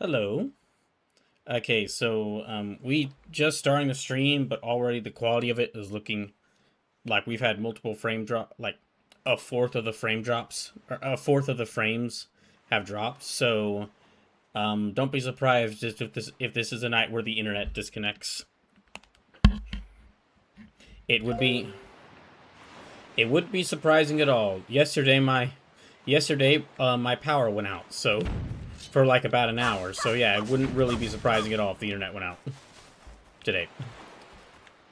Hello. Okay, so we just starting the stream, but already the quality of it is looking like we've had multiple frame drop, like a fourth of the frame drops, or a fourth of the frames have dropped. So don't be surprised if this is a night where the internet disconnects. It would be it wouldn't be surprising at all. Yesterday my power went out, so for like about an hour. So yeah, it wouldn't really be surprising at all if the internet went out today.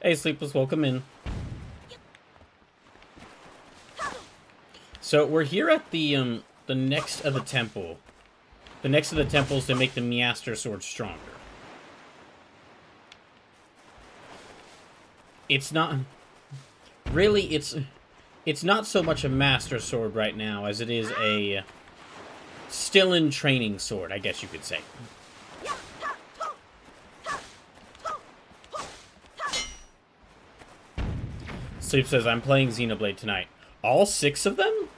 Hey, Sleepless, welcome in. So we're here at the next of the temple. The next of the temples to make the Measter sword stronger. It's not really it's not so much a master sword right now as it is a still in training sword, I guess you could say. Sleep says, I'm playing Xenoblade tonight. All 6 of them?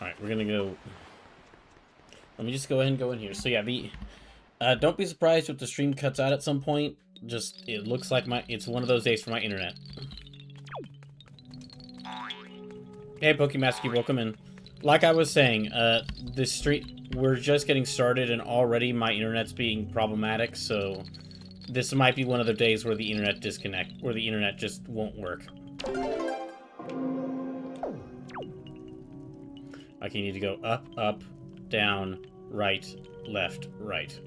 Alright, we're gonna go... Let me just go ahead and go in here. So yeah, don't be surprised if the stream cuts out at some point. Just, it looks like it's one of those days for my internet. Hey, Pokemaster, welcome in. Like I was saying, this stream, we're just getting started and already my internet's being problematic, so this might be one of the days where the internet just won't work. Okay, you need to go up, up, down, right, left, right.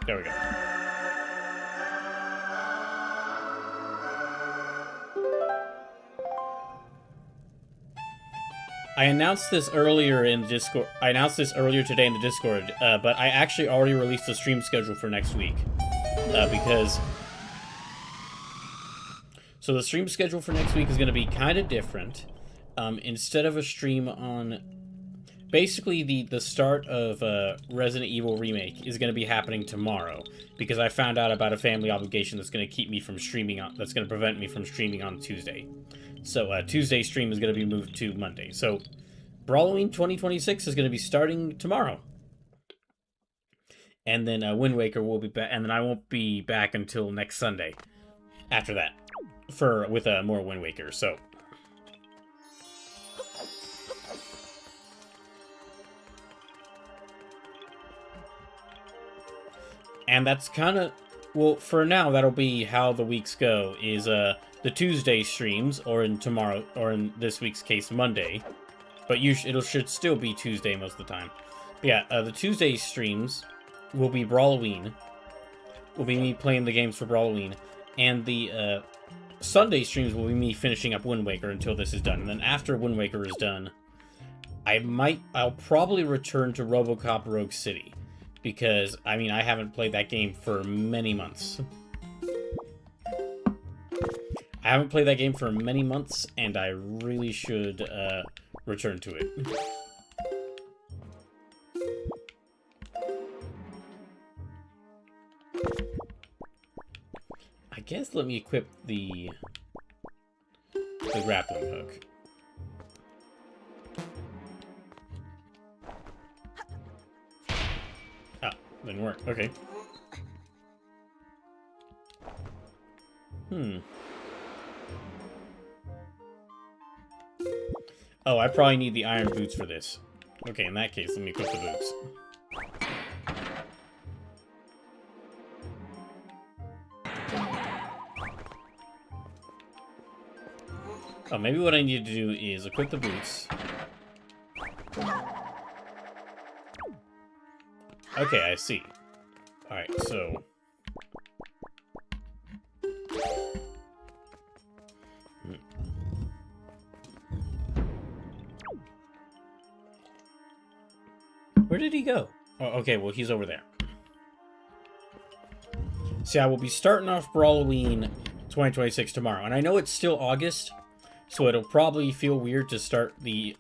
There we go. I announced this earlier in Discord. I announced this earlier today in the Discord, but I actually already released the stream schedule for next week. Because... So the stream schedule for next week is going to be kind of different. Instead of a stream on... Basically, the start of Resident Evil Remake is going to be happening tomorrow. Because I found out about a family obligation that's going to keep me from streaming on... That's going to prevent me from streaming on Tuesday. So Tuesday's stream is going to be moved to Monday. So Brawloween 2026 is going to be starting tomorrow. And then Wind Waker will be back, and then I won't be back until next Sunday. After that, with more Wind Waker. So, and that's kind of for now. That'll be how the weeks go. Is the Tuesday streams, or in tomorrow, or in this week's case, Monday. But it should still be Tuesday most of the time. But yeah, the Tuesday streams will be Brawloween. Will be me playing the games for Brawloween. And the Sunday streams will be me finishing up Wind Waker until this is done. And then after Wind Waker is done, I'll probably return to RoboCop Rogue City. Because, I mean, I haven't played that game for many months. I haven't played that game for many months, and I really should return to it. I guess let me equip the grappling hook. Ah, didn't work. Okay. Oh, I probably need the iron boots for this. Okay, in that case, let me equip the boots. Oh, maybe what I need to do is equip the boots. Okay, I see. Alright, so... Where did he go? Oh, okay, well, he's over there. See, I will be starting off Brawloween 2026 tomorrow. And I know it's still August, so it'll probably feel weird to start the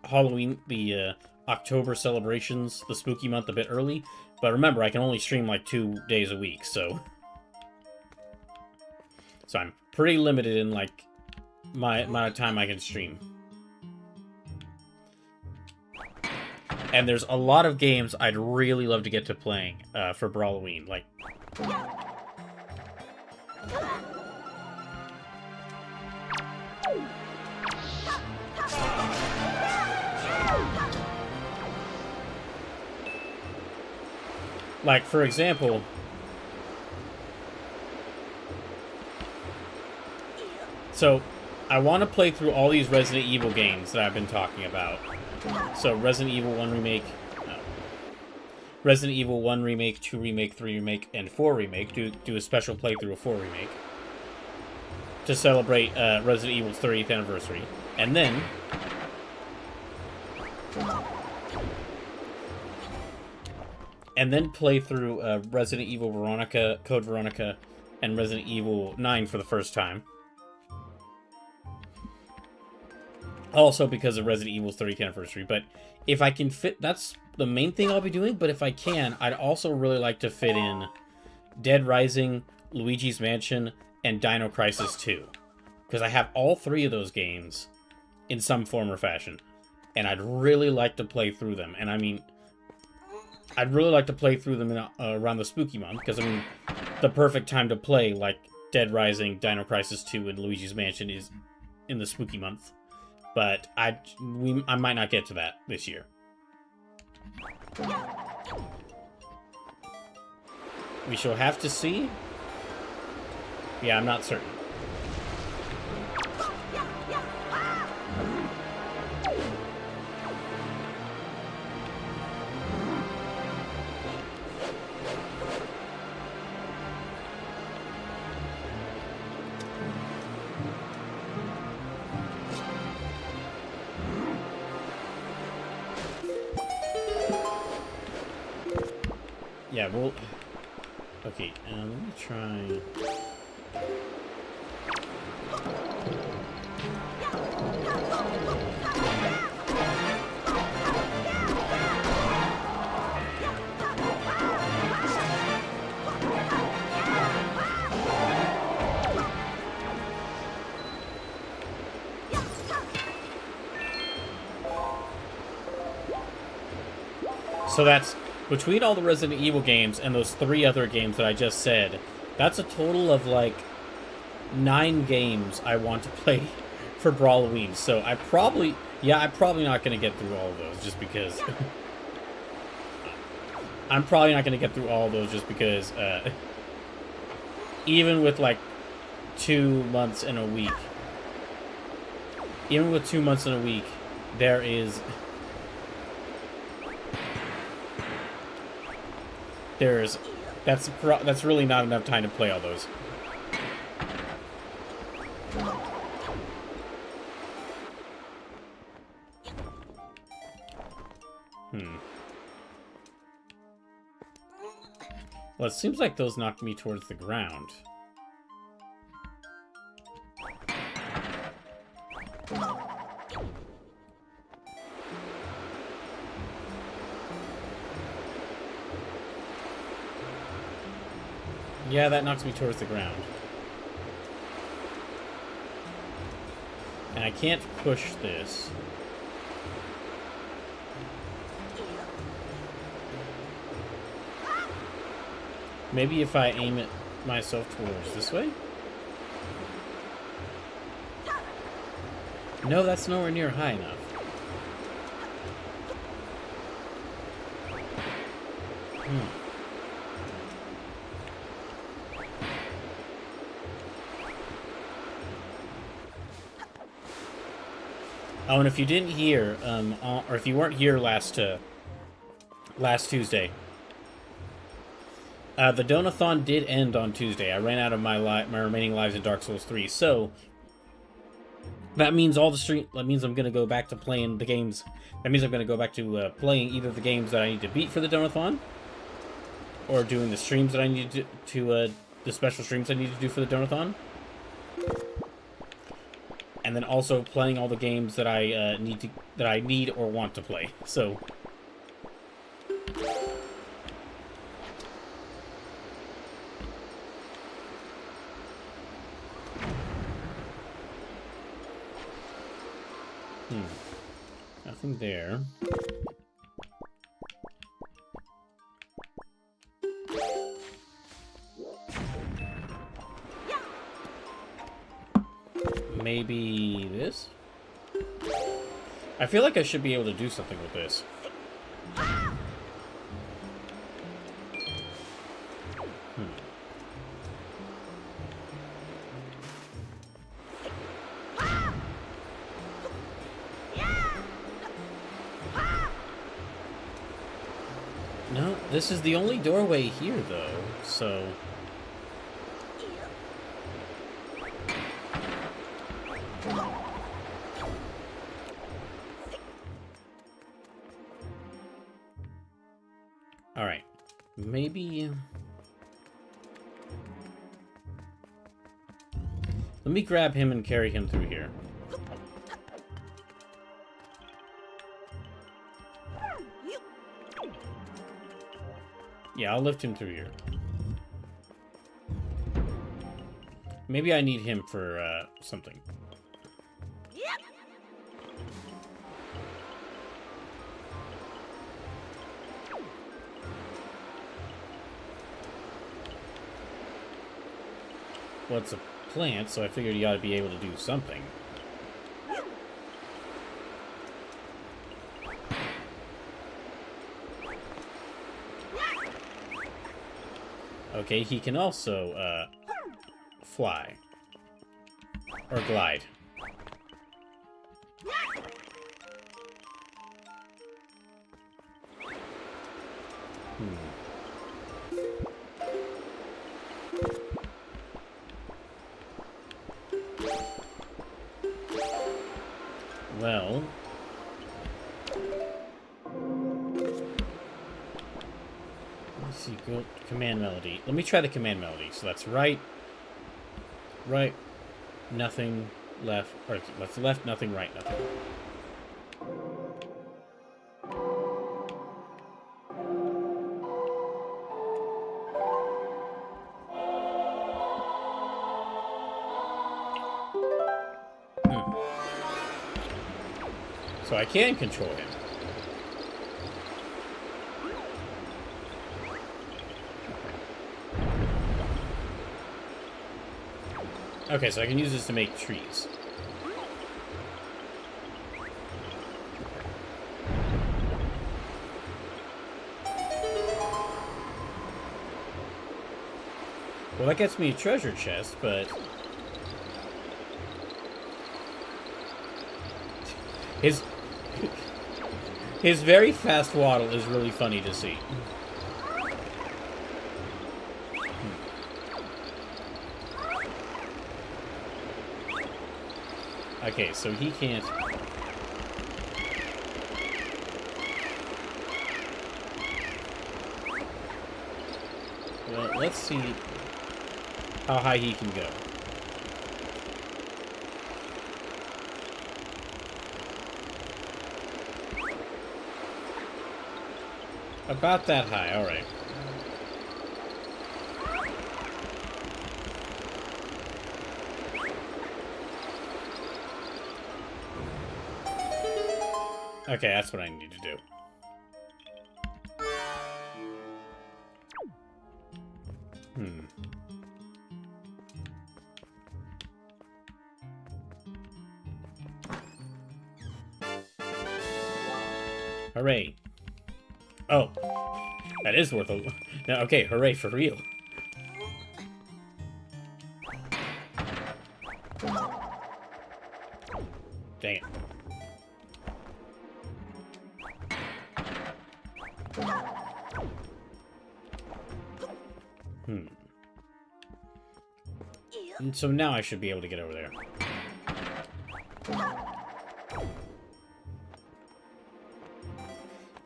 Halloween, the October celebrations, the spooky month a bit early. But remember, I can only stream like 2 days a week, so I'm pretty limited in like my amount of time I can stream. And there's a lot of games I'd really love to get to playing for Brawloween, like. Like, for example, so I want to play through all these Resident Evil games that I've been talking about. So Resident Evil 1 Remake, Resident Evil 1 Remake, 2 Remake, 3 Remake, and 4 Remake. Do a special playthrough of 4 Remake to celebrate Resident Evil's 30th anniversary. And then play through Resident Evil Veronica, Code Veronica, and Resident Evil 9 for the first time. Also because of Resident Evil's 30th anniversary. But if I can fit... That's the main thing I'll be doing. But if I can, I'd also really like to fit in Dead Rising, Luigi's Mansion, and Dino Crisis 2. Because I have all 3 of those games in some form or fashion. And I'd really like to play through them. And I mean... I'd really like to play through them in, around the spooky month. Because, I mean, the perfect time to play, like, Dead Rising, Dino Crisis 2, and Luigi's Mansion is in the spooky month. But I might not get to that this year. We shall have to see. Yeah, I'm not certain. Yeah, well... Okay, let me try... So that's... Between all the Resident Evil games and those 3 other games that I just said, that's a total of, like, 9 games I want to play for Brawloween. So I'm probably not going to get through all of those just because... I'm probably not going to get through all of those just because, even with, like, 2 months in a week, there is... That's really not enough time to play all those. Well, it seems like those knocked me towards the ground. Yeah, that knocks me towards the ground. And I can't push this. Maybe if I aim it myself towards this way? No, that's nowhere near high enough. Oh, and if you didn't hear, or if you weren't here last Tuesday, the Donathon did end on Tuesday. I ran out of my remaining lives in Dark Souls 3, so that means that means I'm gonna go back to playing the games. That means I'm gonna go back to playing either the games that I need to beat for the Donathon, or doing the streams that I need to the special streams I need to do for the Donathon. and then also playing all the games that I need or want to play. So. Nothing there. Maybe this? I feel like I should be able to do something with this. No, this is the only doorway here, though, so... Alright, maybe... Let me grab him and carry him through here. Yeah, I'll lift him through here. Maybe I need him for, something. Well, it's a plant, so I figured you ought to be able to do something. Okay, he can also, fly. Or glide. Well... Let's see, go command melody. Let me try the command melody. So that's right, nothing, left, or what's left, nothing, right, nothing. So I can control him. Okay, so I can use this to make trees. Well, that gets me a treasure chest, but... His very fast waddle is really funny to see. Okay, so he can't... Well, let's see how high he can go. About that high, alright. Okay, that's what I need to do. Hooray. Oh. That is worth a... No, okay, hooray for real. Dang it. And so now I should be able to get over there.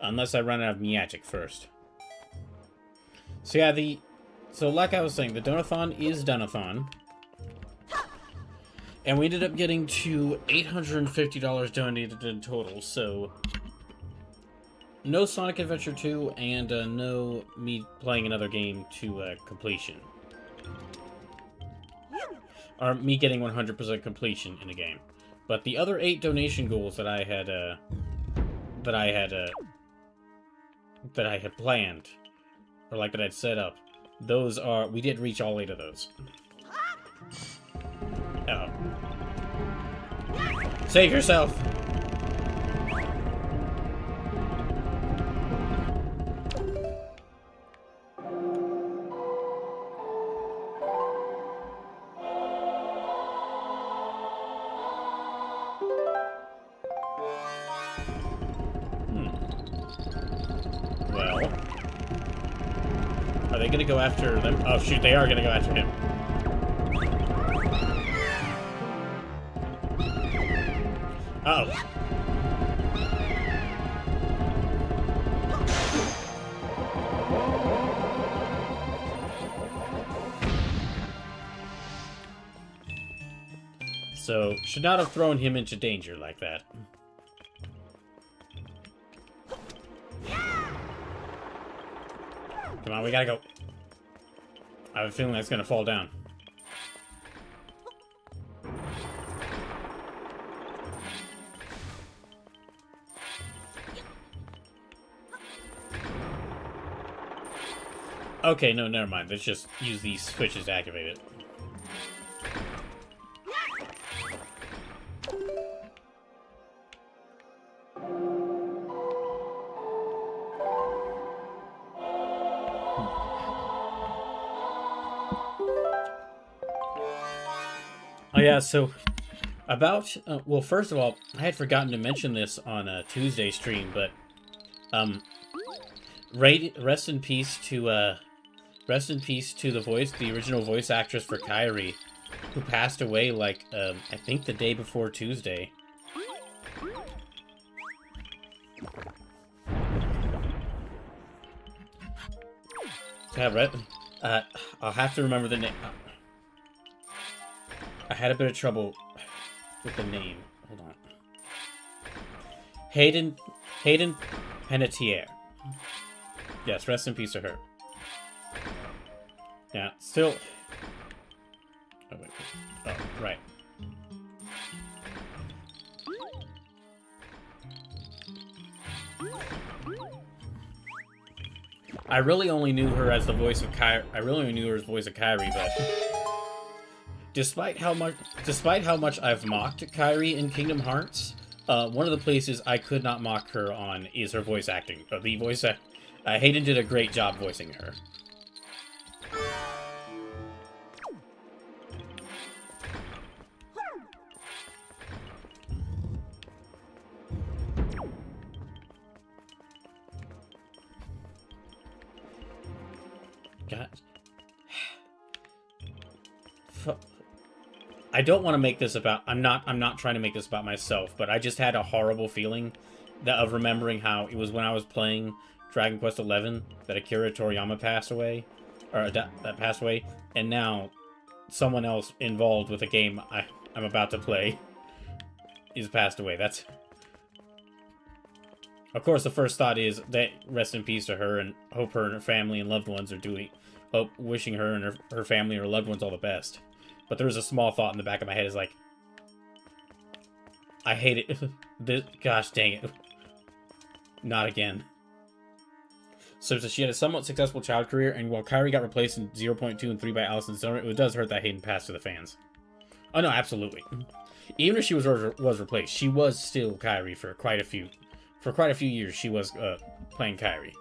Unless I run out of magic first. So yeah, so like I was saying, the Donothon is Donothon. And we ended up getting to $850 donated in total, so no Sonic Adventure 2 and no me playing another game to completion. Or me getting 100% completion in a game. But the other 8 donation goals that I had planned, or like that I'd set up, those are, we did reach all 8 of those. Uh-oh. Save yourself! Well, are they gonna go after them? Oh shoot, they are gonna go after him. Uh-oh. So, should not have thrown him into danger like that. Come on, we gotta go. I have a feeling that's gonna fall down. Okay, no, never mind. Let's just use these switches to activate it. Oh yeah, so about well, first of all, I had forgotten to mention this on a Tuesday stream, but rest in peace to the original voice actress for Kairi, who passed away like I think the day before Tuesday. I'll have to remember the name. I had a bit of trouble with the name. Hold on. Hayden Panettiere. Yes, rest in peace to her. Yeah, still. Oh wait. Oh, right. I really only knew her as the voice of Kairi. I really only knew her as the voice of Kairi, but despite how much I've mocked Kairi in Kingdom Hearts, one of the places I could not mock her on is her voice acting. Hayden did a great job voicing her. God. I don't want to make this about... I'm not trying to make this about myself, but I just had a horrible feeling of remembering how it was when I was playing Dragon Quest XI that Akira Toriyama passed away. Or that passed away. And now someone else involved with a game I'm about to play is passed away. That's... Of course, the first thought is that rest in peace to her, and hope her and her family and loved ones are wishing her and her family or loved ones all the best. But there's a small thought in the back of my head is like, I hate it. Gosh dang it. Not again. So she had a somewhat successful child career, and while Kairi got replaced in 0.2 and 3 by Allison Stoner, it does hurt that Hayden passed to the fans. Oh no, absolutely. Even if she was replaced, she was still Kairi for quite a few years. She was playing Kairi.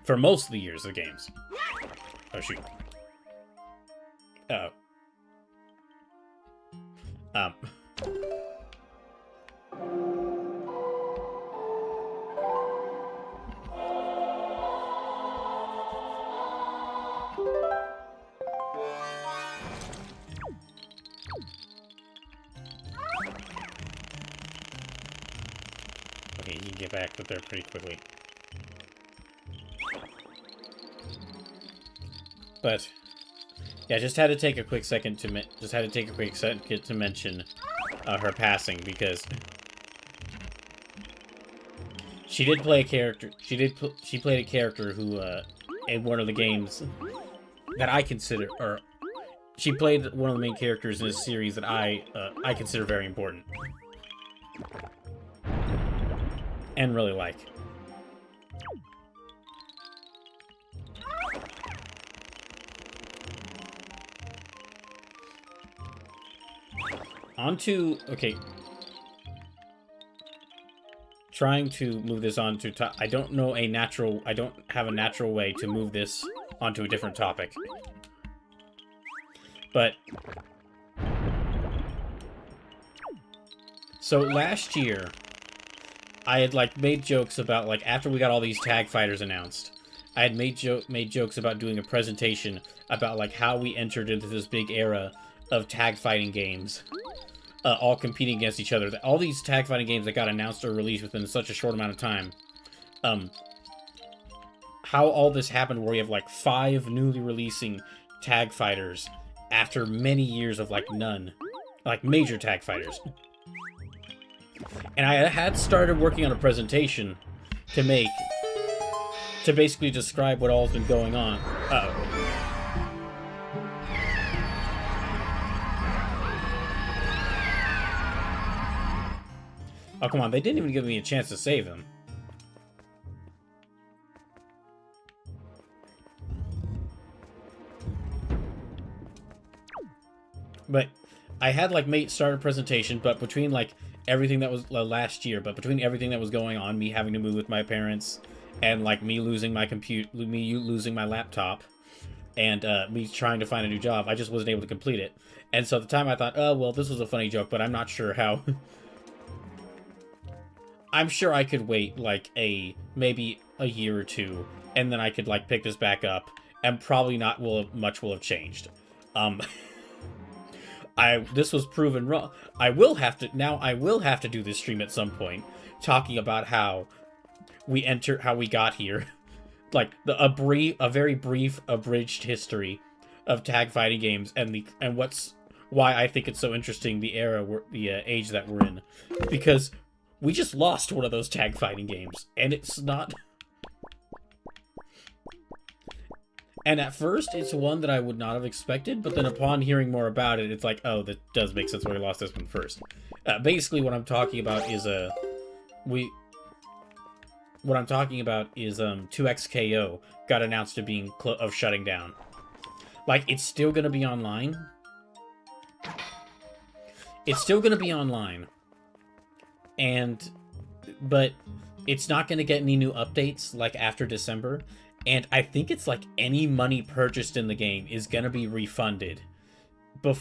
For most of the years of the games. Oh shoot. Oh. Okay, you can get back up there pretty quickly. Yeah, just had to take a quick second to mention her passing, because she did play a character. She played a character who in one of the games that I consider, or she played one of the main characters in a series that I consider very important and really like. Okay. Trying to move this on to I don't have a natural way to move this onto a different topic. But so last year I had like made jokes about, like, after we got all these tag fighters announced, I had made jokes about doing a presentation about like how we entered into this big era of tag fighting games. All competing against each other. All these tag fighting games that got announced or released within such a short amount of time. How all this happened, where we have like 5 newly releasing tag fighters after many years of like none. Like major tag fighters. And I had started working on a presentation to basically describe what all's been going on. Uh-oh. Oh, come on, they didn't even give me a chance to save him. But I had, like, started a presentation, but between, like, everything that was last year, but between everything that was going on, me having to move with my parents, and, like, me losing my losing my laptop, and me trying to find a new job, I just wasn't able to complete it. And so at the time I thought, oh, well, this was a funny joke, but I'm not sure how... I'm sure I could wait, like, maybe a year or two, and then I could, like, pick this back up, and probably not much will have changed. This was proven wrong. I will have to do this stream at some point, talking about how we got here. Like, a very brief, abridged history of tag fighting games, and why I think it's so interesting, the age that we're in. Because we just lost one of those tag fighting games, and it's not... And at first, it's one that I would not have expected, but then upon hearing more about it, it's like, oh, that does make sense why we lost this one first. Basically, what I'm talking about is, 2XKO got announced to being of shutting down. Like, it's still gonna be online. But it's not going to get any new updates, like, after December, and I think it's, like, any money purchased in the game is going to be refunded.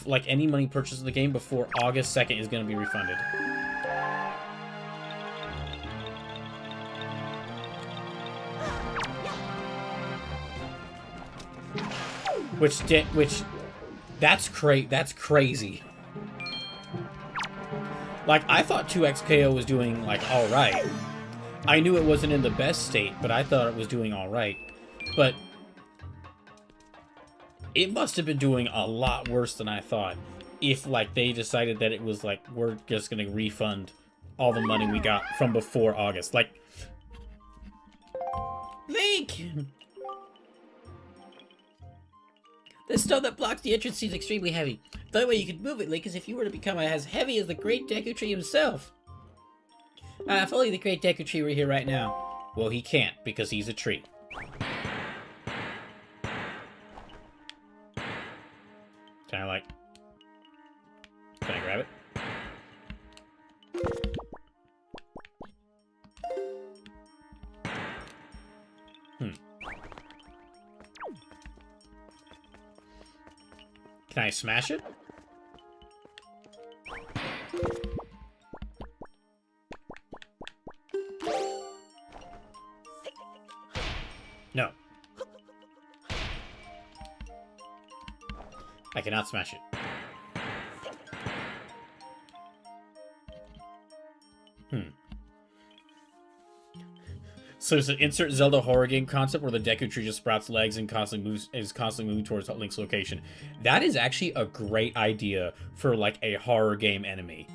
Like, any money purchased in the game before August 2nd is going to be refunded. That's crazy. Like, I thought 2XKO was doing, like, alright. I knew it wasn't in the best state, but I thought it was doing alright. But it must have been doing a lot worse than I thought. If, like, they decided that it was, like, we're just gonna refund all the money we got from before August. Like... Link! The stone that blocks the entrance seems extremely heavy. The only way you could move it, Link, is if you were to become as heavy as the Great Deku Tree himself. If only the Great Deku Tree were here right now. Well, he can't, because he's a tree. Can I grab it? Can I smash it? No. I cannot smash it. So it's an insert Zelda horror game concept where the Deku Tree just sprouts legs and is constantly moving towards Link's location. That is actually a great idea for like a horror game enemy.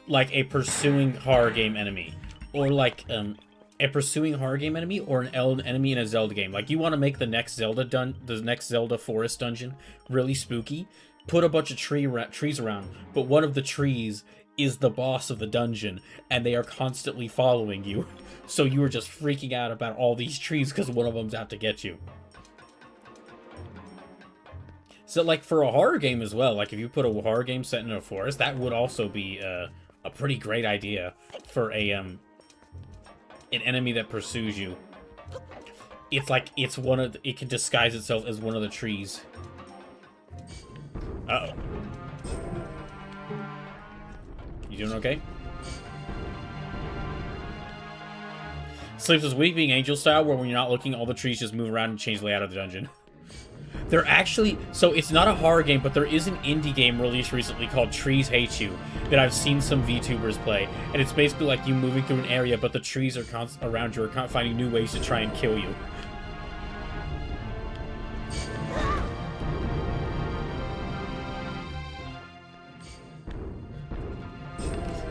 Like a pursuing horror game enemy. Or like a pursuing horror game enemy or an enemy in a Zelda game. Like you want to make the next Zelda forest dungeon really spooky. Put a bunch of trees around, but one of the trees is the boss of the dungeon, and they are constantly following you. So you are just freaking out about all these trees because one of them's out to get you. So, like, for a horror game as well, like, if you put a horror game set in a forest, that would also be a pretty great idea for an enemy that pursues you. It's like, it can disguise itself as one of the trees. Uh-oh. You doing okay? Sleeps is Weeping Angel style, where when you're not looking, all the trees just move around and change the layout of the dungeon. They're actually... So, it's not a horror game, but there is an indie game released recently called Trees Hate You that I've seen some VTubers play. And it's basically like you moving through an area, but the trees are around you are finding new ways to try and kill you.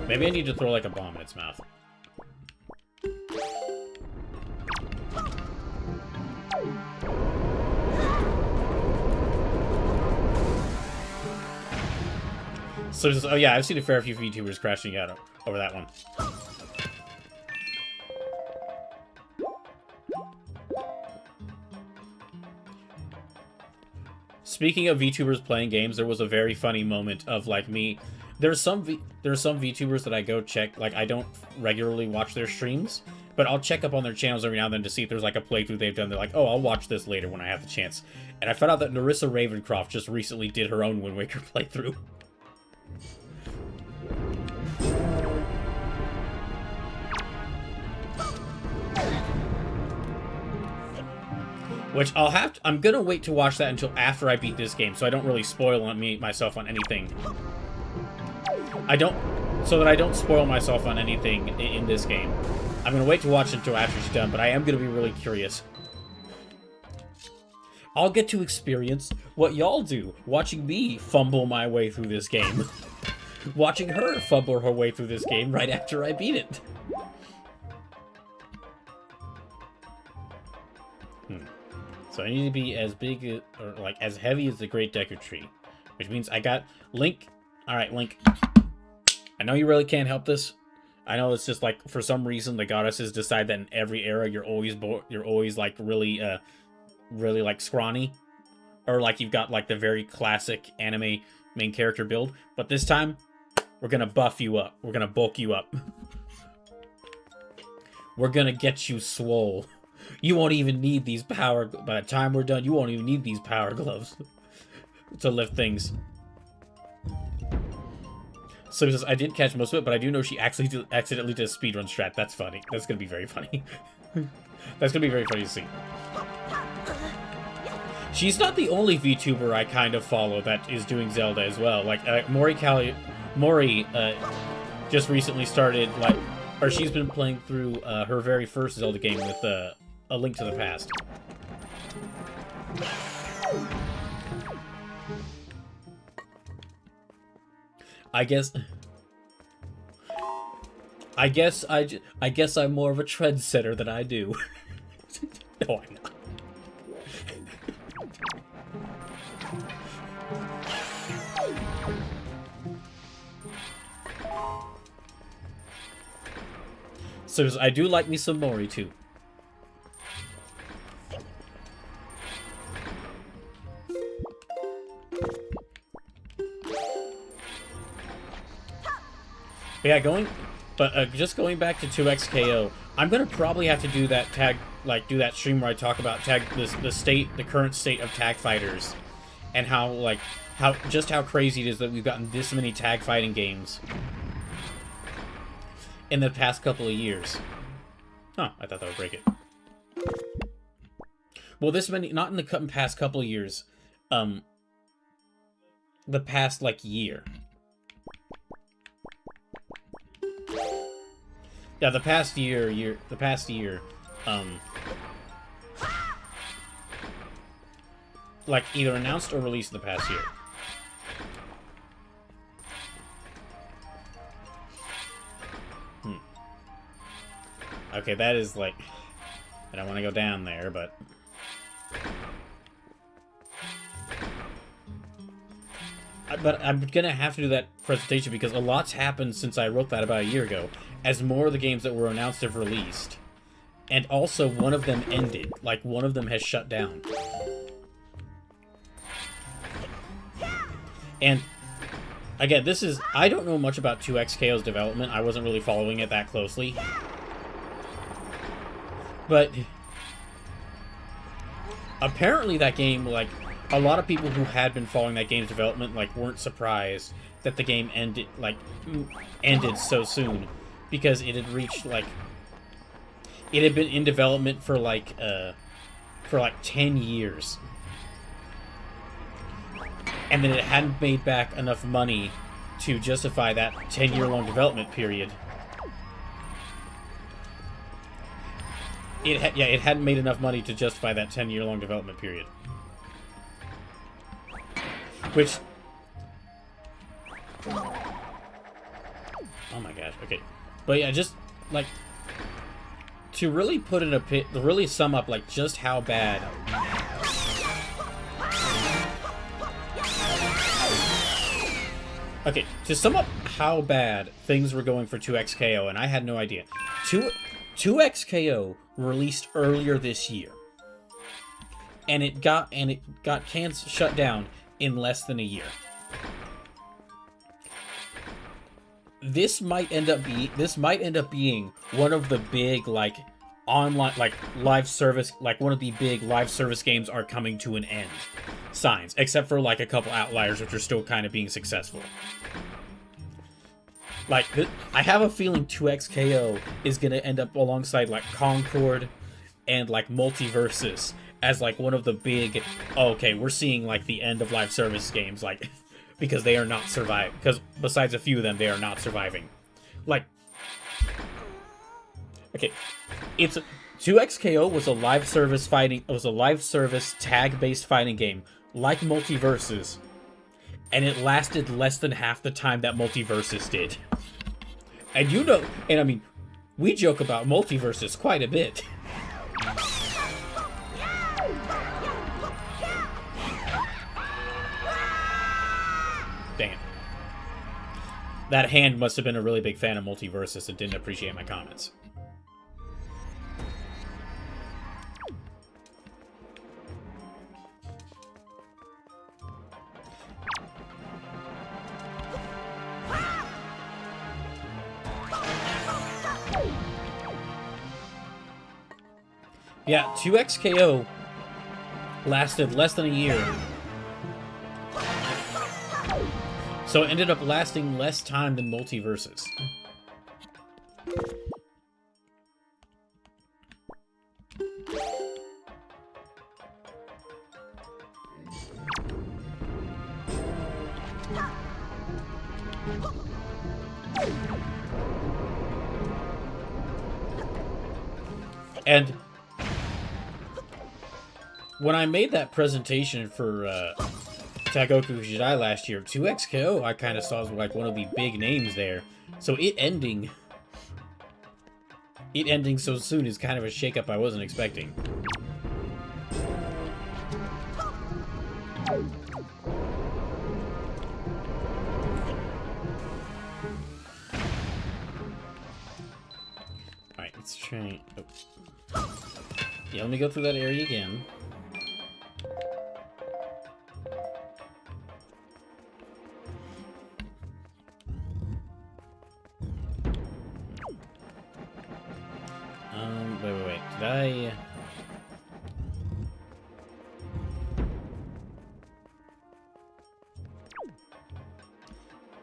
Maybe I need to throw, like, a bomb in its mouth. So, oh yeah, I've seen a fair few VTubers crashing out over that one. Speaking of VTubers playing games, there was a very funny moment of, like, me... There's some VTubers that I go check, like, I don't regularly watch their streams, but I'll check up on their channels every now and then to see if there's, like, a playthrough they've done. They're like, oh, I'll watch this later when I have the chance. And I found out that Narissa Ravencroft just recently did her own Wind Waker playthrough. Which I'm gonna wait to watch that until after I beat this game, so I don't really spoil myself on anything. So that I don't spoil myself on anything in this game. I'm gonna wait to watch it until after she's done, but I am gonna be really curious. I'll get to experience what y'all do, watching me fumble my way through this game. Watching her fumble her way through this game right after I beat it. So I need to be as big, or like as heavy as the Great Deku Tree. Which means I got Link. Alright, Link. I know you really can't help this. I know it's just like, for some reason, the goddesses decide that in every era you're always like really like scrawny. Or like you've got like the very classic anime main character build. But this time, we're gonna buff you up. We're gonna bulk you up. We're gonna get you swole. You won't even need these by the time we're done, you won't even need these power gloves to lift things. So he says, I didn't catch most of it, but I do know she actually accidentally did a speedrun strat. That's funny. That's going to be very funny. That's going to be very funny to see. She's not the only VTuber I kind of follow that is doing Zelda as well. Like, Mori just recently started, like, or she's been playing through her very first Zelda game with A Link to the Past. I guess I'm more of a trendsetter than I do. No, I'm not. So I do like me some Mori too. Yeah, just going back to 2XKO, I'm gonna probably have to do that do that stream where I talk about the current state of tag fighters, and how crazy it is that we've gotten this many tag fighting games in the past couple of years. Huh, I thought that would break it. Well, this many, not in the past couple of years, the past, like, year. Yeah, the past year, like either announced or released in the past year. Okay, that is like... I don't want to go down there, but... But I'm gonna have to do that presentation because a lot's happened since I wrote that about a year ago, as more of the games that were announced have released. And also, one of them ended. Like, one of them has shut down. And, again, this is... I don't know much about 2XKO's development. I wasn't really following it that closely. But apparently that game, like, a lot of people who had been following that game's development, like, weren't surprised that the game ended so soon. Because it had reached, like... It had been in development for, like 10 years. And then it hadn't made back enough money to justify that 10-year-long development period. It hadn't made enough money to justify that 10-year-long development period. Which... Oh my gosh, okay. But yeah, just, like... To really put in to really sum up, like, just how bad... Okay, to sum up how bad things were going for 2XKO, and I had no idea. 2XKO released earlier this year, and it got shut down in less than a year. This might end up being one of the big, like, online, like, live service, like, one of the big live service games are coming to an end signs, except for, like, a couple outliers which are still kind of being successful. Like, I have a feeling 2XKO is going to end up alongside, like, Concord and, like, Multiversus as, like, one of the big... Oh, okay, we're seeing, like, the end of live service games, like, because they are not surviving. Because besides a few of them, they are not surviving. Like... Okay, it's... 2XKO was a live service fighting... It was a live service tag-based fighting game, like Multiversus. And it lasted less than half the time that Multiversus did. And you know, and I mean, we joke about Multiversus quite a bit. Dang it. That hand must have been a really big fan of Multiversus and didn't appreciate my comments. Yeah, 2XKO lasted less than a year. So it ended up lasting less time than Multiversus. And when I made that presentation for Tagoku Jidai last year, 2XKO I kind of saw as like one of the big names there. So it ending so soon is kind of a shakeup I wasn't expecting. Alright, let's try... Oh. Yeah, let me go through that area again. Wait. Did I...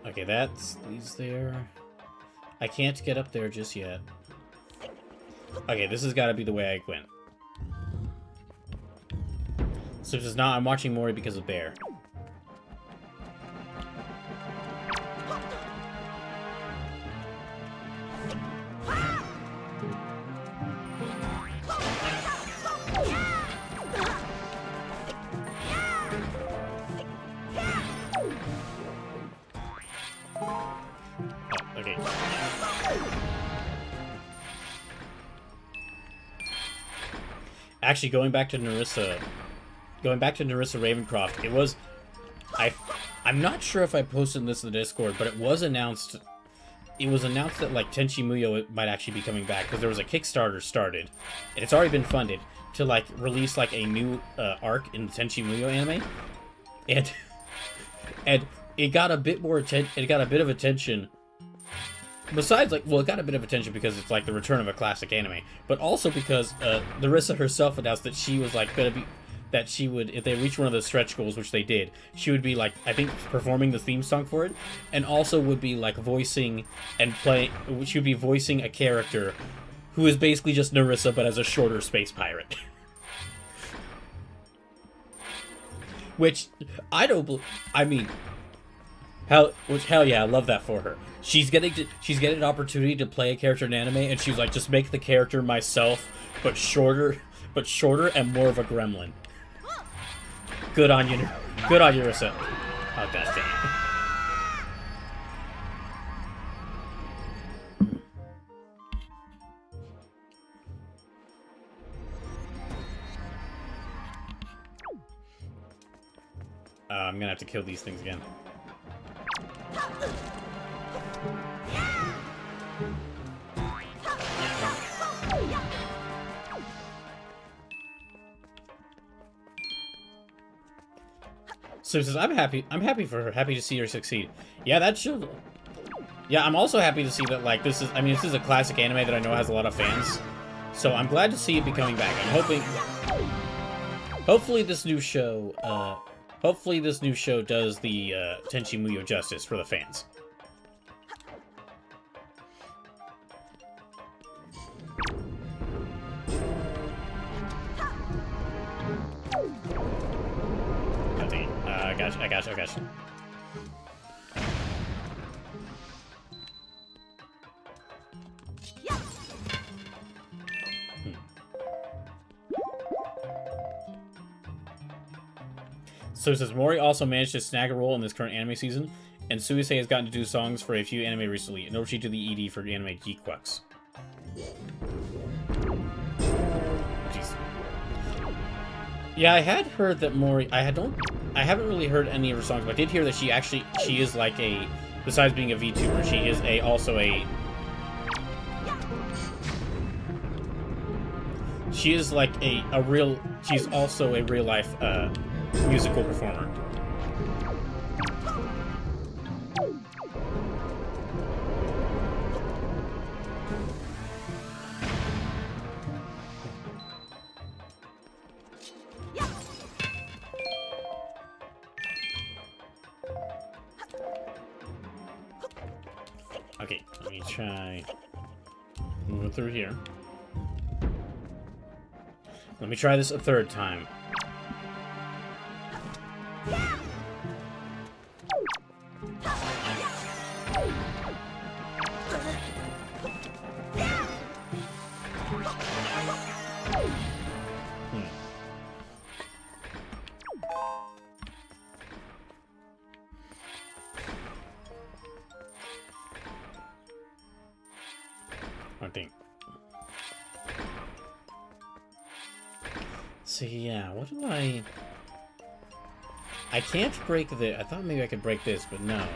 Okay, that's these there. I can't get up there just yet. Okay, this has got to be the way I went. So if it's not, I'm watching Mori because of Bear. Actually, going back to Narissa Ravencroft, it was... I'm not sure if I posted this in the Discord, but it was announced... It was announced that, like, Tenchi Muyo might actually be coming back, because there was a Kickstarter started, and it's already been funded, to, like, release, like, a new arc in the Tenchi Muyo anime. And it got a bit more attention. It got a bit of attention. Besides, like, well, it got a bit of attention because it's like the return of a classic anime, but also because Narissa herself announced that she was like gonna be, that she would, if they reach one of the stretch goals, which they did, she would be like, I think, performing the theme song for it, and also would be like voicing and playing. She would be voicing a character who is basically just Narissa, but as a shorter space pirate. Which, I don't... I mean... hell yeah, I love that for her. She's getting an opportunity to play a character in anime, and she's like, just make the character myself, but shorter and more of a gremlin. Good on you. Good on you, Narissa. Oh, god damn. I'm gonna have to kill these things again. So he says, I'm happy for her, happy to see her succeed. Yeah, that should... Yeah, I'm also happy to see that, like, this is a classic anime that I know has a lot of fans. So I'm glad to see it be coming back. I'm hoping... Hopefully this new show does the Tenchi Muyo justice for the fans. I got you. So it says, Mori also managed to snag a role in this current anime season, and Suisei has gotten to do songs for a few anime recently, in order to do the ED for the anime Geekquux. Jeez. Yeah, I had heard that Mori... I haven't really heard any of her songs, but I did hear that she is like a... Besides being a VTuber, she is also a... She is like a real... She's also a real-life, musical performer. Okay, let me try moving through here. Let me try this a third time. I think. So yeah, what do I can't break the... I thought maybe I could break this, but no.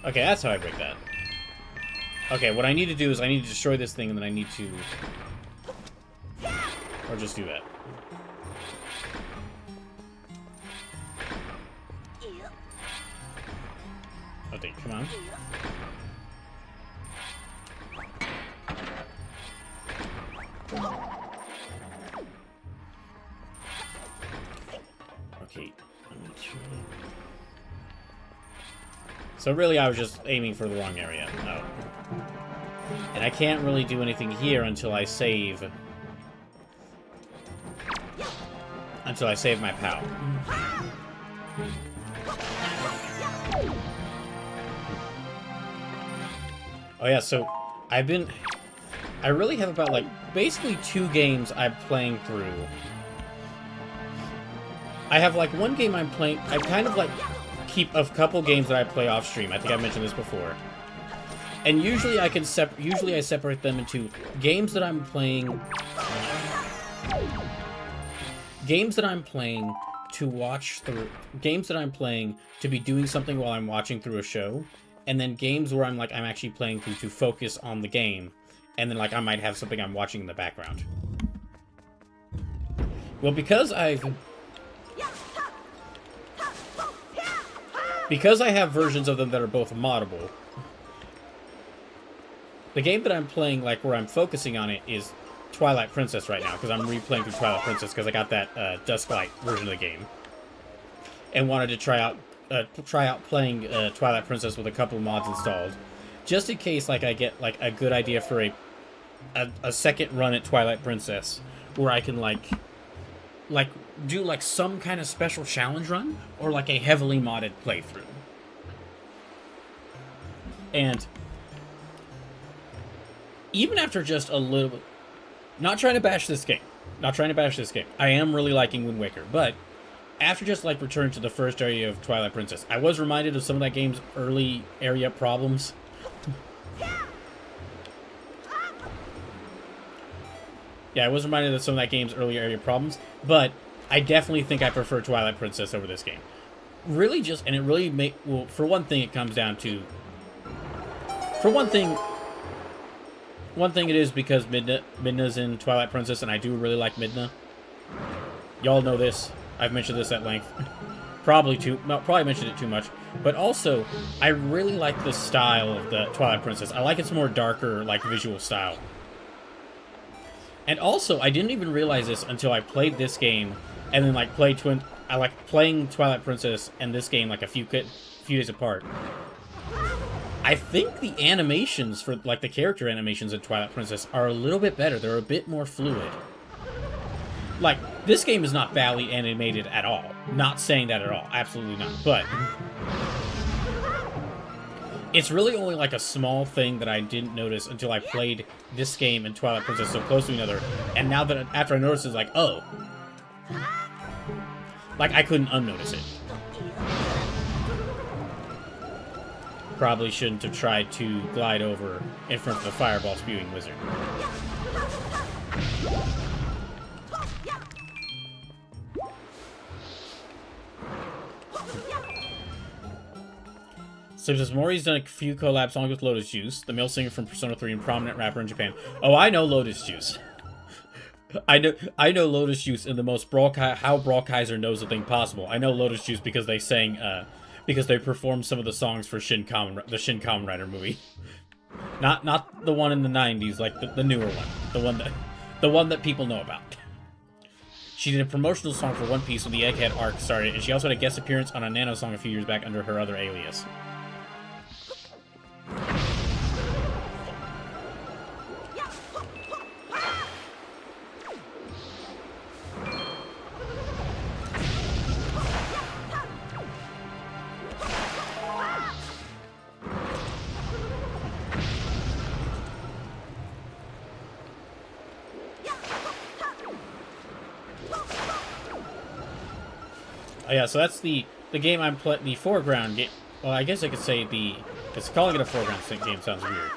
Okay, that's how I break that. Okay, what I need to do is I need to destroy this thing, and then I need to... Or just do that. Okay, come on. Okay, I'm gonna try. So really, I was just aiming for the wrong area. Oh. And I can't really do anything here until I save... Until I save my POW. Oh yeah, so I really have about, like, basically 2 games I'm playing through. I have, like, one game I'm kind of, like, keep a couple games that I play off stream. I think I mentioned this before. And usually I separate them into games that I'm playing to watch through, games that I'm playing to be doing something while I'm watching through a show, and then games where I'm actually playing to focus on the game, and then I might have something I'm watching in the background. Well, because I have versions of them that are both moddable, the game that I'm playing, where I'm focusing on it, is Twilight Princess right now, because I'm replaying through Twilight Princess because I got that Dusklight version of the game, and wanted to try out playing Twilight Princess with a couple of mods installed, just in case I get a good idea for a second run at Twilight Princess, where I can do some kind of special challenge run, or a heavily modded playthrough. And even after just a little bit, not trying to bash this game, I am really liking Wind Waker, but after just returning to the first area of Twilight Princess, I was reminded of some of that game's early area problems. Yeah, I was reminded of some of that game's early area problems, but I definitely think I prefer Twilight Princess over this game. Really and it really well, for one thing, it comes down to, for one thing it is because Midna's in Twilight Princess, and I do really like Midna. Y'all know this. I've mentioned this at length. Probably mentioned it too much. But also, I really like the style of the Twilight Princess. I like its more darker, visual style. And also, I didn't even realize this until I played this game, and then I like playing Twilight Princess and this game a few days apart. I think the animations for the character animations in Twilight Princess are a little bit better. They're a bit more fluid. This game is not badly animated at all. Not saying that at all. Absolutely not. But it's really only a small thing that I didn't notice until I played this game and Twilight Princess so close to each other. And now that after I noticed, it's oh. I couldn't unnotice it. Probably shouldn't have tried to glide over in front of the fireball spewing wizard. So says Mori's done a few collab songs with Lotus Juice, the male singer from Persona 3 and prominent rapper in Japan. Oh, I know Lotus Juice. I know Lotus Juice in the most how BrawlKaiser knows a thing possible. I know Lotus Juice because they sang because they performed some of the songs for the Shin Kamen Rider movie. Not the one in the 90s, the newer one. The one that people know about. She did a promotional song for One Piece when the Egghead arc started, and she also had a guest appearance on a Nano song a few years back under her other alias. Oh yeah, so that's the game I'm playing, the foreground game. Well, I guess I could say because calling it a foreground game sounds weird.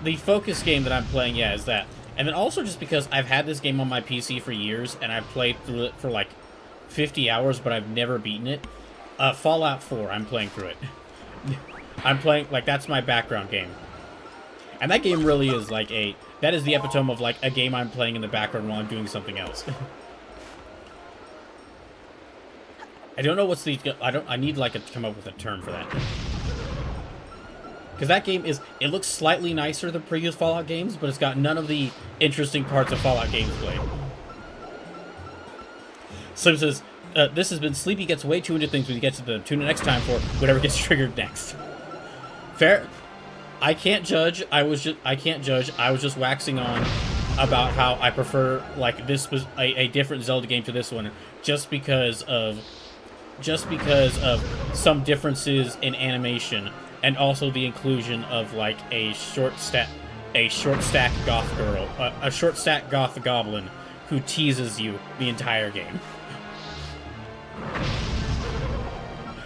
The focus game that I'm playing, yeah, is that. And then also just because I've had this game on my PC for years, and I've played through it for 50 hours, but I've never beaten it. Fallout 4, I'm playing through it. I'm playing, that's my background game. And that game really is that is the epitome of a game I'm playing in the background while I'm doing something else. I don't know what's I need to come up with a term for that. Because that game it looks slightly nicer than previous Fallout games, but it's got none of the interesting parts of Fallout gameplay. So it says, this has been Sleepy gets way too into things when you get to the tune in next time for whatever gets triggered next. Fair. I can't judge. I was just waxing on about how I prefer this was a different Zelda game to this one, just because of some differences in animation, and also the inclusion of a short stack goth goblin who teases you the entire game.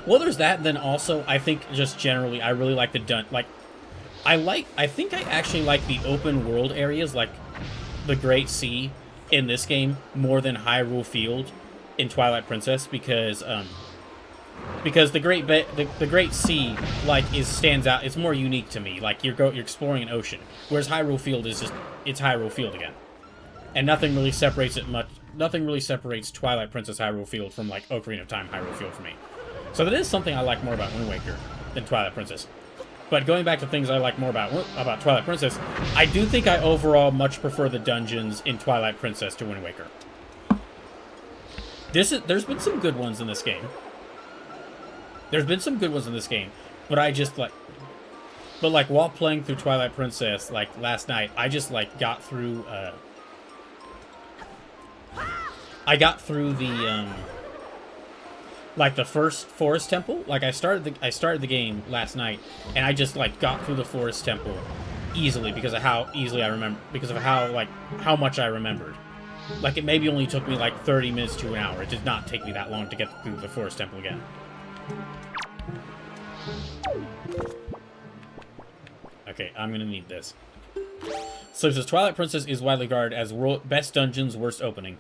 Well, there's that, and then also, I think just generally, I really like the I think I actually like the open world areas, like the Great Sea in this game, more than Hyrule Field in Twilight Princess, because the Great Sea, like, stands out, it's more unique to me, like, you're exploring an ocean, whereas Hyrule Field is just, it's Hyrule Field again. And nothing really separates Twilight Princess Hyrule Field from, like, Ocarina of Time Hyrule Field for me. So that is something I like more about Wind Waker than Twilight Princess. But going back to things I like more about Twilight Princess, I do think I overall much prefer the dungeons in Twilight Princess to Wind Waker. There's been some good ones in this game. But I just, like... But, like, while playing through Twilight Princess, like, last night, I just, like, got through, I got through the, like, the first Forest Temple. Like, I started the game last night, and I just, like, got through the Forest Temple easily because of how easily I remember, because of how much I remembered. Like, it maybe only took me, like, 30 minutes to an hour. It did not take me that long to get through the Forest Temple again. Okay, I'm gonna need this. So it says, Twilight Princess is widely regarded as best dungeons, worst opening.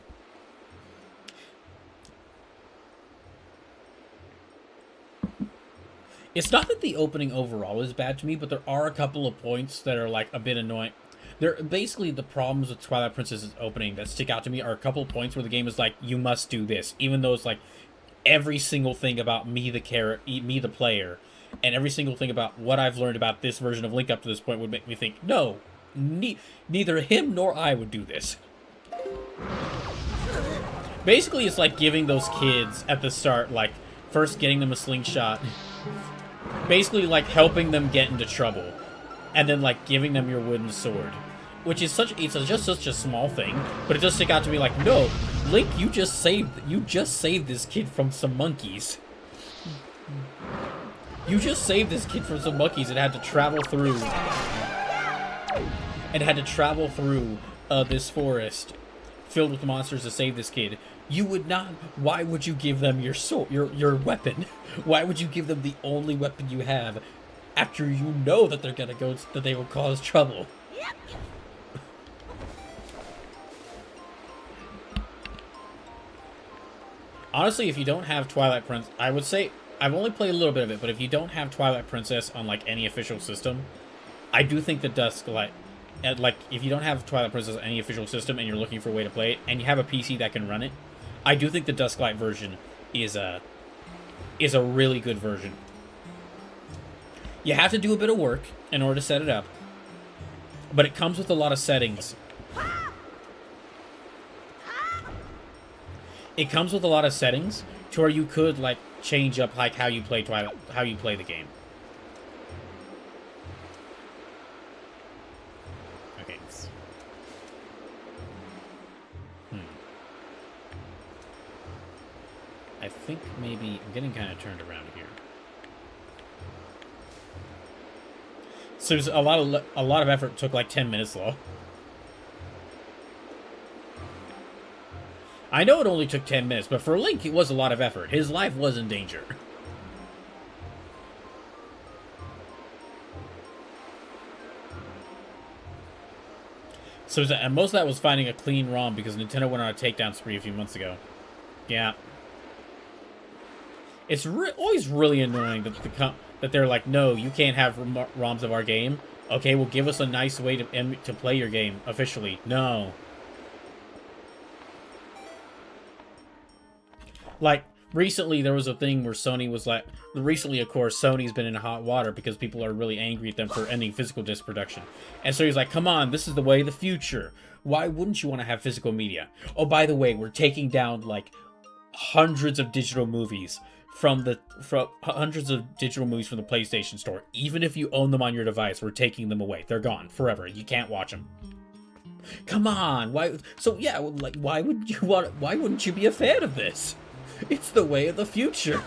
It's not that the opening overall is bad to me, but there are a couple of points that are, like, a bit annoying. They're basically the problems with Twilight Princess's opening that stick out to me are a couple of points where the game is like, you must do this, even though it's like every single thing about me the player, and every single thing about what I've learned about this version of Link up to this point would make me think, no, neither him nor I would do this. Basically, it's like giving those kids at the start, like, first getting them a slingshot, basically, like, helping them get into trouble, and then, like, giving them your wooden sword. Which is just such a small thing, but it does stick out to me like, no, Link, you just saved this kid from some monkeys. You just saved this kid from some monkeys and had to travel through... this forest filled with monsters to save this kid. You would not... Why would you give them your sword, your weapon? Why would you give them the only weapon you have after you know that they're gonna go... that they will cause trouble? Honestly, if you don't have Twilight Princess... I would say... I've only played a little bit of it, but if you don't have Twilight Princess on, like, any official system, I do think the Dusklight... like, if you don't have Twilight Princess on any official system and you're looking for a way to play it, and you have a PC that can run it, I do think the Dusklight version is a really good version. You have to do a bit of work in order to set it up, but it comes with a lot of settings. It comes with a lot of settings to where you could, like, change up, like, how you play the game. Okay. I think maybe I'm getting kind of turned around here. So there's a lot of effort. Took like 10 minutes though. I know it only took 10 minutes, but for Link, it was a lot of effort. His life was in danger. So, and most of that was finding a clean ROM because Nintendo went on a takedown spree a few months ago. Yeah. It's always really annoying that they're like, no, you can't have ROMs of our game. Okay, well, give us a nice way to play your game officially. No. Like, recently there was a thing where Sony was like... Recently, of course, Sony's been in hot water because people are really angry at them for ending physical disc production. And so he's like, come on, this is the way of the future. Why wouldn't you want to have physical media? Oh, by the way, we're taking down, like, hundreds of digital movies from the PlayStation Store. Even if you own them on your device, we're taking them away. They're gone forever. You can't watch them. Come on, why? So yeah, like, why wouldn't you be a fan of this? It's the way of the future.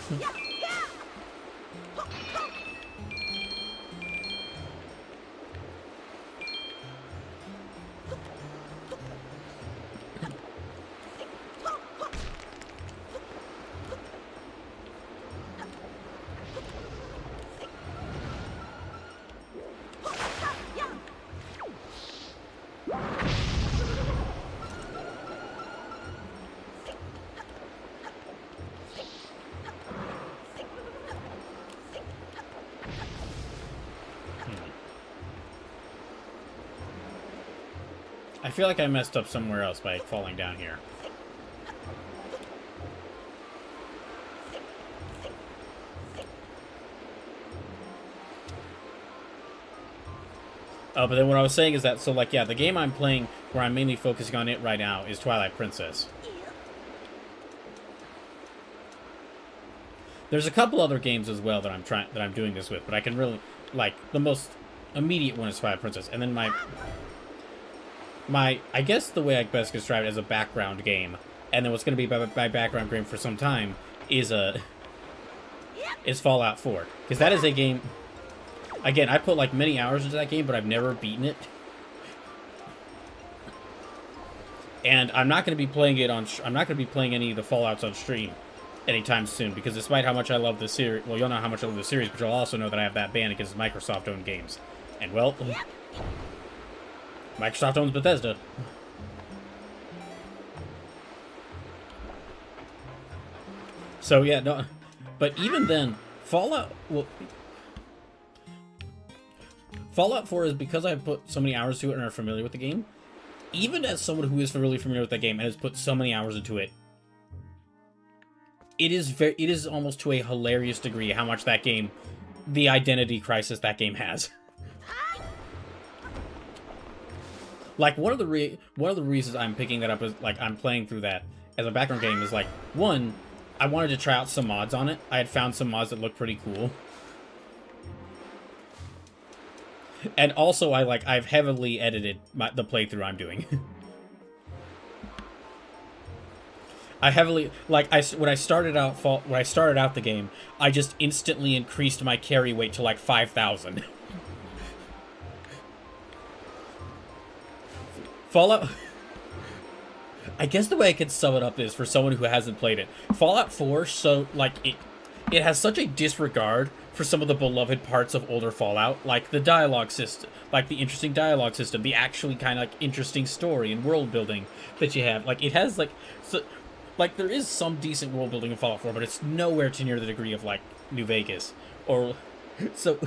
I feel like I messed up somewhere else by falling down here. Oh, but then what I was saying is that, so, like, yeah, the game I'm playing, where I'm mainly focusing on it right now, is Twilight Princess. There's a couple other games as well that I'm doing this with, but I can really, like, the most immediate one is Twilight Princess, and then I guess the way I best describe it as a background game, and then what's going to be my background game for some time, is Fallout 4. Because that is a game... Again, I put, like, many hours into that game, but I've never beaten it. And I'm not going to be playing it on... I'm not going to be playing any of the Fallouts on stream anytime soon, because despite how much I love the series... Well, you'll know how much I love the series, but you'll also know that I have that ban against Microsoft-owned games. And, well... Microsoft owns Bethesda. So, yeah, no... But even then, Fallout... Well... Fallout 4 is because I've put so many hours to it and are familiar with the game. Even as someone who is really familiar with that game and has put so many hours into it, it is almost to a hilarious degree how much that game, the identity crisis that game has. Like, one of the reasons I'm picking that up is, like, I'm playing through that as a background game is, like, one, I wanted to try out some mods on it. I had found some mods that looked pretty cool. And also, I've heavily edited the playthrough I'm doing. When I started out the game, I just instantly increased my carry weight to like 5,000. Fallout. I guess the way I could sum it up is, for someone who hasn't played it, Fallout 4, so like it has such a disregard for some of the beloved parts of older Fallout, like the dialogue system, like the interesting dialogue system, the actually kind of like interesting story and world building that you have. Like, it has like, so, like, there is some decent world building in Fallout 4, but it's nowhere to near the degree of like New Vegas, or so.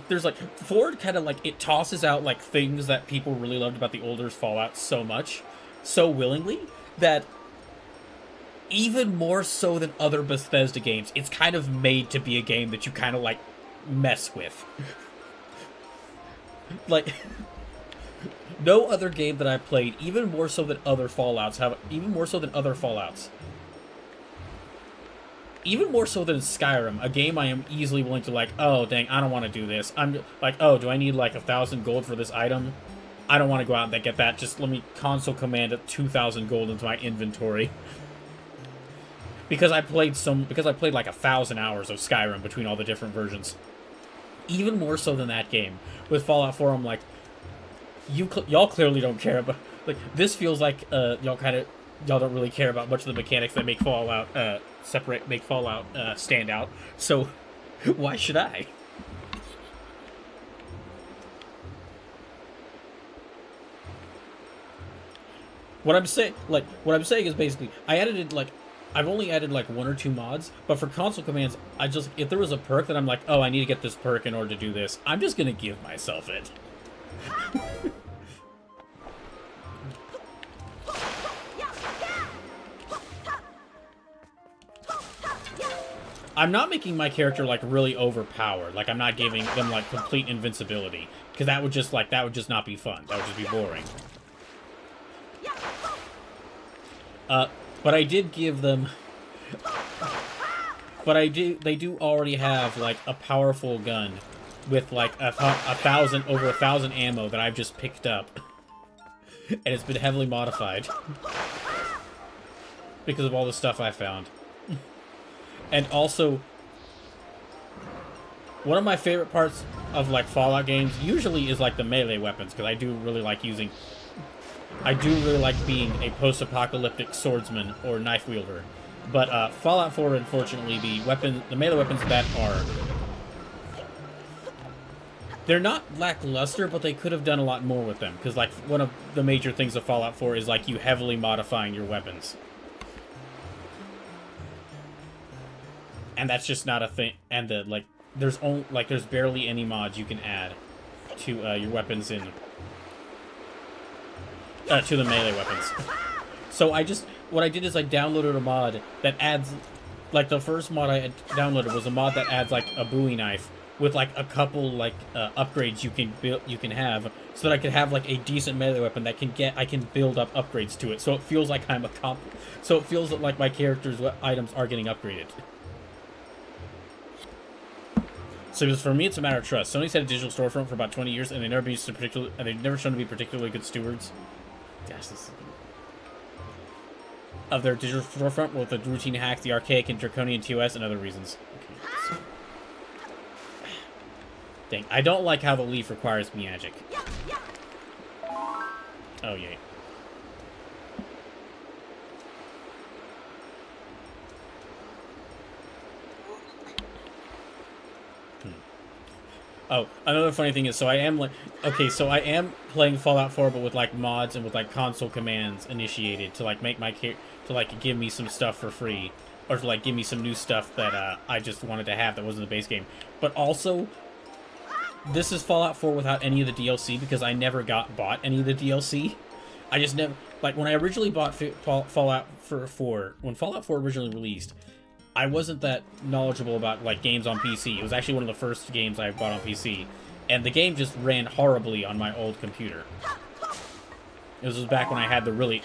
There's like Ford kind of like, it tosses out like things that people really loved about the older Fallout so much, so willingly, that even more so than other Bethesda games, it's kind of made to be a game that you kind of like mess with. Like, no other game that I've played, even more so than other Fallouts, even more so than Skyrim, a game I am easily willing to like, oh dang, I don't want to do this. I'm like, oh, do I need like 1,000 gold for this item? I don't want to go out and get that. Just let me console command 2,000 gold into my inventory. Because I played like 1,000 hours of Skyrim between all the different versions. Even more so than that game. With Fallout 4, I'm like, y'all clearly don't care about, like, this feels like y'all don't really care about much of the mechanics that make Fallout stand out. So why should I? What I'm saying is basically, I've only added like 1 or 2 mods, but for console commands, if there was a perk that I'm like, oh, I need to get this perk in order to do this, I'm just gonna give myself it. I'm not making my character like really overpowered. Like, I'm not giving them like complete invincibility, because that would just not be fun. That would just be boring. But I did give them... They do already have, like, a powerful gun with, like, over 1,000 ammo that I've just picked up. And it's been heavily modified. Because of all the stuff I found. And also, one of my favorite parts of, like, Fallout games usually is, like, the melee weapons, because I do really like being a post-apocalyptic swordsman or knife wielder. But Fallout 4, unfortunately, the melee weapons that they're not lackluster, but they could have done a lot more with them. Because, like, one of the major things of Fallout 4 is, like, you heavily modifying your weapons. And that's just not a thing. And there's barely any mods you can add to your weapons in. to the melee weapons. So what I did is I downloaded a mod that adds, like the first mod I had downloaded was a mod that adds like a Bowie knife with like a couple like upgrades you can have, so that I could have like a decent melee weapon that I can build up upgrades to it. So it feels like so it feels like my character's items are getting upgraded. So for me, it's a matter of trust. Sony's had a digital storefront for about 20 years, and they've never shown to be particularly good stewards. Gosh, this is... of their digital storefront with the routine hacks, the archaic and draconian TOS, and other reasons. Okay, dang, I don't like how the leaf requires magic. Oh, yay. Oh, another funny thing is, so I am playing Fallout 4, but with like mods and with like console commands initiated to like make my to like give me some stuff for free, or to like give me some new stuff that I just wanted to have that wasn't the base game. But also, this is Fallout 4 without any of the DLC, because I never bought any of the DLC. I just never, like when I originally bought Fallout 4, when Fallout 4 originally released, I wasn't that knowledgeable about like games on PC. It was actually one of the first games I bought on PC, and the game just ran horribly on my old computer. This was back when I had the really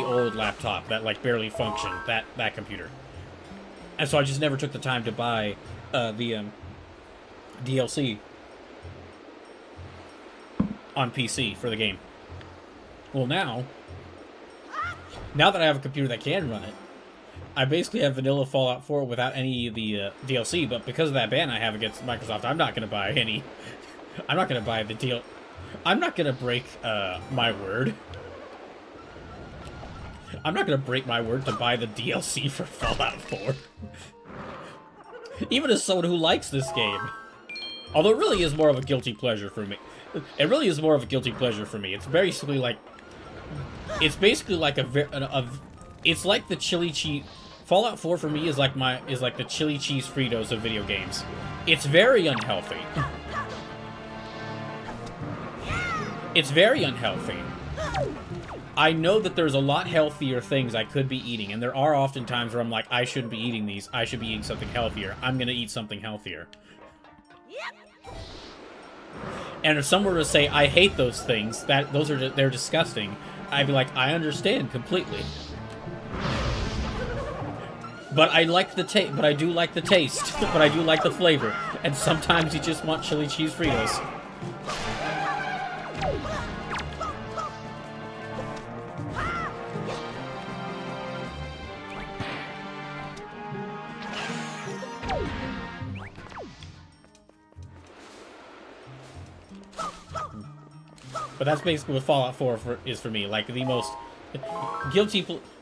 old laptop that like barely functioned, that computer. And so I just never took the time to buy the DLC on PC for the game. Well, now that I have a computer that can run it, I basically have vanilla Fallout 4 without any of the DLC, but because of that ban I have against Microsoft, I'm not going to buy any. I'm not going to buy the deal. I'm not going to break my word. I'm not going to break my word to buy the DLC for Fallout 4. Even as someone who likes this game. Although it really is more of a guilty pleasure for me. It really is more of a guilty pleasure for me. It's basically like... It's basically like it's like the chili cheese... Fallout 4 for me is like the chili cheese Fritos of video games. It's very unhealthy. It's very unhealthy. I know that there's a lot healthier things I could be eating, and there are often times where I'm like, I shouldn't be eating these. I should be eating something healthier. I'm gonna eat something healthier. And if someone were to say, I hate those things, they're disgusting, I'd be like, I understand completely. But I like the taste. But I do like the taste. But I do like the flavor. And sometimes you just want chili cheese Fritos. But that's basically what Fallout 4 is for me. Like the most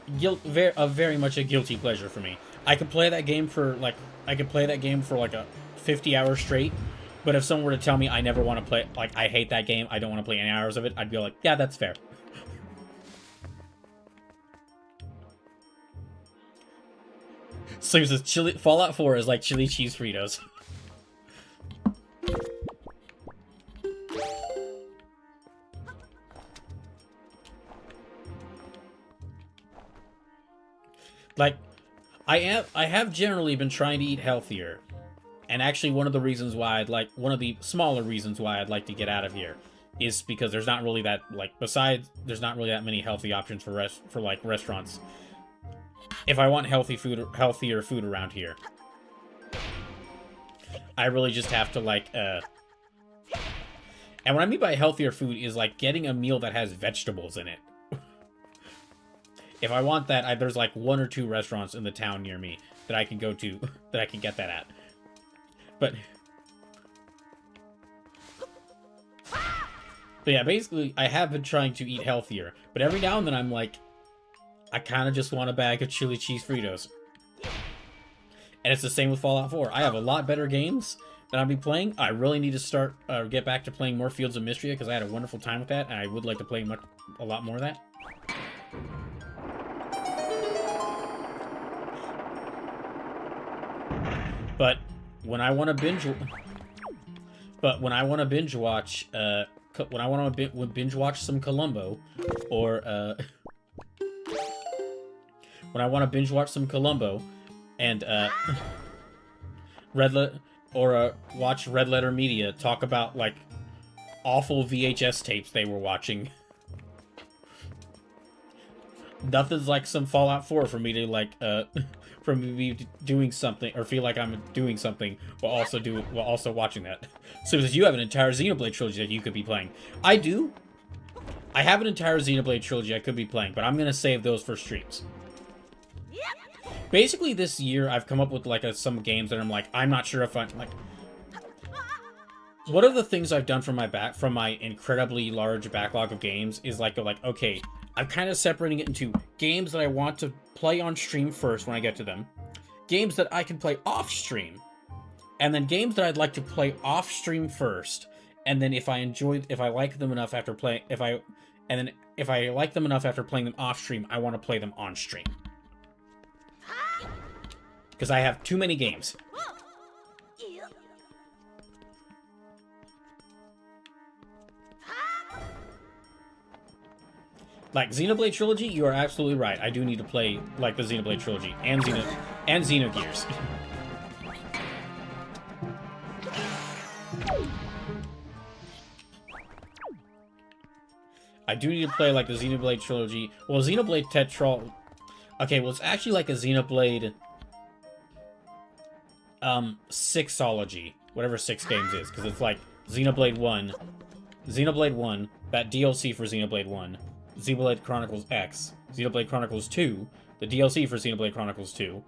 very much a guilty pleasure for me. I could play that game for like a 50-hour straight, but if someone were to tell me I never want to play, like I hate that game, I don't want to play any hours of it, I'd be like, yeah, that's fair. So he says Fallout 4 is like chili cheese Fritos. Like, I have generally been trying to eat healthier, and actually one of the smaller reasons why I'd like to get out of here is because there's not really that, like, there's not really that many healthy options for restaurants. If I want healthier food around here, I really just have to, like, and what I mean by healthier food is, like, getting a meal that has vegetables in it. If I want that, there's like 1 or 2 restaurants in the town near me that I can go to, that I can get that at. But yeah, basically, I have been trying to eat healthier. But every now and then I'm like, I kind of just want a bag of chili cheese Fritos. And it's the same with Fallout 4. I have a lot better games that I'll be playing. I really need to get back to playing more Fields of Mystria, because I had a wonderful time with that, and I would like to play a lot more of that. But when I want to binge watch binge watch some Columbo, or when I want to binge watch some Columbo, and watch Red Letter Media talk about like awful VHS tapes they were watching. Nothing's like some Fallout 4 for me to like for me doing something or feel like I'm doing something while also watching that. So because you have an entire Xenoblade trilogy that you could be playing. I do. I have an entire Xenoblade trilogy I could be playing, but I'm gonna save those for streams. Basically, this year I've come up with like some games that I'm like, I'm not sure if I'm like. One of the things I've done from my incredibly large backlog of games is like okay, I'm kind of separating it into games that I want to play on stream first when I get to them, games that I can play off stream, and then games that I'd like to play off stream first, and then if I like them enough after playing them off stream, I want to play them on stream. Because I have too many games. Like Xenoblade Trilogy, you are absolutely right. I do need to play like the Xenoblade Trilogy and Xenogears. I do need to play like the Xenoblade Trilogy. Well, Xenoblade Tetra. Okay, well it's actually like a Xenoblade Sixology, whatever 6 games is, because it's like Xenoblade 1, that DLC for Xenoblade 1, Xenoblade Chronicles X, Xenoblade Chronicles 2, the DLC for Xenoblade Chronicles 2,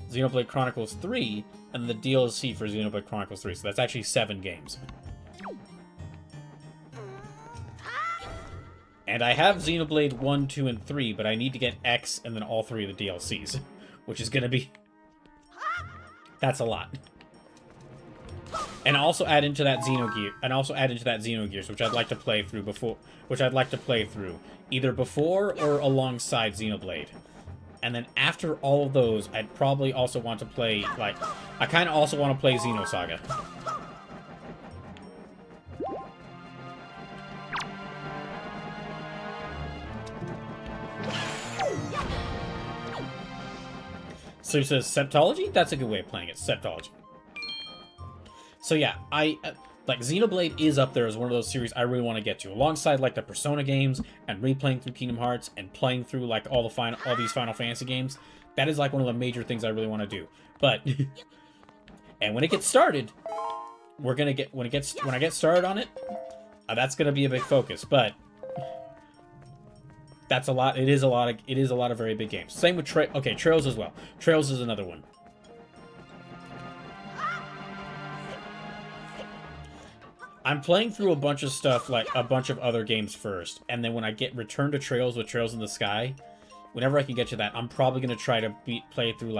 Xenoblade Chronicles 3, and the DLC for Xenoblade Chronicles 3. So that's actually 7 games. And I have Xenoblade 1, 2, and 3, but I need to get X and then all 3 of the DLCs, which is going to be... That's a lot. And also add into that Xenogears, which I'd like to play through either before or alongside Xenoblade. And then after all of those, I'd probably also want to play, like, I kind of also want to play Xenosaga. So he says Septology? That's a good way of playing it. Septology. So yeah, like Xenoblade is up there as one of those series I really want to get to, alongside like the Persona games and replaying through Kingdom Hearts and playing through like all these Final Fantasy games. That is like one of the major things I really want to do. But and when it gets started, when I get started on it, that's gonna be a big focus. But that's a lot. It is a lot of very big games. Same with Trails as well. Trails is another one. I'm playing through a bunch of stuff, like a bunch of other games first, and then when I get return to Trails with Trails in the Sky, whenever I can get to that, I'm probably gonna try to play through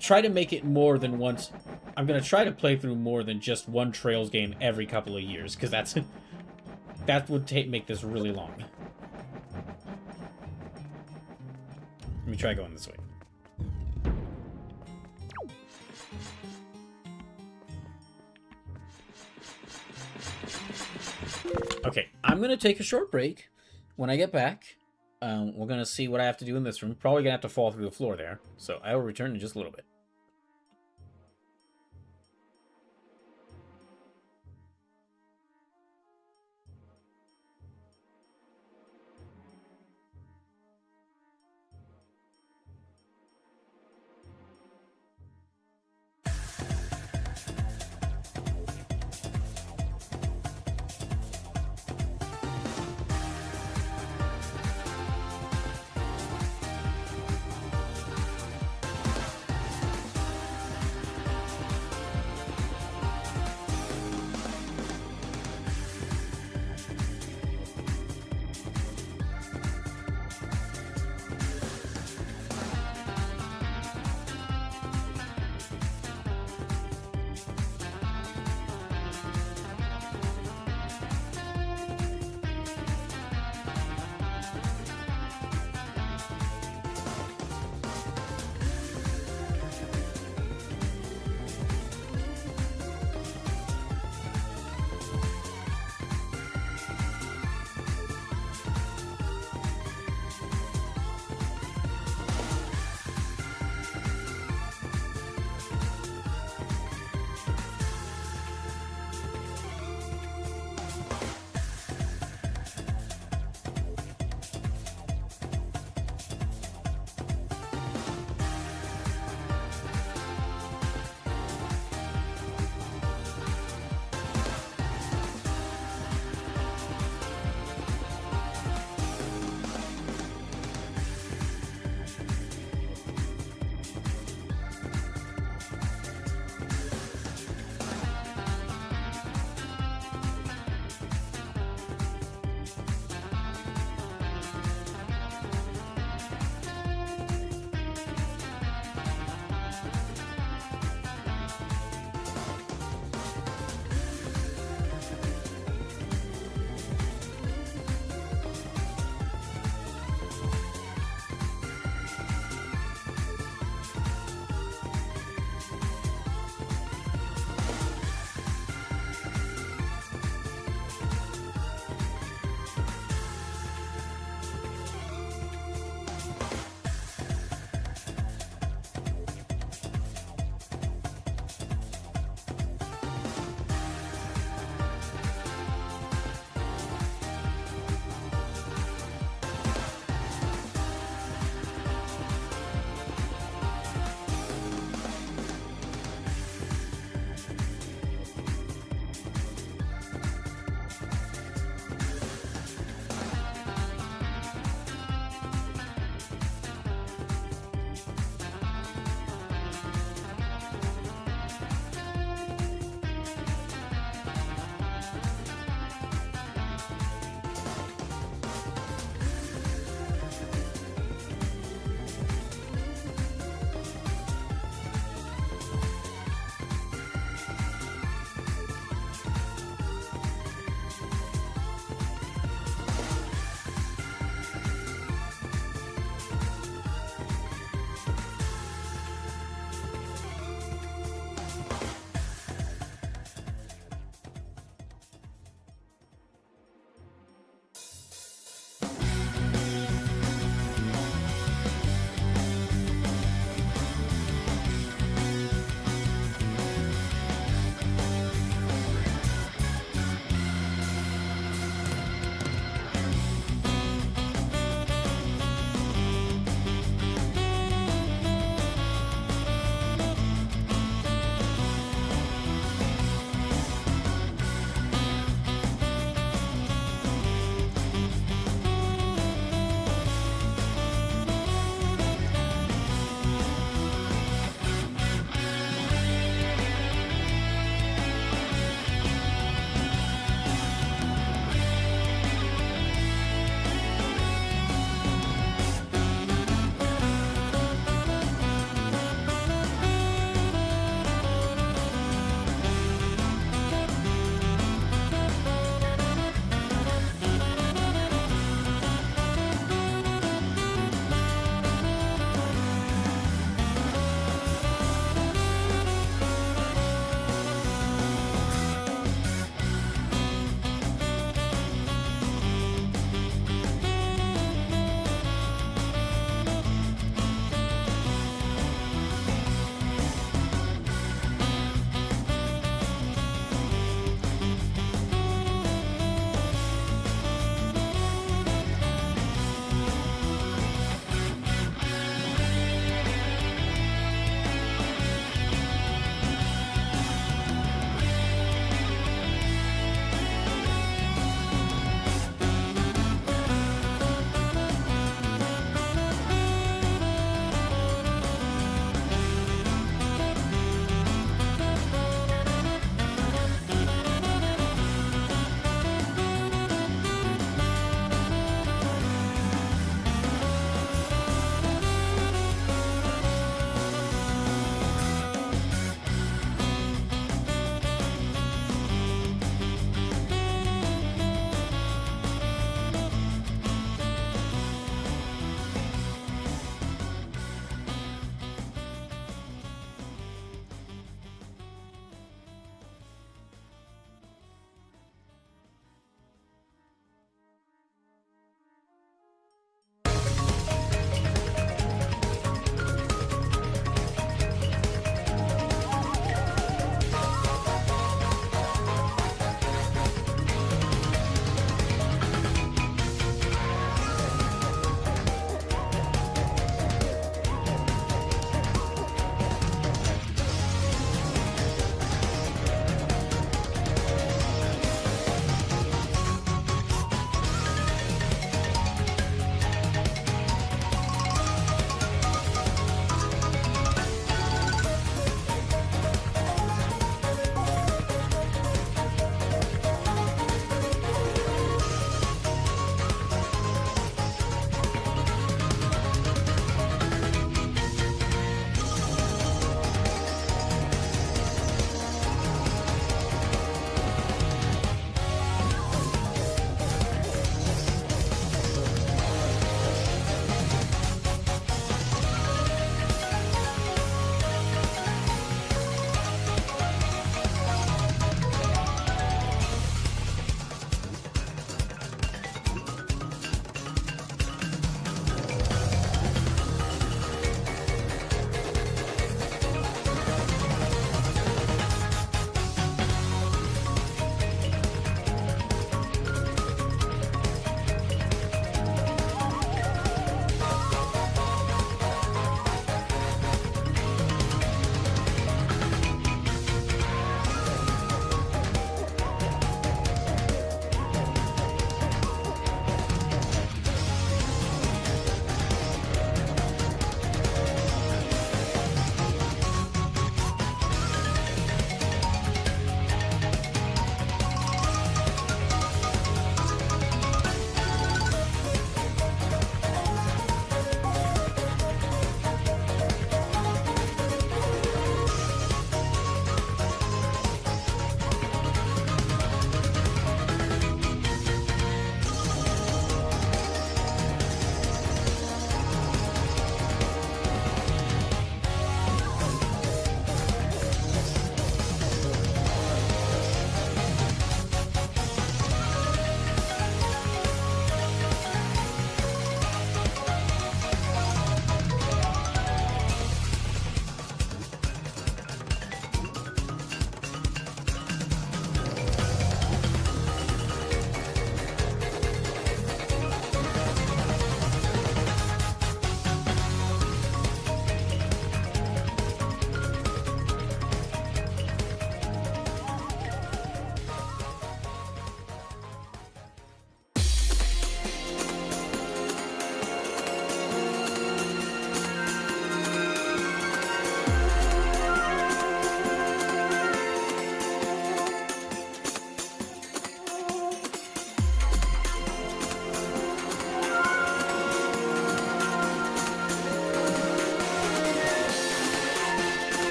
try to make it more than once. I'm gonna try to play through more than just one Trails game every couple of years, because that would make this really long. Let me try going this way. Okay, I'm going to take a short break. When I get back, we're going to see what I have to do in this room. Probably going to have to fall through the floor there. So I will return in just a little bit.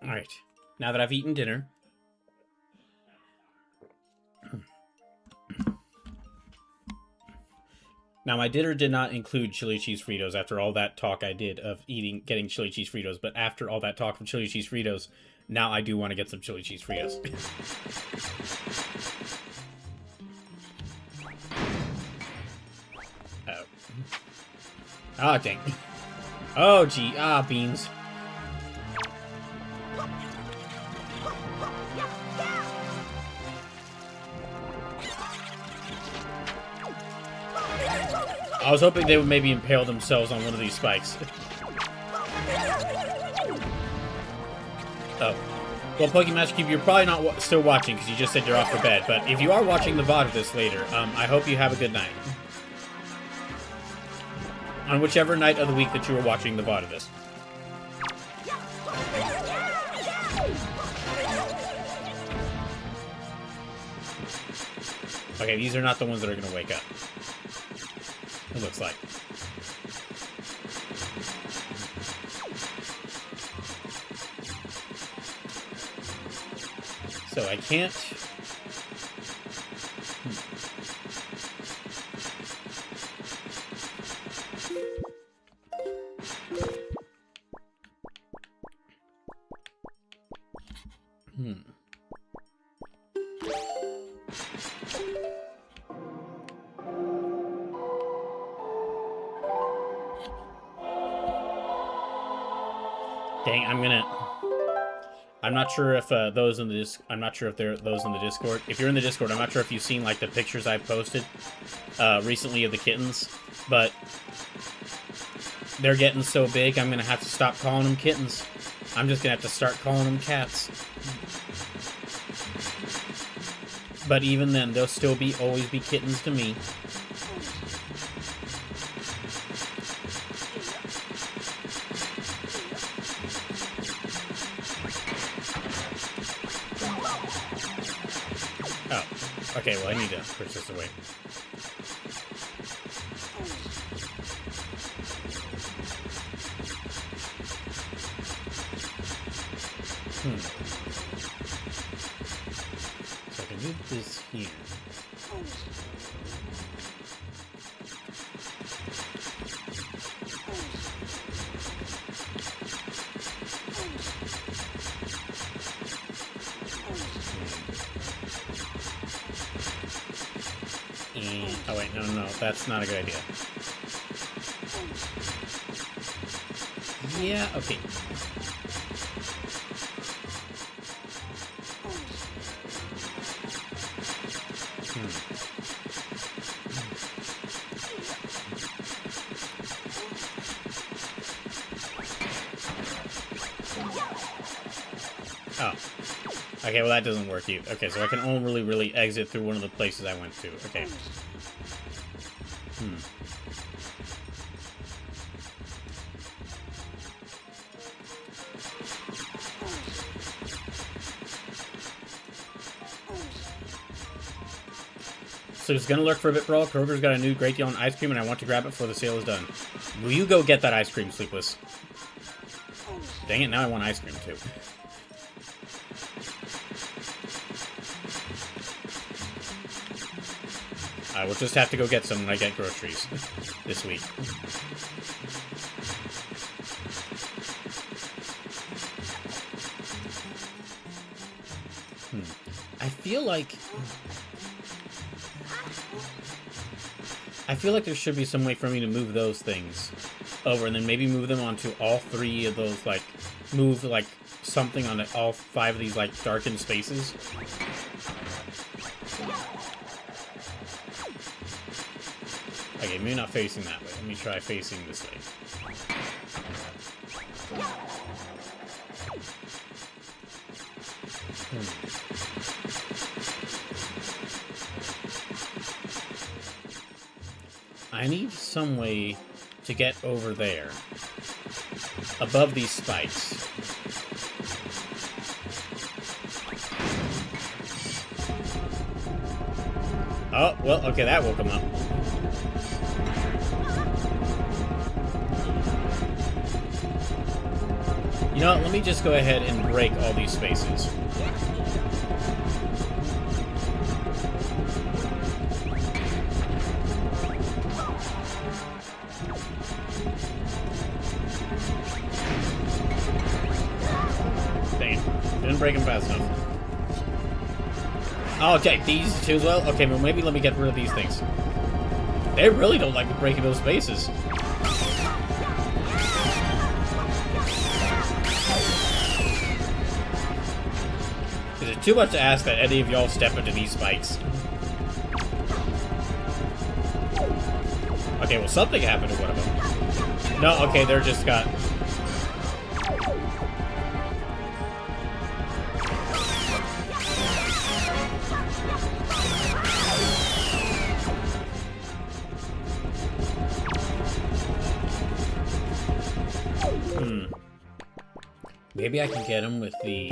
Alright. Now that I've eaten dinner... Now, my dinner did not include chili cheese Fritos after all that talk I did of getting chili cheese Fritos, but after all that talk of chili cheese Fritos, now I do want to get some chili cheese Fritos. Oh. Ah, dang. Oh, gee. Ah, beans. I was hoping they would maybe impale themselves on one of these spikes. Oh. Well, Pokemaster Cube, you're probably not still watching because you just said you're off for bed. But if you are watching the VOD of this later, I hope you have a good night. On whichever night of the week that you are watching the VOD of this. Okay, these are not the ones that are going to wake up. It looks like. So I can't... Dang, I'm not sure if those in the I'm not sure if they're those in the Discord. If you're in the Discord, I'm not sure if you've seen like the pictures I posted recently of the kittens, but they're getting so big I'm gonna have to stop calling them kittens. I'm just gonna have to start calling them cats. But even then, they'll still always be kittens to me. Okay, well, I need to push this away. So I can move this here. Oh wait, no, that's not a good idea. Yeah, okay. Oh. Okay, well that doesn't work either. Okay, so I can only really exit through one of the places I went to. Okay. So it's gonna lurk for a bit, Brawl. Kroger's got a new great deal on ice cream, and I want to grab it before the sale is done. Will you go get that ice cream, Sleepless? Dang it, now I want ice cream, too. I will just have to go get some when I get groceries this week. I feel like there should be some way for me to move those things over and then maybe move them onto all three of those, like, move, like, something on all 5 of these, like, darkened spaces. Okay, maybe not facing that way. Let me try facing this way. I need some way to get over there. Above these spikes. Oh, well, okay, that woke him up. You know what? Let me just go ahead and break all these spaces. Dang it. Didn't break them fast enough. Oh, okay, these two as well? Okay, well, maybe let me get rid of these things. They really don't like breaking those spaces. Is it too much to ask that any of y'all step into these spikes? Okay, well, something happened to one of them. No, okay, they're just got... Maybe I can get him with the...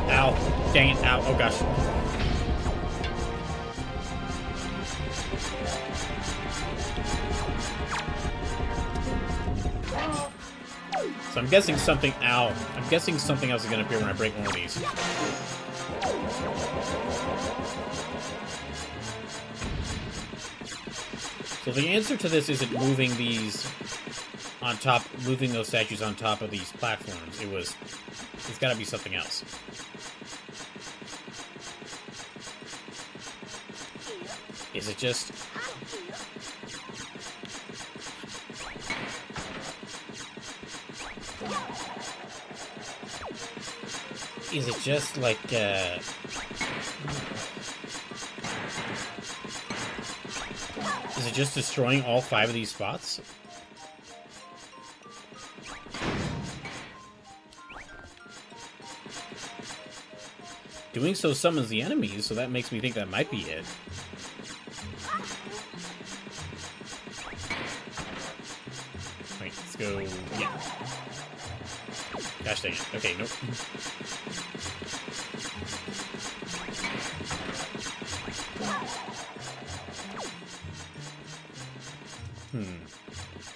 Ow. Dang it. Ow. Oh, gosh. So I'm guessing something... Ow. I'm guessing something else is going to appear when I break one of these. So the answer to this isn't moving these on top... Moving those statues on top of these platforms. It's got to be something else. Is it just... Is it just like, Is it just destroying all 5 of these spots? Doing so summons the enemies, so that makes me think that might be it. Wait, let's go... Yeah. Gosh dang it. Okay, nope.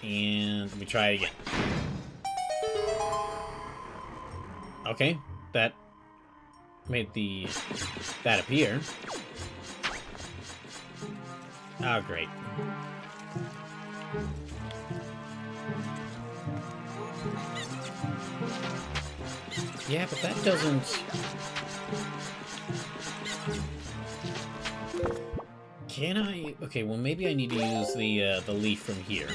And let me try it again. Okay, that made that appear. Oh, great. Yeah, but that doesn't... Can I... Okay, well, maybe I need to use the leaf from here.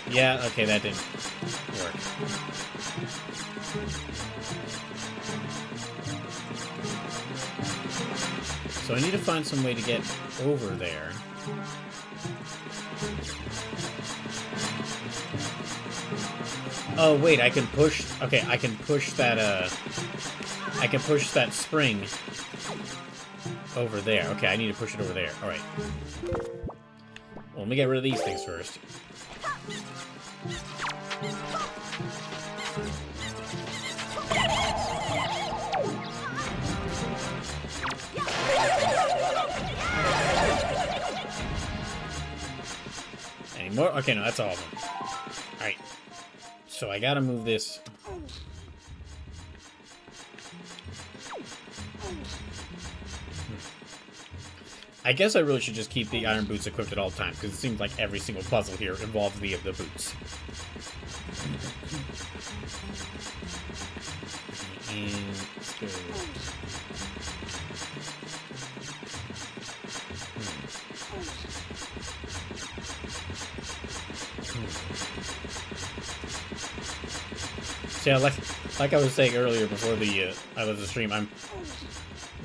Yeah, okay, that didn't work. So I need to find some way to get over there. Oh, wait, I can push... Okay, I can push that, I can push that spring over there. Okay, I need to push it over there. Alright. Well, let me get rid of these things first. Any more? Okay, no, that's all of them. Alright. So I gotta move this. I guess I really should just keep the iron boots equipped at all times, because it seems like every single puzzle here involves the boots. And let's go. So yeah, like I was saying earlier before I was the stream, I'm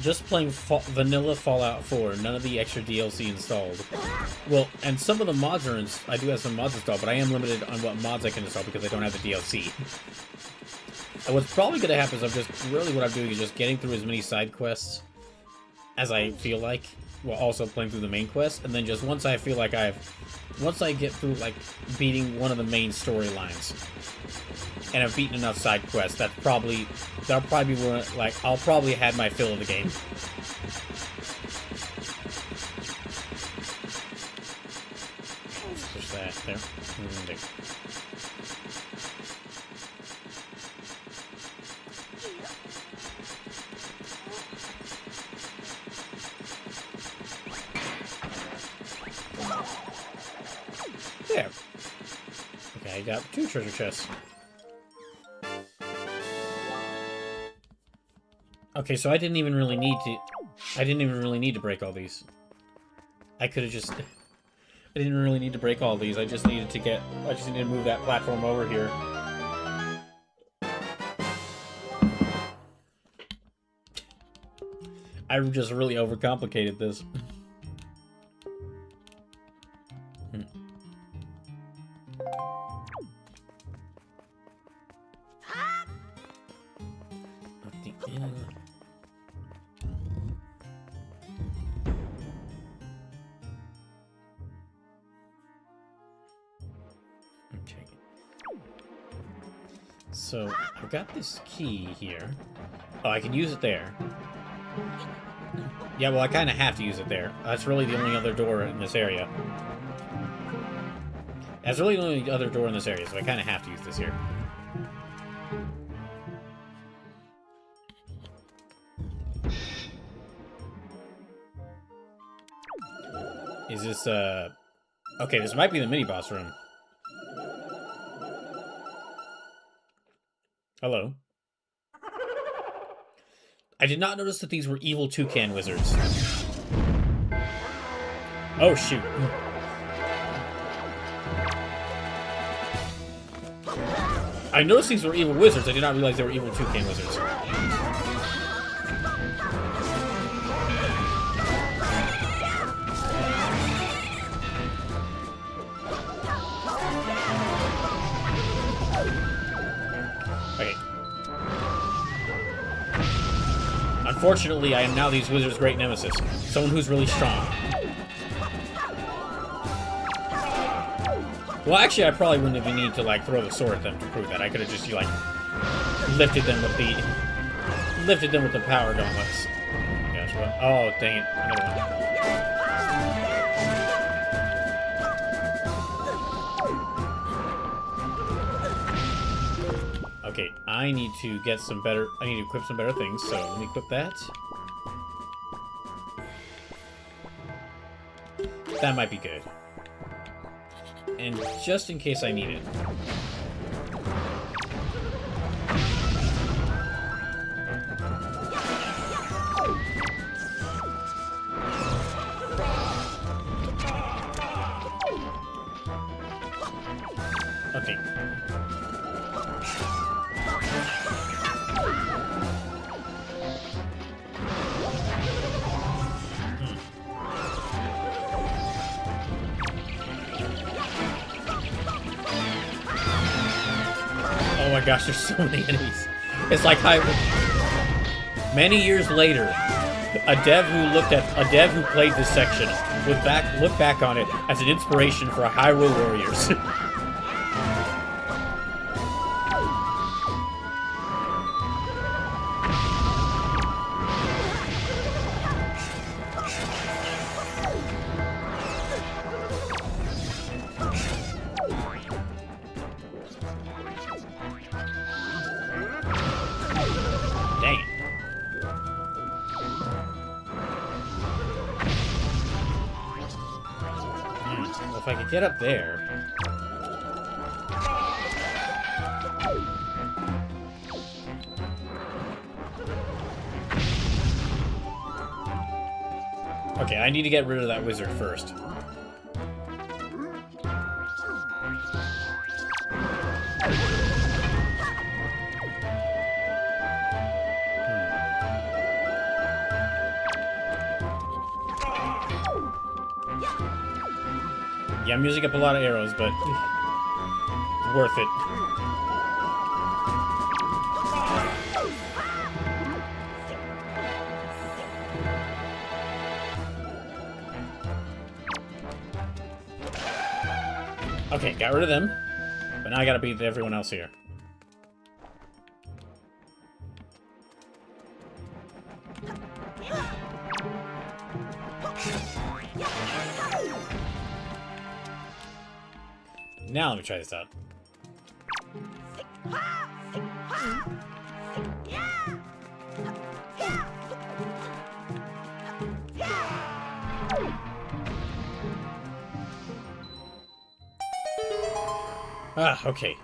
just playing vanilla Fallout 4, none of the extra DLC installed. Well, and some of the mods are I do have some mods installed, but I am limited on what mods I can install because I don't have the DLC. And what's probably going to happen is what I'm doing is just getting through as many side quests as I feel like. while also playing through the main quest, and then just once I feel like once I get through, like, beating one of the main storylines, and I've beaten enough side quests, that'll probably be where, like, I'll probably have my fill of the game. Push that there. There. There. Okay, I got 2 treasure chests. Okay, so I didn't even really need to break all these. I could have just... I didn't really need to break all these. I just needed to move that platform over here. I just really overcomplicated this. Okay. So, I've got this key here. Oh, I can use it there. Yeah, well, I kind of have to use it there. That's really the only other door in this area. That's really the only other door in this area, so I kind of have to use this here. Is this, okay, this might be the mini-boss room. Hello. I did not notice that these were evil toucan wizards. Oh, shoot. I noticed these were evil wizards. I did not realize they were evil toucan wizards. Okay. Unfortunately, I am now these wizards' great nemesis. Someone who's really strong. Well, actually, I probably wouldn't even need to, like, throw the sword at them to prove that. I could have just, like, lifted them with the power gauntlets. Gosh, what? Oh, dang it. Another one. Okay, I need to get some better... I need to equip some better things, so let me equip that. That might be good. And just in case I need it. Okay. Oh my gosh, there's so many enemies. It's like many years later, a dev who played this section would look back on it as an inspiration for Hyrule Warriors. If I could get up there... Okay, I need to get rid of that wizard first. Yeah, I'm using up a lot of arrows, but worth it. Okay, got rid of them. But now I gotta beat everyone else here. Now let me try this out. Ah, okay.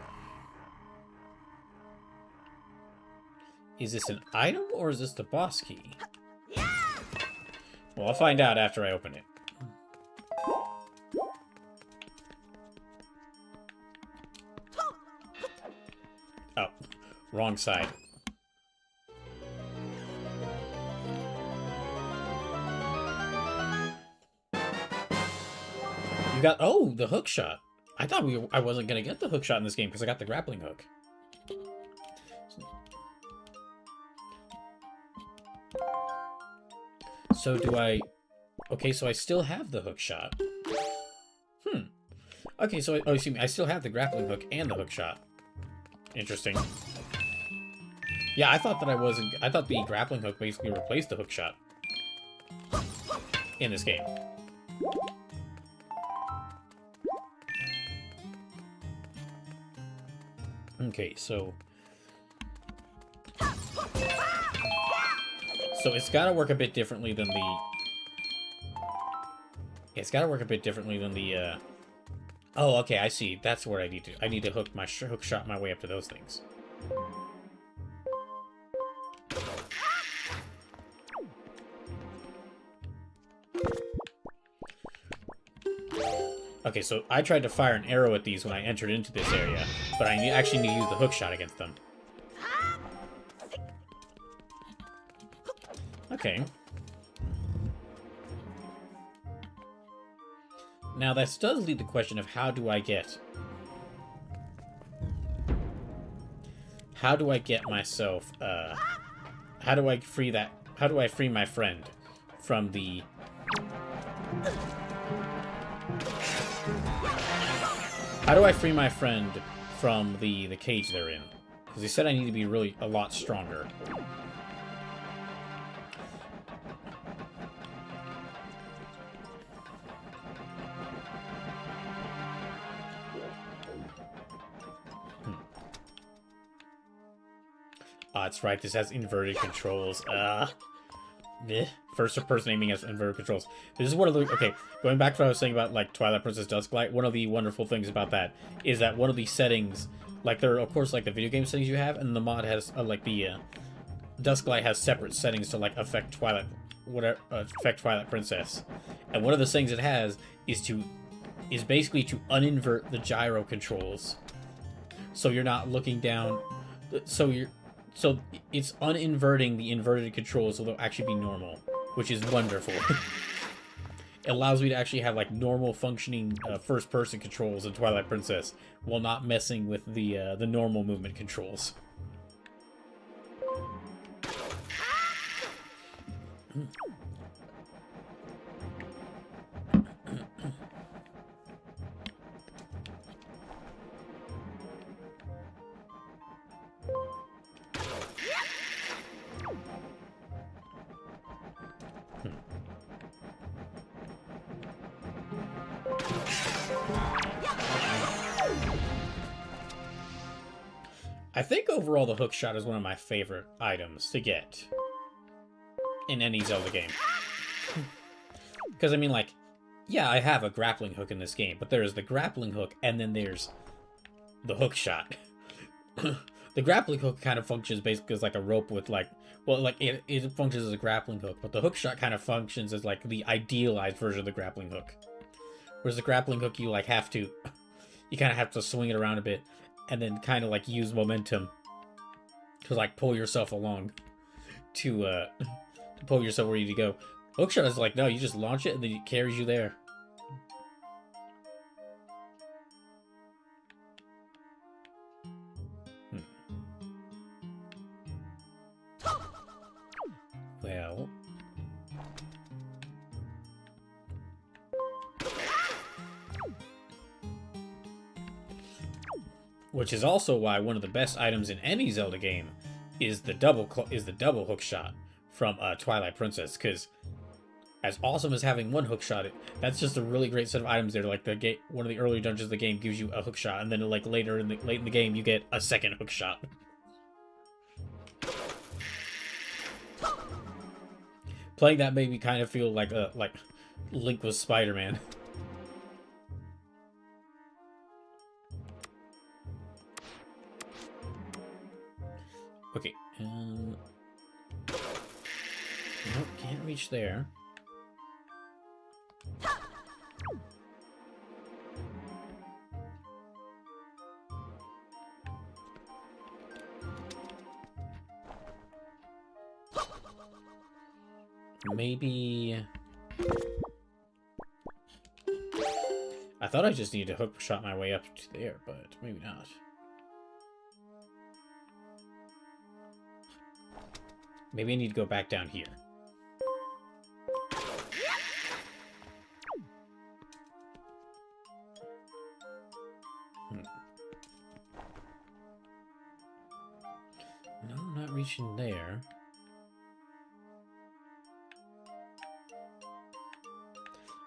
Is this an item or is this the boss key? Well, I'll find out after I open it. Oh, wrong side. You got, oh, the hook shot. I thought I wasn't gonna get the hook shot in this game because I got the grappling hook. So do I... Okay, so I still have the hook shot. Okay, so oh, excuse me, I still have the grappling hook and the hook shot. Interesting. Yeah, I thought that I wasn't... I thought the grappling hook basically replaced the hook shot in this game. Okay, so... So it's got to work a bit differently than the... It's got to work a bit differently than the... Oh, okay, I see. That's where I need to... I need to hook my hook shot my way up to those things. Okay, so I tried to fire an arrow at these when I entered into this area, but I actually need to use the hook shot against them. Okay. Now, this does lead to the question of how do I get... How do I get myself, how do I free that... How do I free my friend from the... How do I free my friend from the cage they're in? Because he said I need to be really a lot stronger. That's right, this has inverted controls. First-person aiming has inverted controls. This is one of the... Okay, going back to what I was saying about, like, Twilight Princess Dusklight, one of the wonderful things about that is that one of the settings... Like, there are, of course, like, the video game settings you have, and the mod has, like, the, Dusklight has separate settings to, like, affect Twilight... affect Twilight Princess. And one of the things it has is basically to uninvert the gyro controls. So you're not looking down... So it's uninverting the inverted controls so they'll actually be normal, which is wonderful. It allows me to actually have like normal functioning first-person controls in Twilight Princess while not messing with the normal movement controls. I think overall the hook shot is one of my favorite items to get in any Zelda game. Because, I mean, like, yeah, I have a grappling hook in this game, but there's the grappling hook, and then there's the hook shot. The grappling hook kind of functions basically as like a rope with, like, well, like, it functions as a grappling hook, but the hook shot kind of functions as, like, the idealized version of the grappling hook. Whereas the grappling hook, you, like, you kind of have to swing it around a bit, and then kind of, like, use momentum to, like, pull yourself along to pull yourself where you need to go. Hookshot is like, no, you just launch it, and then it carries you there. Well... Which is also why one of the best items in any Zelda game is the double hook shot from Twilight Princess, because as awesome as having one hook shot, that's just a really great set of items there. Like one of the early dungeons of the game gives you a hook shot, and then like late in the game you get a second hook shot. Playing that made me kind of feel like Link was Spider-Man. Okay. Nope, can't reach there. Maybe... I thought I just needed to hook shot my way up to there, but maybe not. Maybe I need to go back down here. No, I'm not reaching there.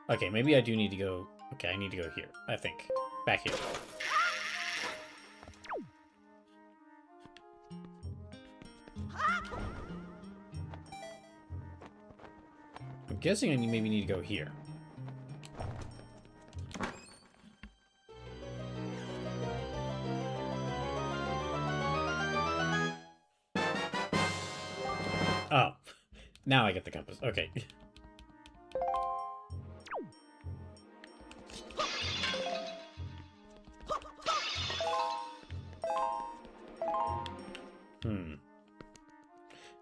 Okay, maybe I do need to go... Okay, I need to go here, I think. Back here. I'm guessing I maybe need to go here. Oh. Now I get the compass. Okay.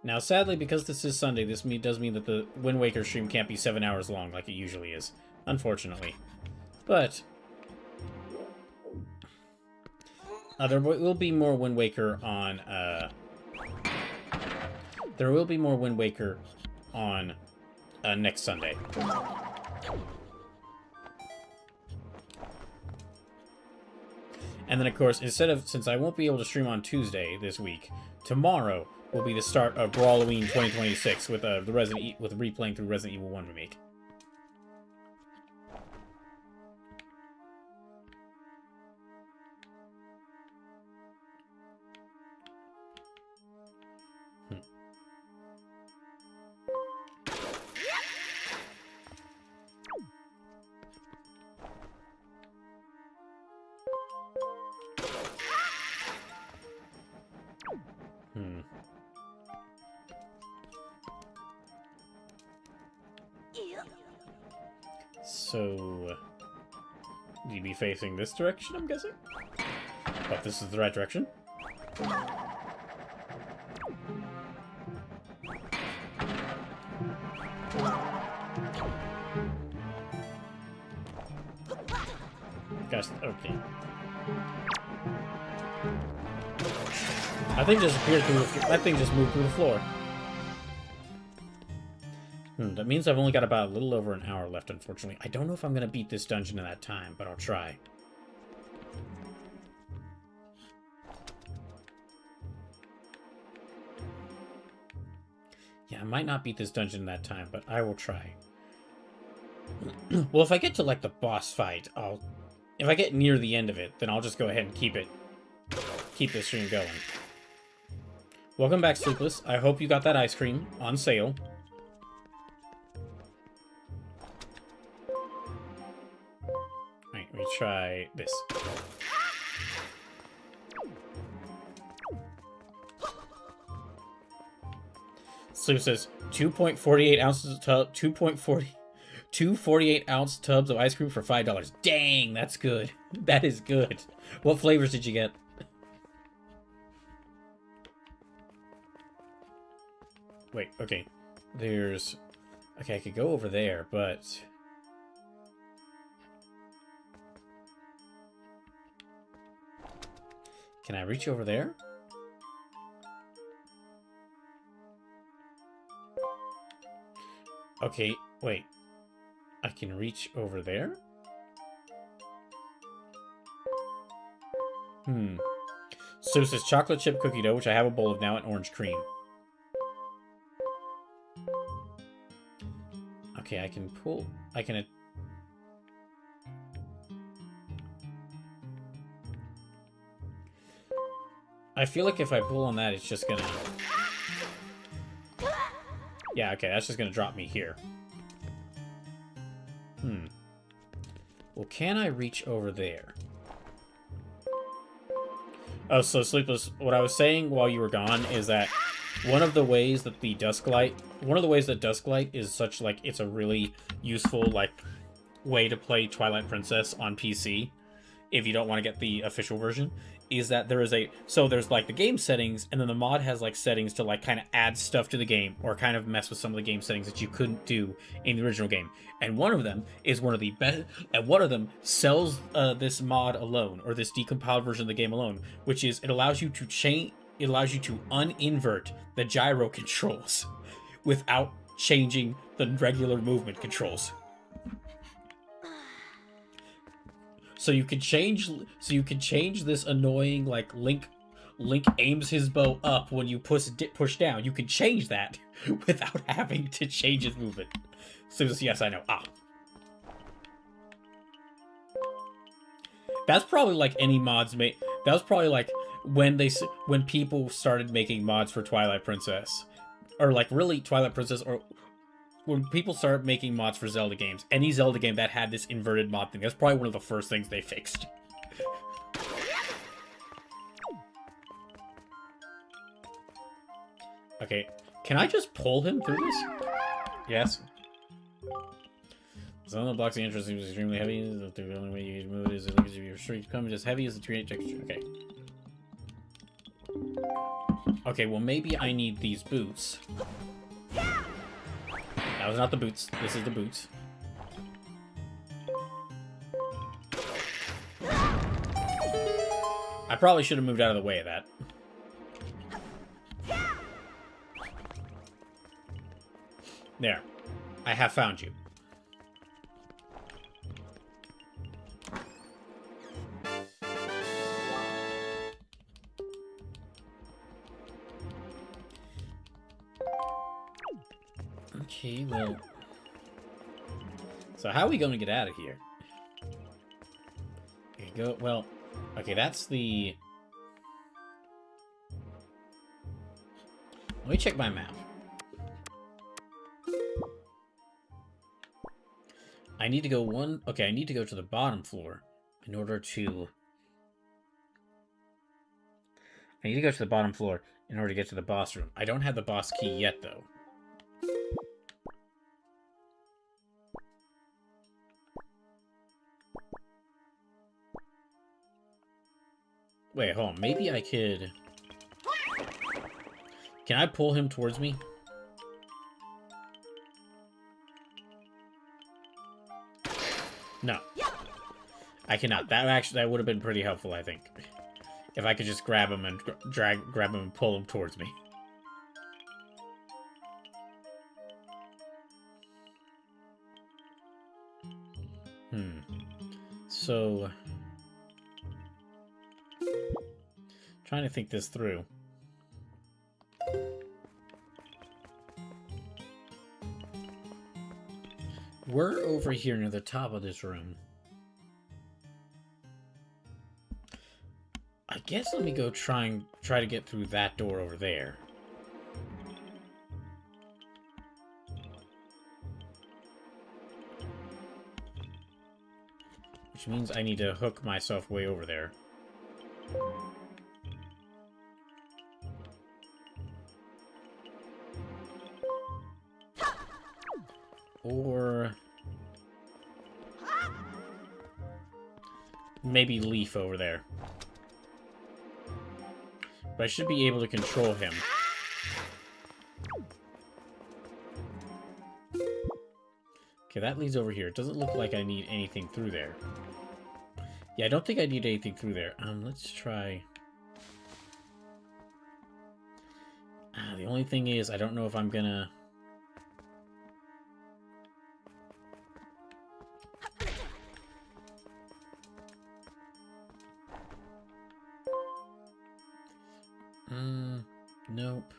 Now, sadly, because this is Sunday, this does mean that the Wind Waker stream can't be 7 hours long like it usually is. Unfortunately. But... there will be more Wind Waker on, There will be more Wind Waker on, next Sunday. And then, of course, since I won't be able to stream on Tuesday this week, tomorrow will be the start of Brawloween 2026 with with replaying through Resident Evil 1 remake. So, you'd be facing this direction, I'm guessing? But this is the right direction. Gosh, okay. That thing just appeared through that thing just moved through the floor. That means I've only got about a little over an hour left, unfortunately. I don't know if I'm going to beat this dungeon in that time, but I'll try. Yeah, I might not beat this dungeon in that time, but I will try. Well, if I get to, like, the boss fight, if I get near the end of it, then I'll just go ahead and keep this stream going. Welcome back, Sleepless. I hope you got that ice cream on sale. Let me try this. Sleep says 2.48 ounces of tub, 2.48 ounce tubs of ice cream for $5. Dang, that's good. That is good. What flavors did you get? Wait, okay. Okay, I could go over there, but can I reach over there? Okay, wait. I can reach over there? So it says chocolate chip cookie dough, which I have a bowl of now, and orange cream. Okay, I can pull... I can... I feel like if I pull on that, it's just gonna... Yeah, okay, that's just gonna drop me here. Well, can I reach over there? Oh, so Sleepless, what I was saying while you were gone is that one of the ways that Dusklight is such, like, it's a really useful, like, way to play Twilight Princess on PC, if you don't want to get the official version, is that there's like the game settings, and then the mod has like settings to like kind of add stuff to the game or kind of mess with some of the game settings that you couldn't do in the original game. And one of them is one of the best, and one of them sells this mod alone, or this decompiled version of the game alone, which is it allows you to uninvert the gyro controls without changing the regular movement controls. So you can change this annoying, like, Link aims his bow up when you push down. You can change that without having to change his movement. So yes, I know. That's probably like any mods made. That was probably like when people started making mods for Twilight Princess, or like really Twilight Princess, or when people started making mods for Zelda games, any Zelda game that had this inverted mod thing, that's probably one of the first things they fixed. Okay, can I just pull him through this? Yes. Some of the blocks the entrance seems extremely heavy. The only way you can move it is if your streak becomes as heavy as the tree texture. Okay. Okay, well maybe I need these boots. That was not the boots. This is the boots. I probably should have moved out of the way of that. There. I have found you. Okay, well... So how are we going to get out of here? Okay, go... Well... Okay, that's the... Let me check my map. I need to go one... Okay, I need to go to the bottom floor in order to... I need to go to the bottom floor in order to get to the boss room. I don't have the boss key yet, though. Wait, hold on. Maybe I could... Can I pull him towards me? No. I cannot. That would have been pretty helpful, I think. If I could just grab him and grab him and pull him towards me. So... Trying to think this through. We're over here near the top of this room. I guess let me go try to get through that door over there. Which means I need to hook myself way over there. Or... maybe Leaf over there. But I should be able to control him. Okay, that leads over here. It doesn't look like I need anything through there. Yeah, I don't think I need anything through there. Let's try... the only thing is, I don't know if I'm gonna... Nope.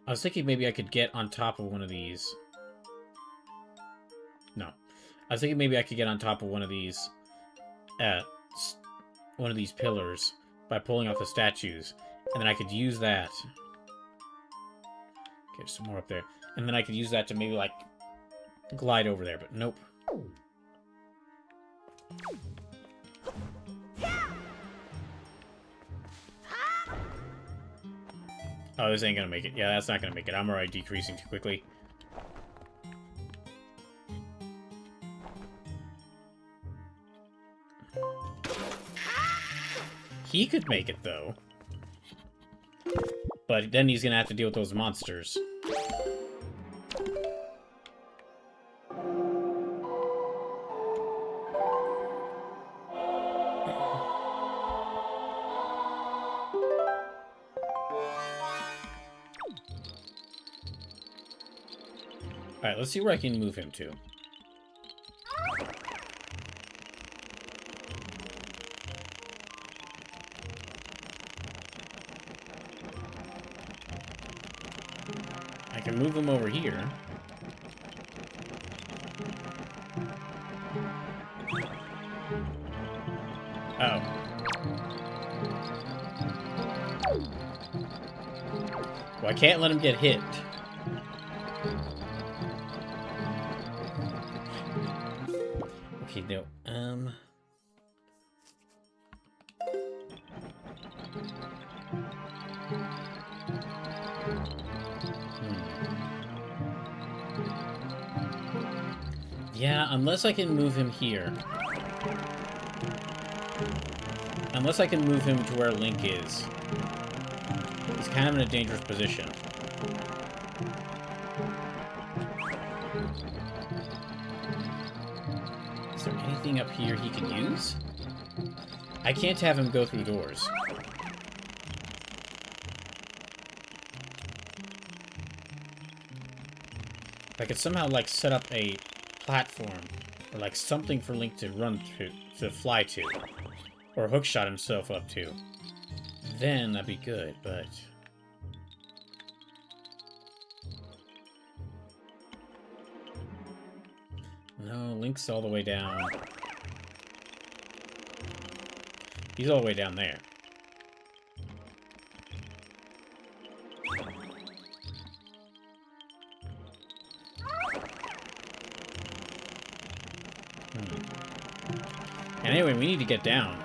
I was thinking maybe I could get on top of one of these. No. I was thinking maybe I could get on top of one of these pillars by pulling off the statues. And then I could use that. Okay, there's some more up there. And then I could use that to maybe, like, glide over there, but nope. Oh, this ain't gonna make it. Yeah, that's not gonna make it. I'm already decreasing too quickly. He could make it, though. But then he's gonna have to deal with those monsters. Alright, let's see where I can move him to. I can move him over here. Oh. Well, I can't let him get hit. Okay, no, Yeah, unless I can move him here. Unless I can move him to where Link is. He's kind of in a dangerous position. Is there anything up here he can use? I can't have him go through doors. If I could somehow, like, set up a platform, or, like, something for Link to run to fly to, or hookshot himself up to, then that'd be good, but... No, Link's all the way down. He's all the way down there. Anyway, we need to get down.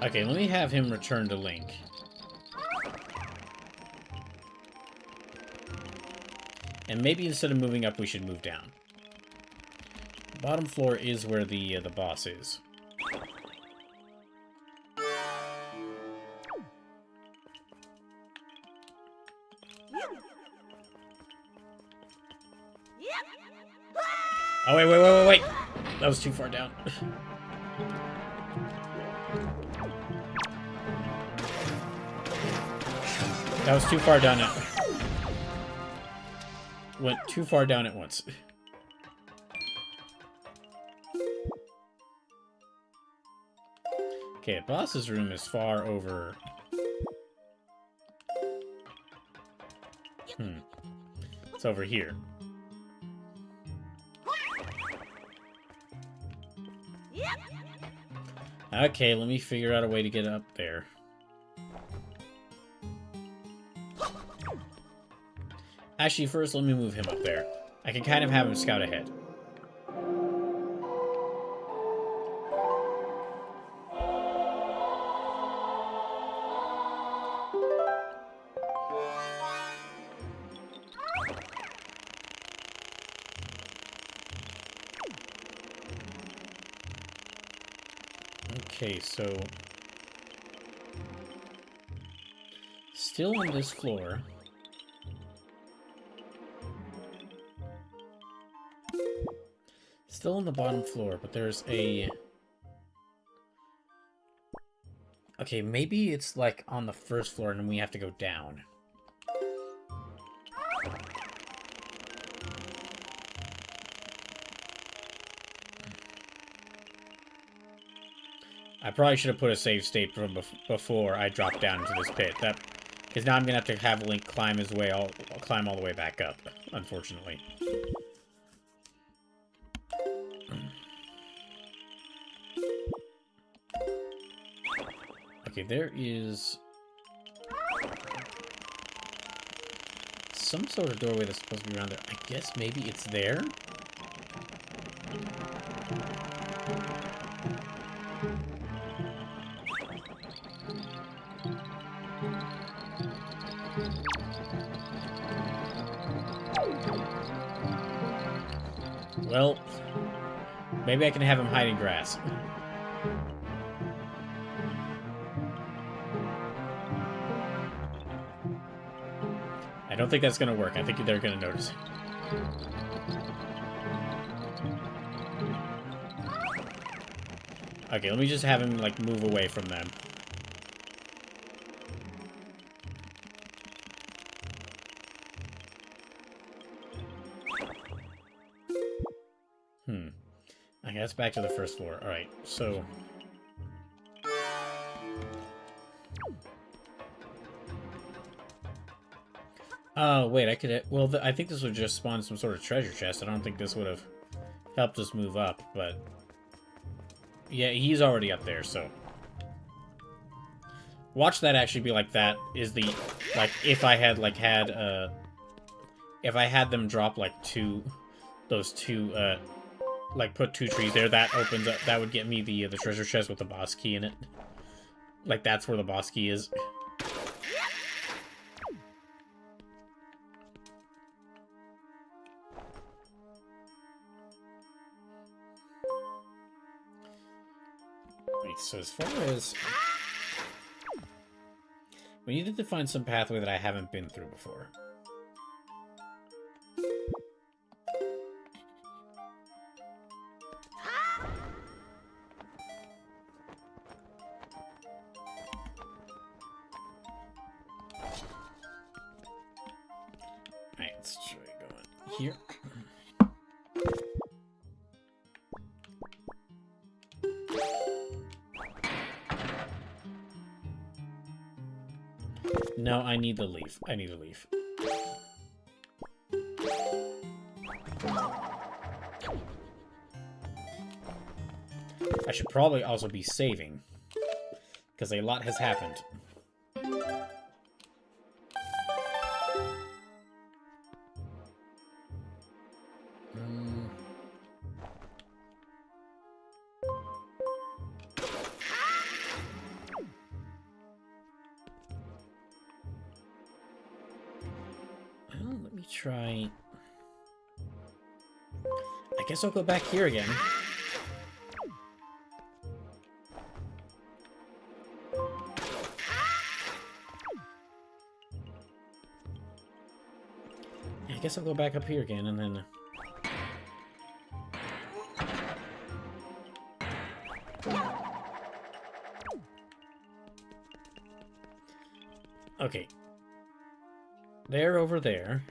Okay, let me have him return to Link. And maybe instead of moving up, we should move down. The bottom floor is where the boss is. Oh, wait. That was too far down. That was too far down. Went too far down at once. Okay, boss's room is far over. It's over here. Okay, let me figure out a way to get up there. Actually, first, let me move him up there. I can kind of have him scout ahead. Okay, so... still on this floor. Still on the bottom floor, but there's a... okay, maybe it's like on the first floor and we have to go down. I probably should have put a save state from before I dropped down into this pit. That, because now I'm gonna have to have Link climb his way climb all the way back up, unfortunately. Okay, there is some sort of doorway that's supposed to be around there. I guess maybe it's there? Well, maybe I can have him hide in grass. I don't think that's going to work. I think they're going to notice it. Okay, let me just have him, like, move away from them. Okay, that's back to the first floor. Alright, so... Oh, wait, I could... Well, I think this would just spawn some sort of treasure chest. I don't think this would have helped us move up, but... Yeah, he's already up there, so... Watch that actually be like that is the... Like, if I had, like, if I had them drop, like, those two, like, put 2 trees there, that opens up... That would get me the treasure chest with the boss key in it. Like, that's where the boss key is. So as far as... We needed to find some pathway that I haven't been through before. Alright, let's try going here. No, I need the leaf. I need a leaf. I should probably also be saving, because a lot has happened. Try... I guess I'll go back here again. I guess I'll go back up here again, and then... Okay. They're over there.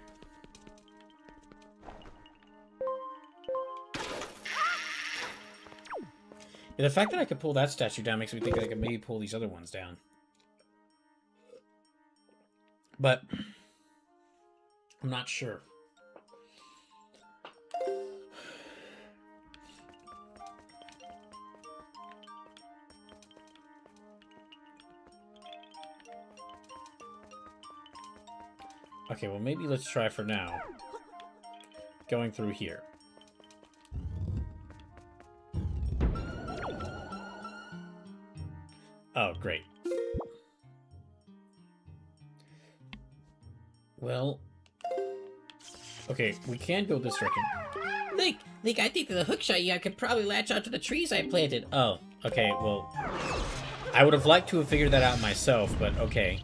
Yeah, the fact that I could pull that statue down makes me think I could maybe pull these other ones down. But I'm not sure. Okay, well maybe let's try for now going through here. Oh, great. Well... Okay, we can go this direction. Link, I think the hookshot you have could probably latch onto the trees I planted. Oh, okay, well... I would have liked to have figured that out myself, but okay.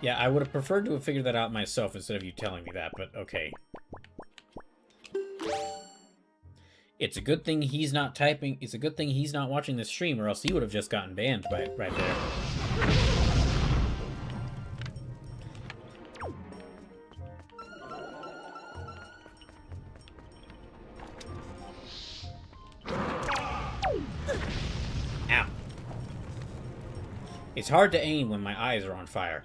Yeah, I would have preferred to have figured that out myself instead of you telling me that, but okay. It's a good thing he's not typing. It's a good thing he's not watching the stream, or else he would have just gotten banned by right there. It's hard to aim when my eyes are on fire.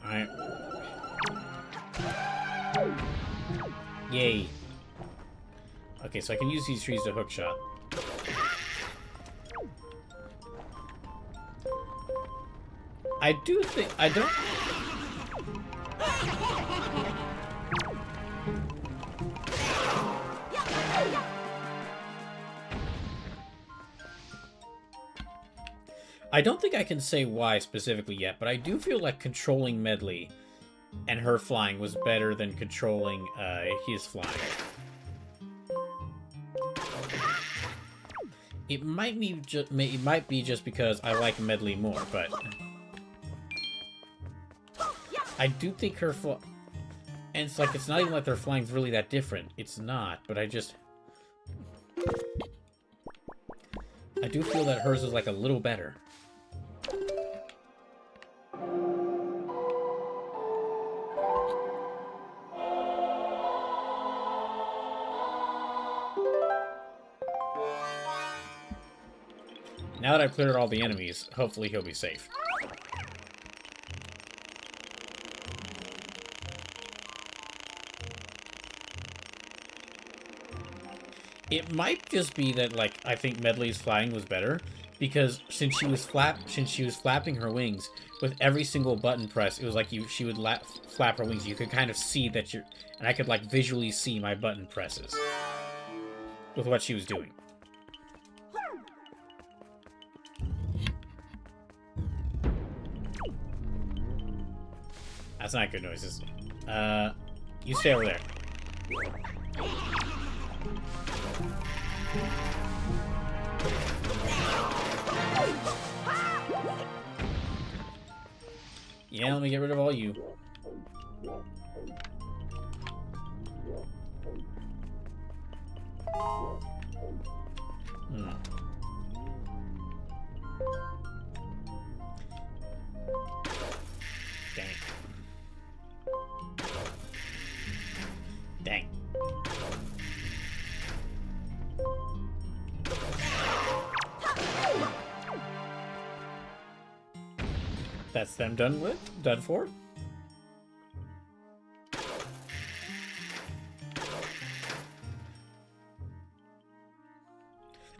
Alright. Yay. Okay, so I can use these trees to hook shot. I do think... I don't... I don't think I can say why specifically yet, but I do feel like controlling Medley and her flying was better than controlling his flying. It might be just because I like Medley more, but I do think her and it's like, it's not even like their flying's really that different. It's not, but I do feel that hers is like a little better. Now that I've cleared all the enemies, hopefully he'll be safe. It might just be that, like, I think Medley's flying was better, because since she was flapping her wings, with every single button press, it was like she would flap her wings. You could kind of see that and I could, like, visually see my button presses with what she was doing. That's not good noises. You stay over there. Yeah, let me get rid of all you. Dang. Dang. That's them done for?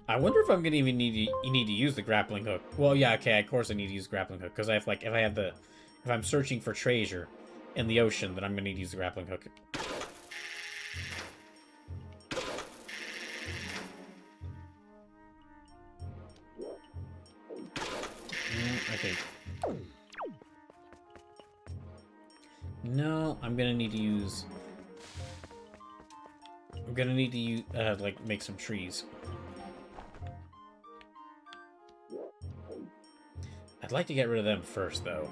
I wonder if I'm gonna even need to use the grappling hook. Well, yeah, okay, of course I need to use the grappling hook, because if I'm searching for treasure in the ocean, then I'm gonna need to use the grappling hook. Okay. No, I'm gonna need to use... like, make some trees. I'd like to get rid of them first, though.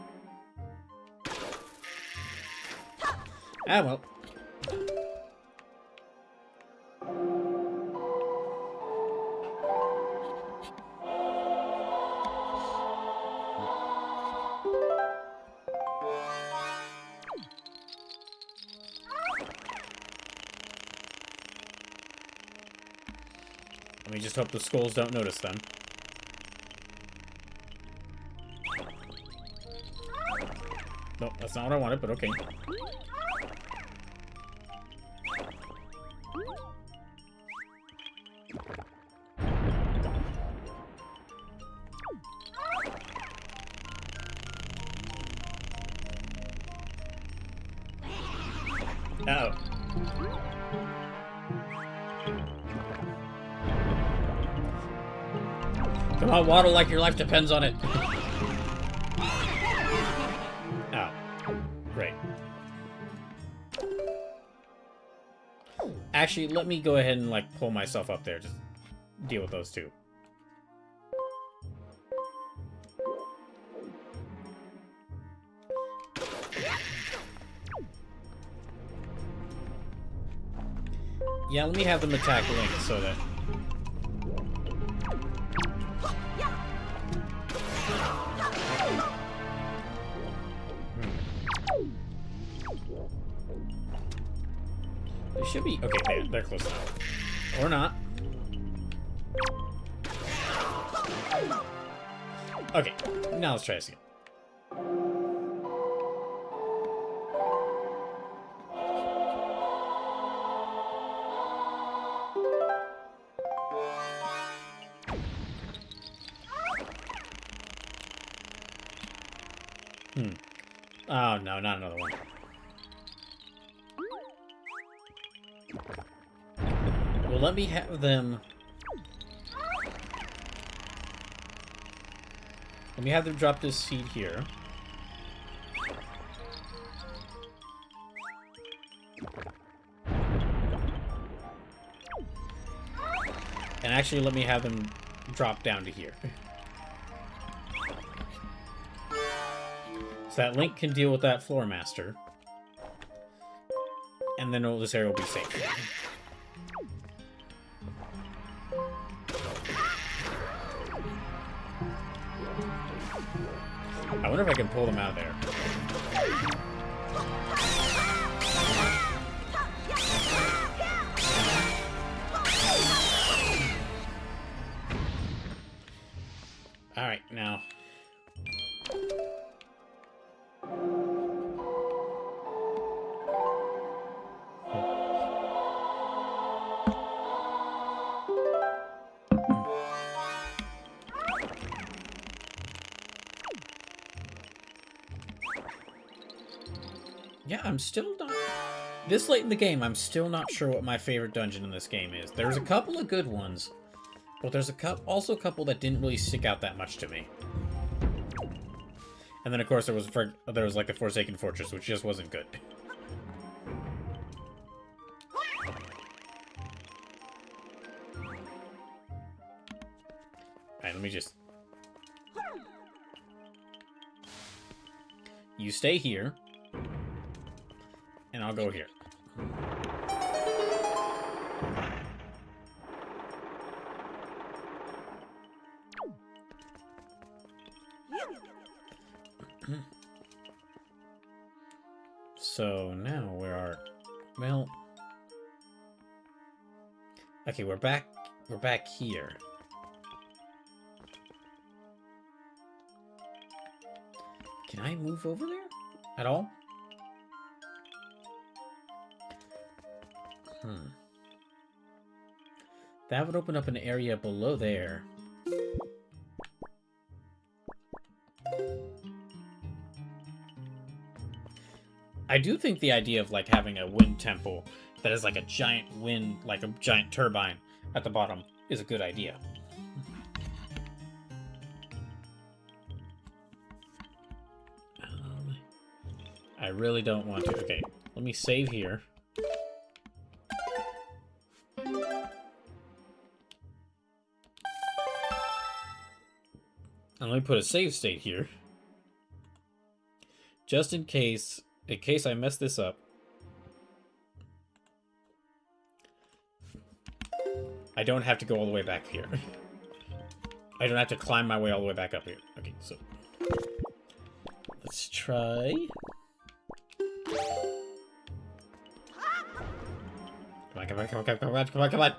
Ah, well. Let me just hope the skulls don't notice them. Nope, that's not what I wanted, but okay. Uh-oh. Come on, waddle like your life depends on it. Oh. Great. Actually, let me go ahead and, like, pull myself up there. Just deal with those two. Yeah, let me have them attack Link so that... They should be... Okay, they're close enough. Or not. Okay, now let's try this again. Oh, no, not another one. Well, let me have them... Let me have them drop this seed here. And actually, let me have them drop down to here. So that Link can deal with that Floor Master. And then this area will be safe. I wonder if I can pull them out of there. Alright, now... Yeah, I'm still not... This late in the game, I'm still not sure what my favorite dungeon in this game is. There's a couple of good ones, but there's also a couple that didn't really stick out that much to me. And then, of course, there was like the Forsaken Fortress, which just wasn't good. Alright, let me just... You stay here. And I'll go here. So now where are... Well... Okay, we're back here. Can I move over there at all? That would open up an area below there. I do think the idea of like having a wind temple that is like a giant wind, like a giant turbine at the bottom is a good idea. I really don't want to. Okay, let me save here. And let me put a save state here. Just in case I mess this up. I don't have to go all the way back here. I don't have to climb my way all the way back up here. Okay, so... Let's try... Come on.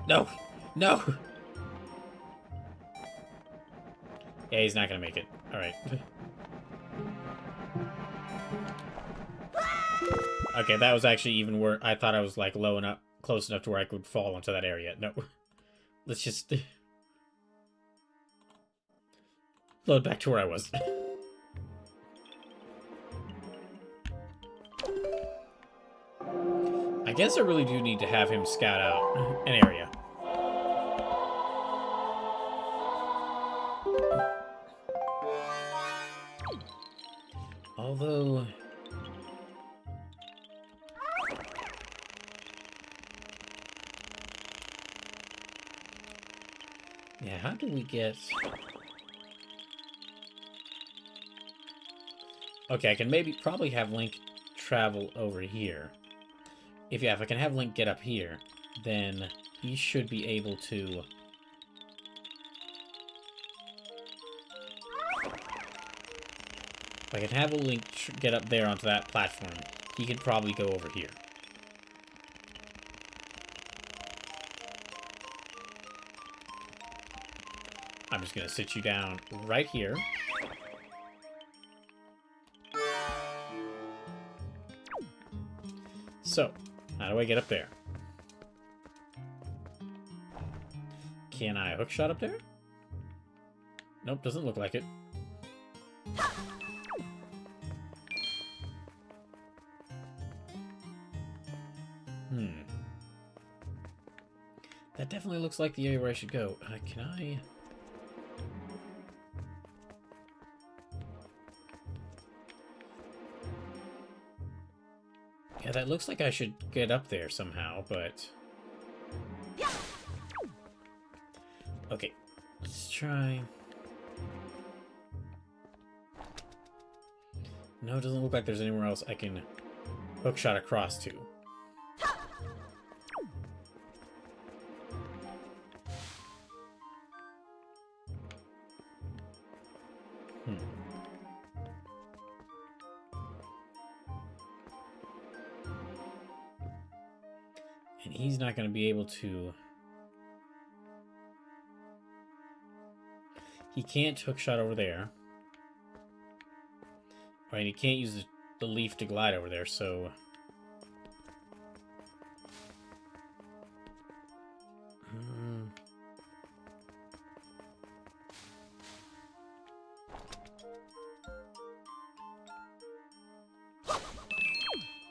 No! No! Yeah, he's not gonna make it. Alright. Okay, that was actually even worse. I thought I was, like, low enough, close enough to where I could fall into that area. No. Let's just... load back to where I was. I guess I really do need to have him scout out an area. Although... Yeah, how do we get... Okay, I can probably have Link travel over here. If I can have Link get up here, then he should be able to... If I can have a Link get up there onto that platform, he could probably go over here. I'm just going to sit you down right here. So, how do I get up there? Can I hookshot up there? Nope, doesn't look like it. That definitely looks like the area where I should go. Can I... Yeah, that looks like I should get up there somehow, but... Okay, let's try... No, it doesn't look like there's anywhere else I can hookshot across to. And he's not going to be able to... He can't hookshot over there. Right, he can't use the leaf to glide over there, so...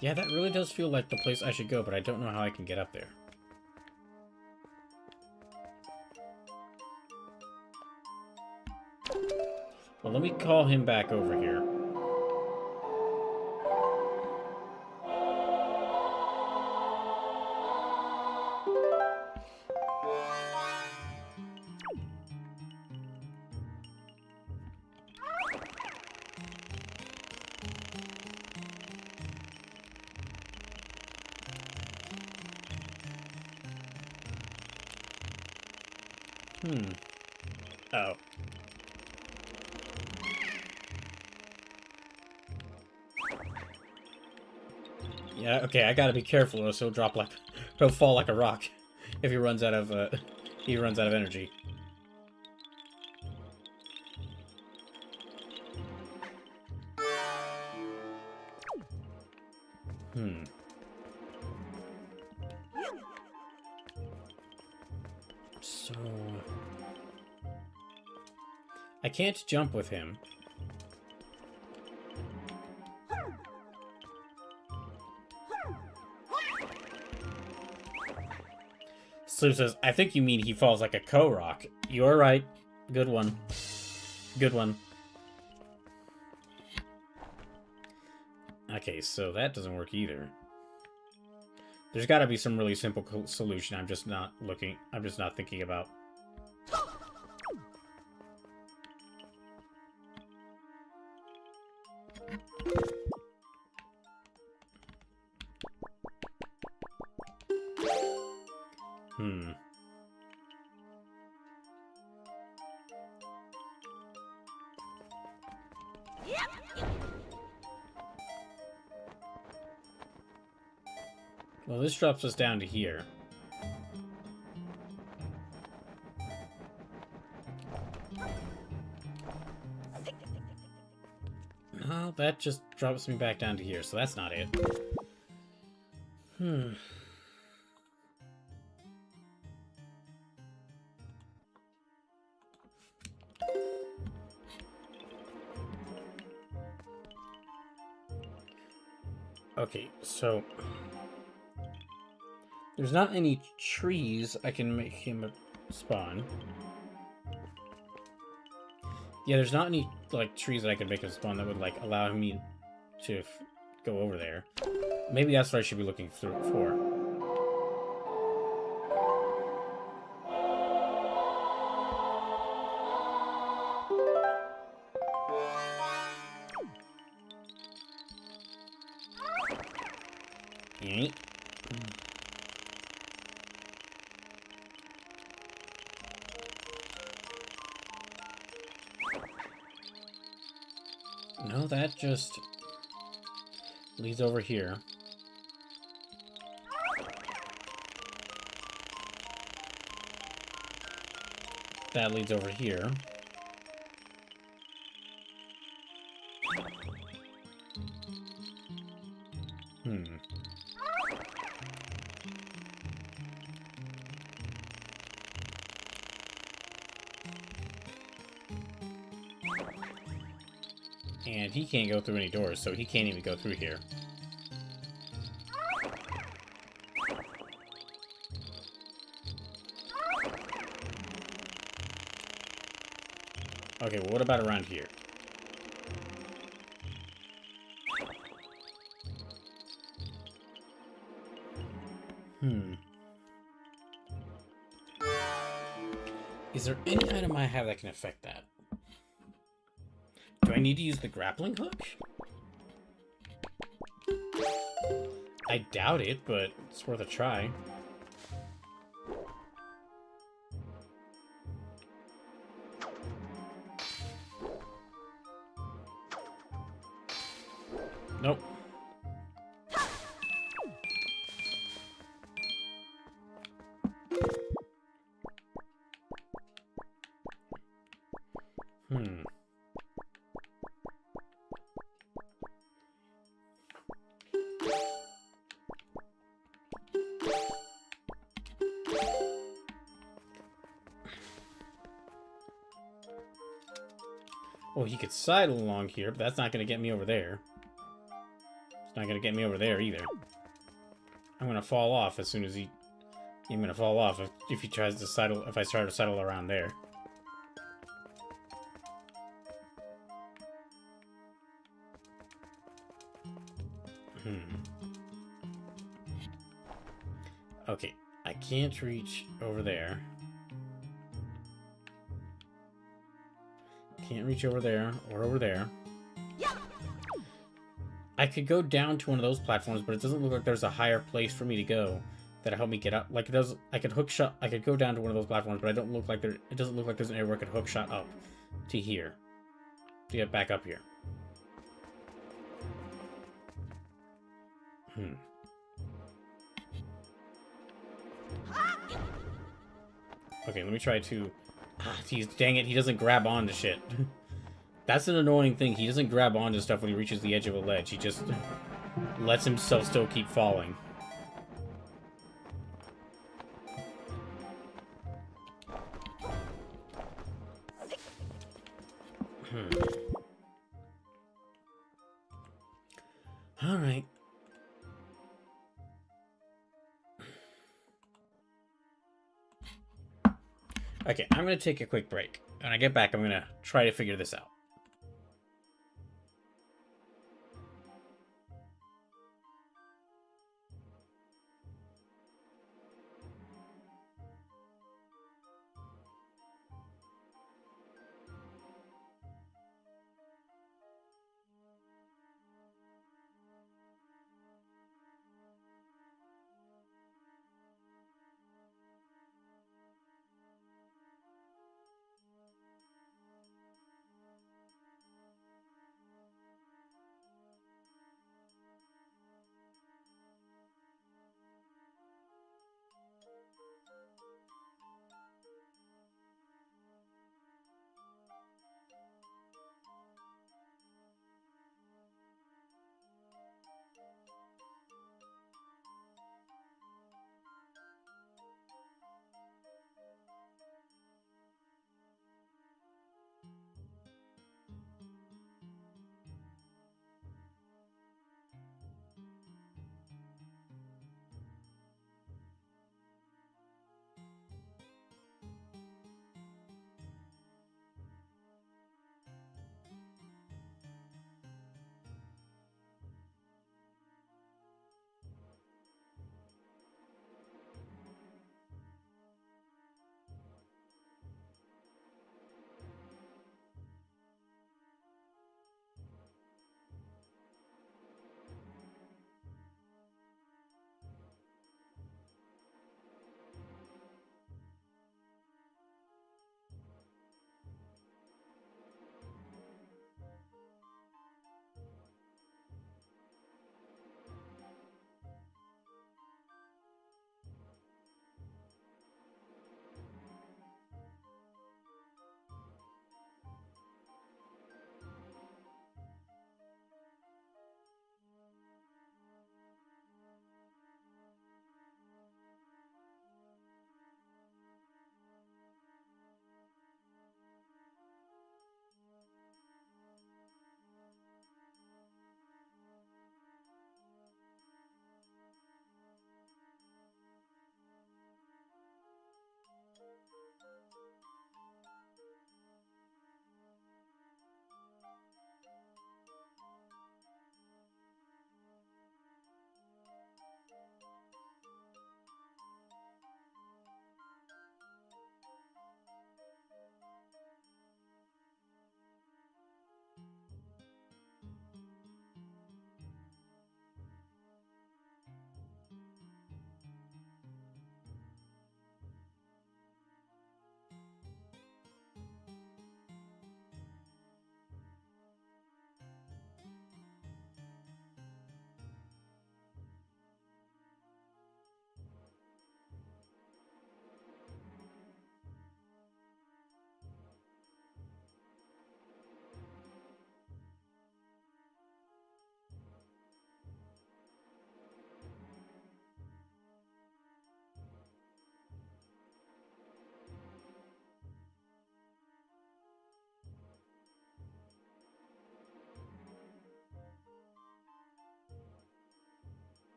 Yeah, that really does feel like the place I should go, but I don't know how I can get up there. Well, let me call him back over here. Oh. Yeah, okay, I gotta be careful or else he'll drop like... He'll fall like a rock if he runs out of, energy. So... I can't jump with him. Sloop says, I think you mean he falls like a Korok. You're right. Good one. Good one. Okay, so that doesn't work either. There's got to be some really simple solution I'm just not thinking about. Well, this drops us down to here. No, that just drops me back down to here, so that's not it. Okay, so... There's not any trees I can make him spawn. Yeah, there's not any, like, trees that I could make him spawn that would, like, allow me to go over there. Maybe that's what I should be looking for. Yeet. No, that just leads over here. That leads over here. And he can't go through any doors, so he can't even go through here. Okay, well, what about around here? Is there any item I have that can affect that? Do I need to use the grappling hook? I doubt it, but it's worth a try. Nope. Oh, he could sidle along here, but that's not going to get me over there. It's not going to get me over there either. I'm going to fall off as soon as he... I'm going to fall off if he tries to sidle... If I try to sidle around there. Okay, I can't reach over there. Can't reach over there or over there. I could go down to one of those platforms, but it doesn't look like there's a higher place for me to go that'll help me get up. Like it does, I could hook shot. I could go down to one of those platforms, but it doesn't look like there's an area where I could hook shot up to here to get back up here. Okay, let me try to... dang it, he doesn't grab onto shit. That's an annoying thing. He doesn't grab onto stuff when he reaches the edge of a ledge. He just lets himself still keep falling. Alright. Okay, I'm going to take a quick break. When I get back, I'm going to try to figure this out.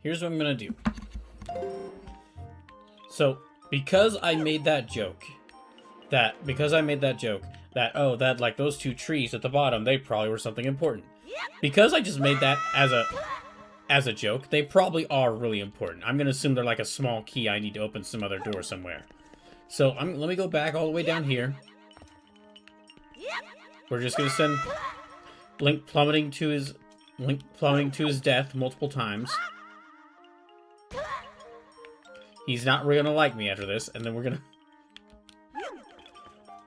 Here's what I'm gonna do. So, because I made that joke, that, oh, that, like, those two trees at the bottom, they probably were something important. Because I just made that as a joke, they probably are really important. I'm gonna assume they're like a small key I need to open some other door somewhere. So, let me go back all the way down here. We're just gonna send Link plummeting to his death multiple times. He's not really gonna like me after this, and then we're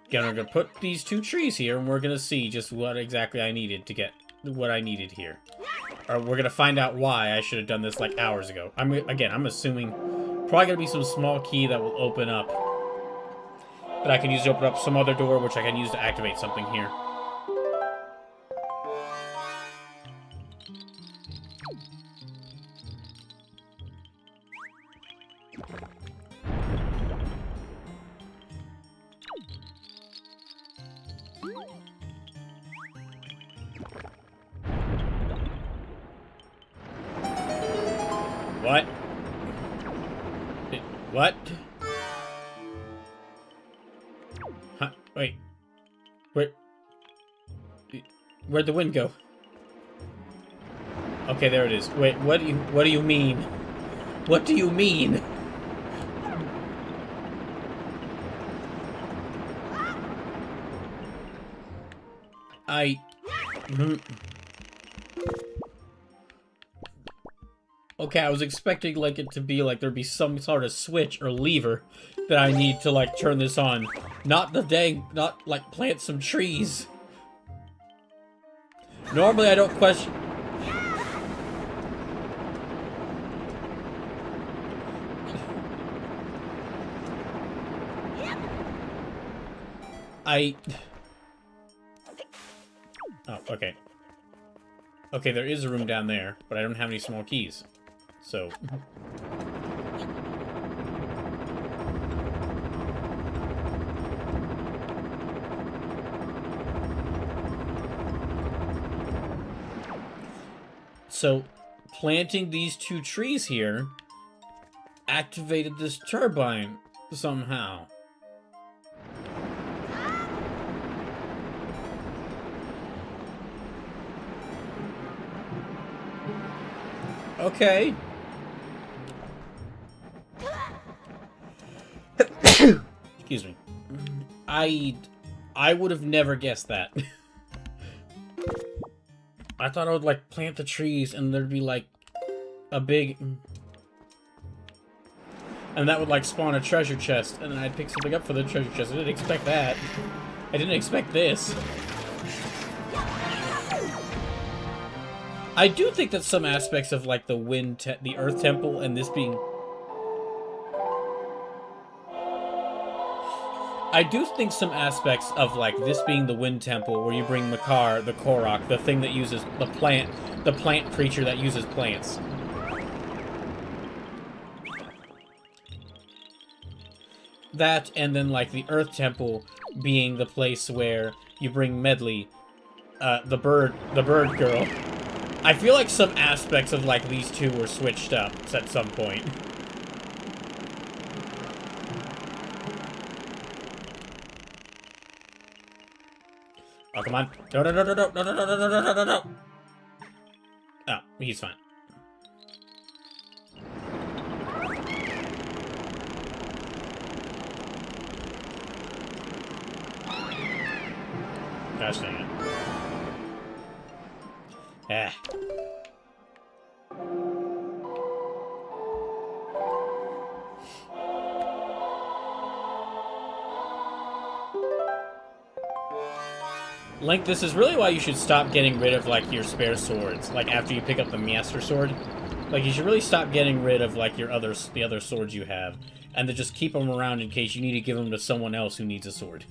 gonna put these two trees here, and we're gonna see just what exactly I needed to get what I needed here. Or we're gonna find out why I should have done this like hours ago. I'm assuming probably gonna be some small key that will open up that I can use to open up some other door, which I can use to activate something here. What? What? Huh? Wait. Where'd the wind go? Okay, there it is. Wait, what do you mean? What do you mean? Okay, I was expecting, like, it to be, like, there'd be some sort of switch or lever that I need to, like, turn this on. Not, like, plant some trees. Normally, I don't question... Oh, okay. Okay, there is a room down there, but I don't have any small keys. So... So, planting these two trees here activated this turbine somehow. Okay. Excuse me. I would have never guessed that. I thought I would, like, plant the trees and there'd be, like, a big... And that would, like, spawn a treasure chest, and then I'd pick something up for the treasure chest. I didn't expect that. I didn't expect this. I do think that some aspects of, like, the Earth Temple and this being... I do think some aspects of, like, this being the Wind Temple, where you bring Makar, the Korok, the thing that uses the plant creature that uses plants. That, and then, like, the Earth Temple being the place where you bring Medley, the bird girl. I feel like some aspects of, like, these two were switched up at some point. Oh, come on. No, no, no, no, no, no, no, no, no, no, no, no. Oh, he's fine. Gosh dang it. Ah. Link, this is really why you should stop getting rid of, like, your spare swords. Like, after you pick up the Master Sword. Like, you should really stop getting rid of, like, the other swords you have. And then just keep them around in case you need to give them to someone else who needs a sword.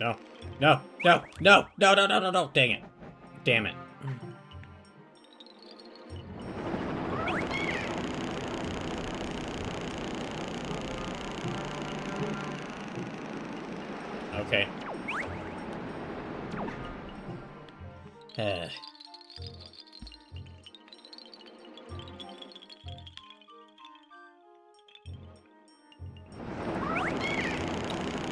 No. No. No. No. No. No. No. No. No. Dang it. Damn it. Okay.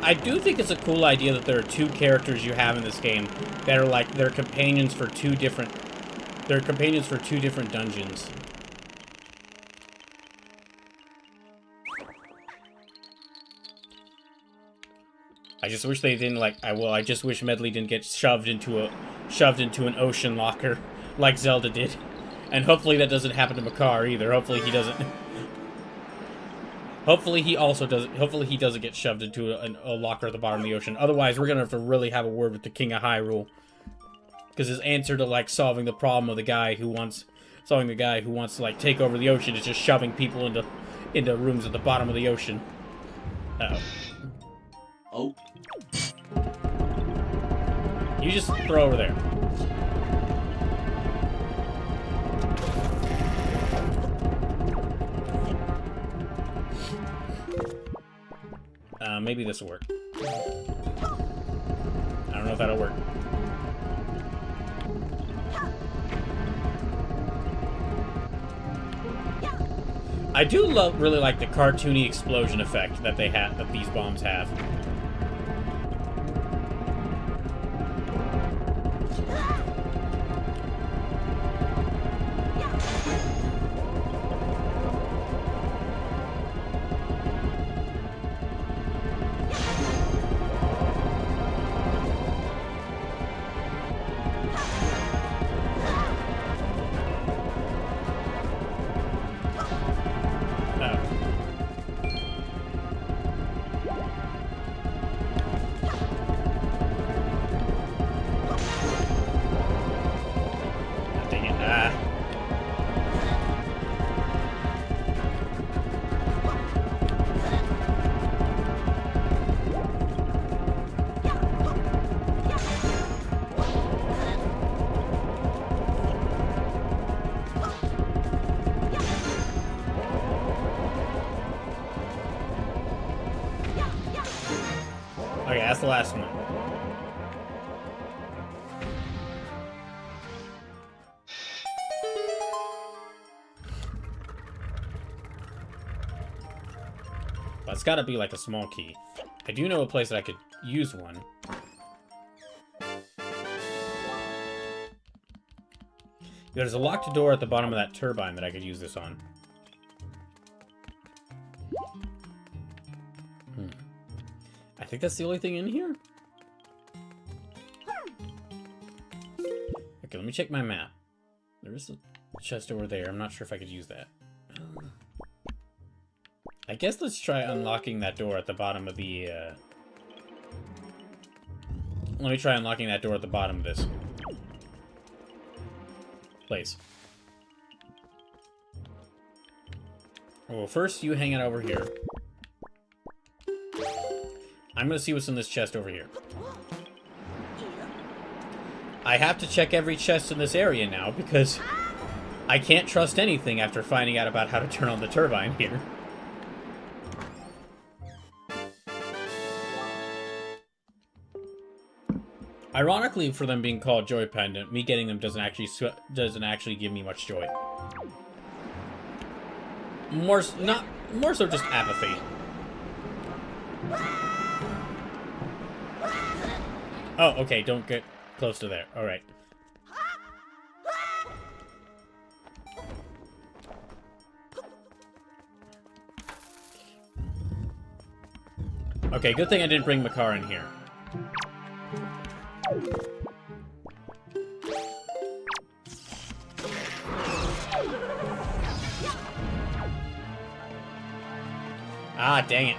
I do think it's a cool idea that there are two characters you have in this game that are like they're companions for two different dungeons. I just wish they didn't like I just wish Medley didn't get shoved into an ocean locker like Zelda did. And hopefully that doesn't happen to Makar either. Hopefully he doesn't. Hopefully he doesn't get shoved into a locker at the bottom of the ocean. Otherwise, we're gonna have to really have a word with the King of Hyrule. Because his answer to like solving the problem of the guy who wants to like take over the ocean is just shoving people into rooms at the bottom of the ocean. Uh-oh. Oh. You just throw over there. Maybe this will work. I don't know if that'll work. I do really like the cartoony explosion effect that these bombs have. Okay, that's the last one. But it's gotta be like a small key. I do know a place that I could use one. There's a locked door at the bottom of that turbine that I could use this on. I think that's the only thing in here. Okay, let me check my map. There is a chest over there. I'm not sure if I could use that. I guess let's try unlocking that door at the bottom of the, Let me try unlocking that door at the bottom of this place. Well, first you hang it over here. I'm gonna see what's in this chest over here. I have to check every chest in this area now because I can't trust anything after finding out about how to turn on the turbine here. Ironically, for them being called Joy Pendant, me getting them doesn't actually give me much joy. More so just apathy. Oh, okay, don't get close to there. Alright. Okay, good thing I didn't bring Makar in here. Ah, dang it.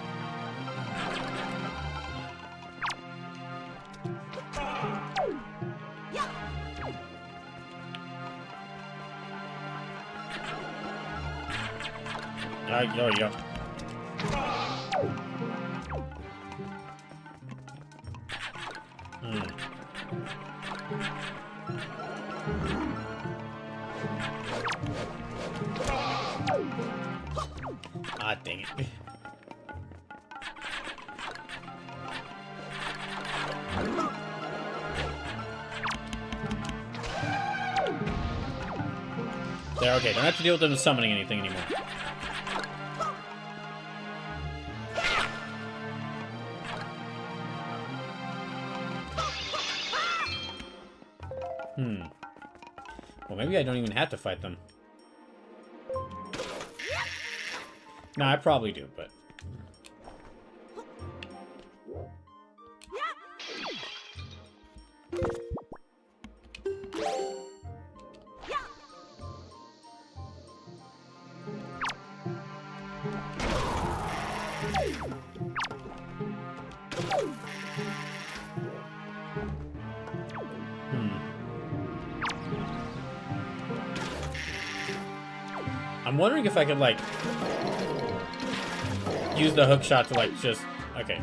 Oh, yeah. Ah, dang it. There, okay, don't have to deal with them summoning anything anymore. Well, maybe I don't even have to fight them. No, I probably do, but... I'm wondering if I could, like, use the hook shot to, like, just... Okay.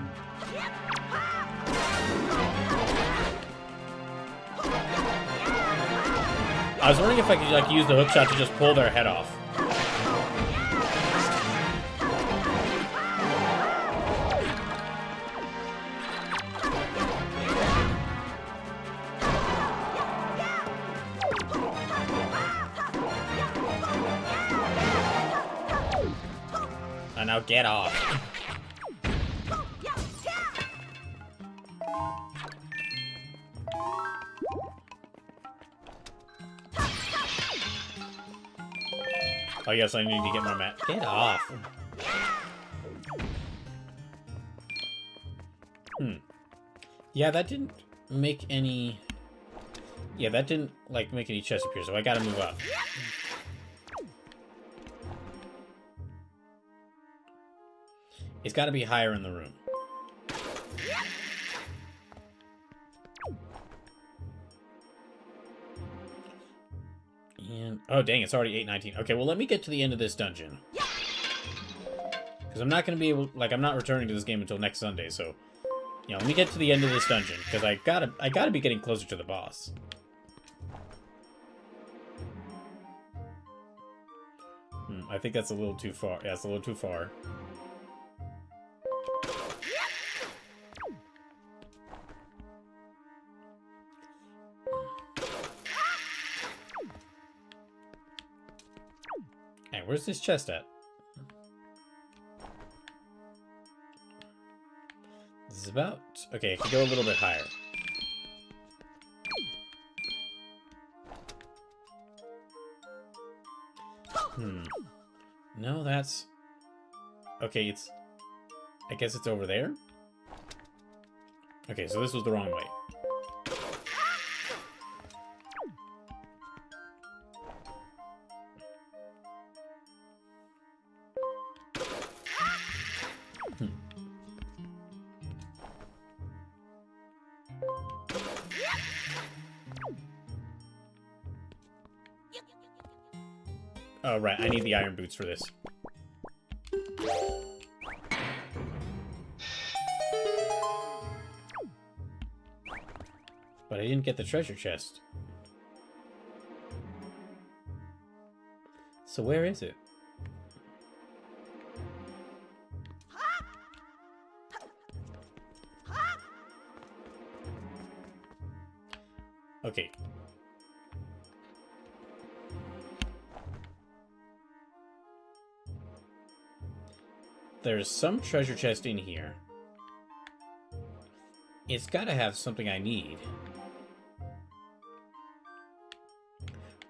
I was wondering if I could, like, use the hook shot to just pull their head off. Now get off. Oh yes, I need to get my mat. Get off. Yeah, that didn't make any... Yeah, that didn't, like, make any chests appear, so I gotta move up. It's got to be higher in the room. And oh dang, it's already 8:19. Okay, well let me get to the end of this dungeon. Because I'm not going to be able, like, I'm not returning to this game until next Sunday, so you know, let me get to the end of this dungeon because I gotta be getting closer to the boss. I think that's a little too far. Yeah, it's a little too far. Hey, where's this chest at? This is about... Okay, I could go a little bit higher. No, that's... Okay, it's... I guess it's over there? Okay, so this was the wrong way. Oh, right, I need the iron boots for this. But I didn't get the treasure chest. So where is it? Okay. There's some treasure chest in here. It's gotta have something I need.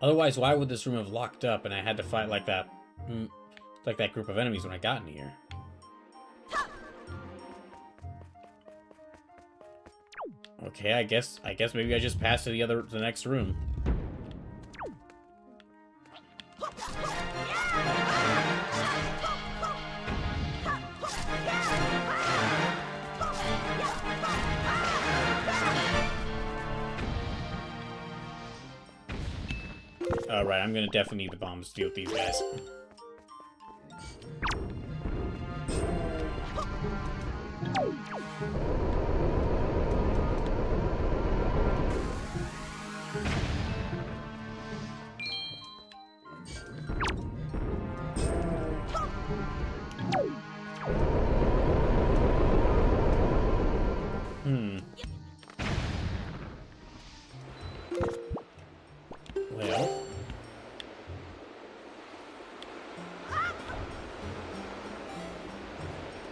Otherwise, why would this room have locked up and I had to fight like that group of enemies when I got in here? Okay, I guess maybe I just passed to the next room. Alright, I'm gonna definitely need the bombs to deal with these guys. Well...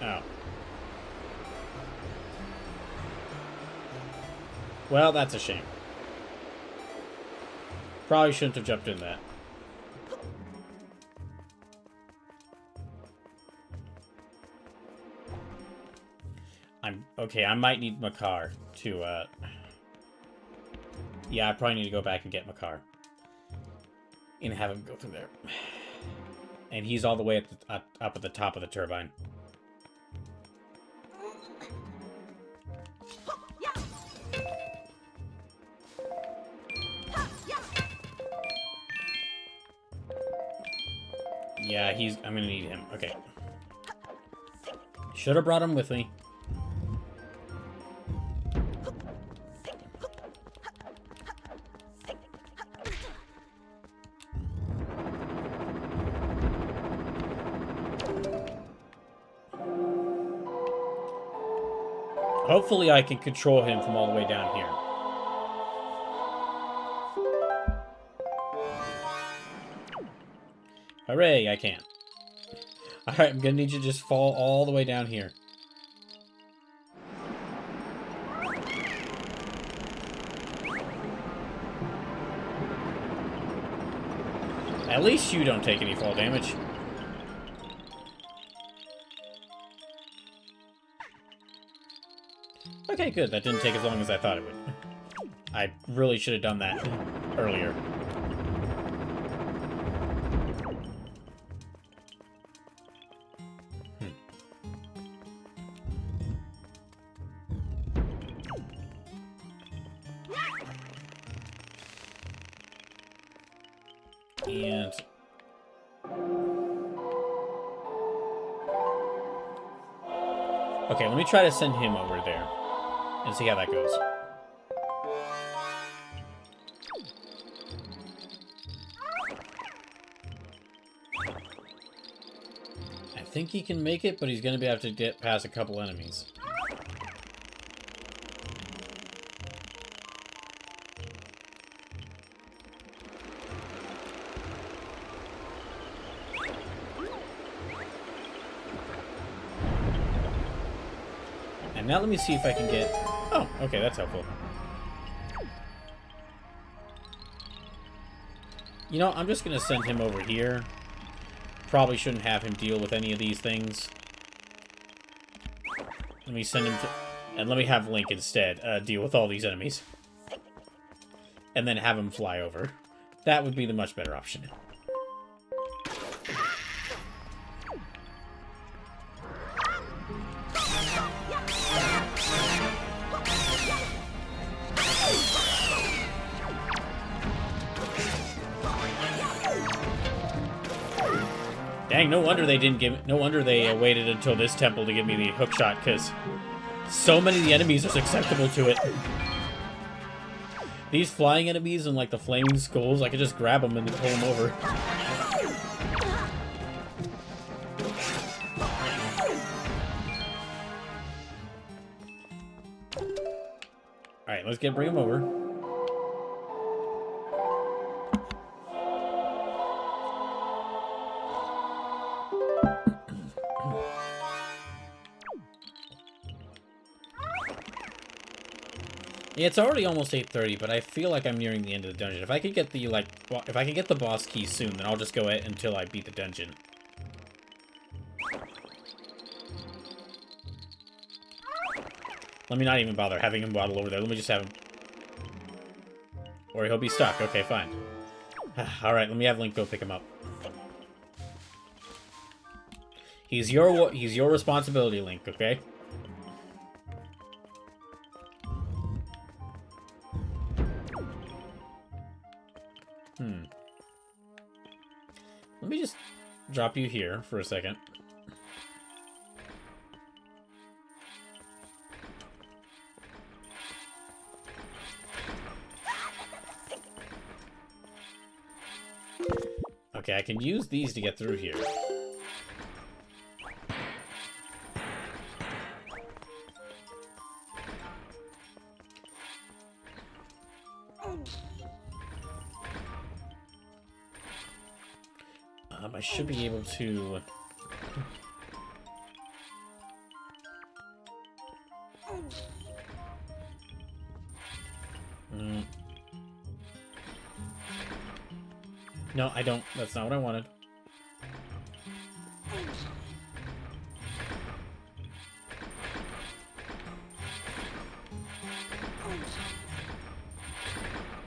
Oh. Well, that's a shame. Probably shouldn't have jumped in that. Okay, I might need Makar to, yeah, I probably need to go back and get Makar. And have him go through there. And he's all the way up at the top of the turbine. Yeah, I'm gonna need him. Okay. Should have brought him with me. Hopefully I can control him from all the way down here. Hooray, I can. Alright, I'm gonna need you to just fall all the way down here. At least you don't take any fall damage. Okay, good. That didn't take as long as I thought it would. I really should have done that earlier. And... okay, let me try to send him over there. And see how that goes. I think he can make it, but he's going to have to get past a couple enemies. And now let me see if I can get... oh, okay, that's helpful. You know, I'm just going to send him over here. Probably shouldn't have him deal with any of these things. Let me send him to... and let me have Link instead deal with all these enemies. And then have him fly over. That would be the much better option. Dang, no wonder they didn't give... no wonder they waited until this temple to give me the hook shot, because so many of the enemies are susceptible to it. These flying enemies and, like, the flaming skulls, I could just grab them and pull them over. Alright, let's bring them over. Yeah, it's already almost 8:30, but I feel like I'm nearing the end of the dungeon. If I could get the, like, if I can get the boss key soon, then I'll just go ahead until I beat the dungeon. Let me not even bother having him waddle over there. Let me just have him... or he'll be stuck. Okay, fine. Alright, let me have Link go pick him up. He's your responsibility, Link, okay? Let me just drop you here for a second. Okay, I can use these to get through here. I should be able to... No, I don't. That's not what I wanted.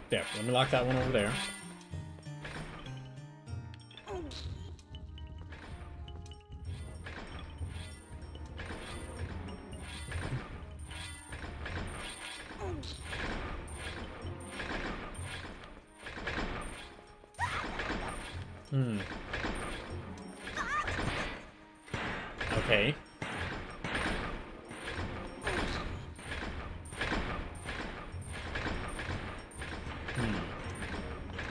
There, let me lock that one over there. Okay.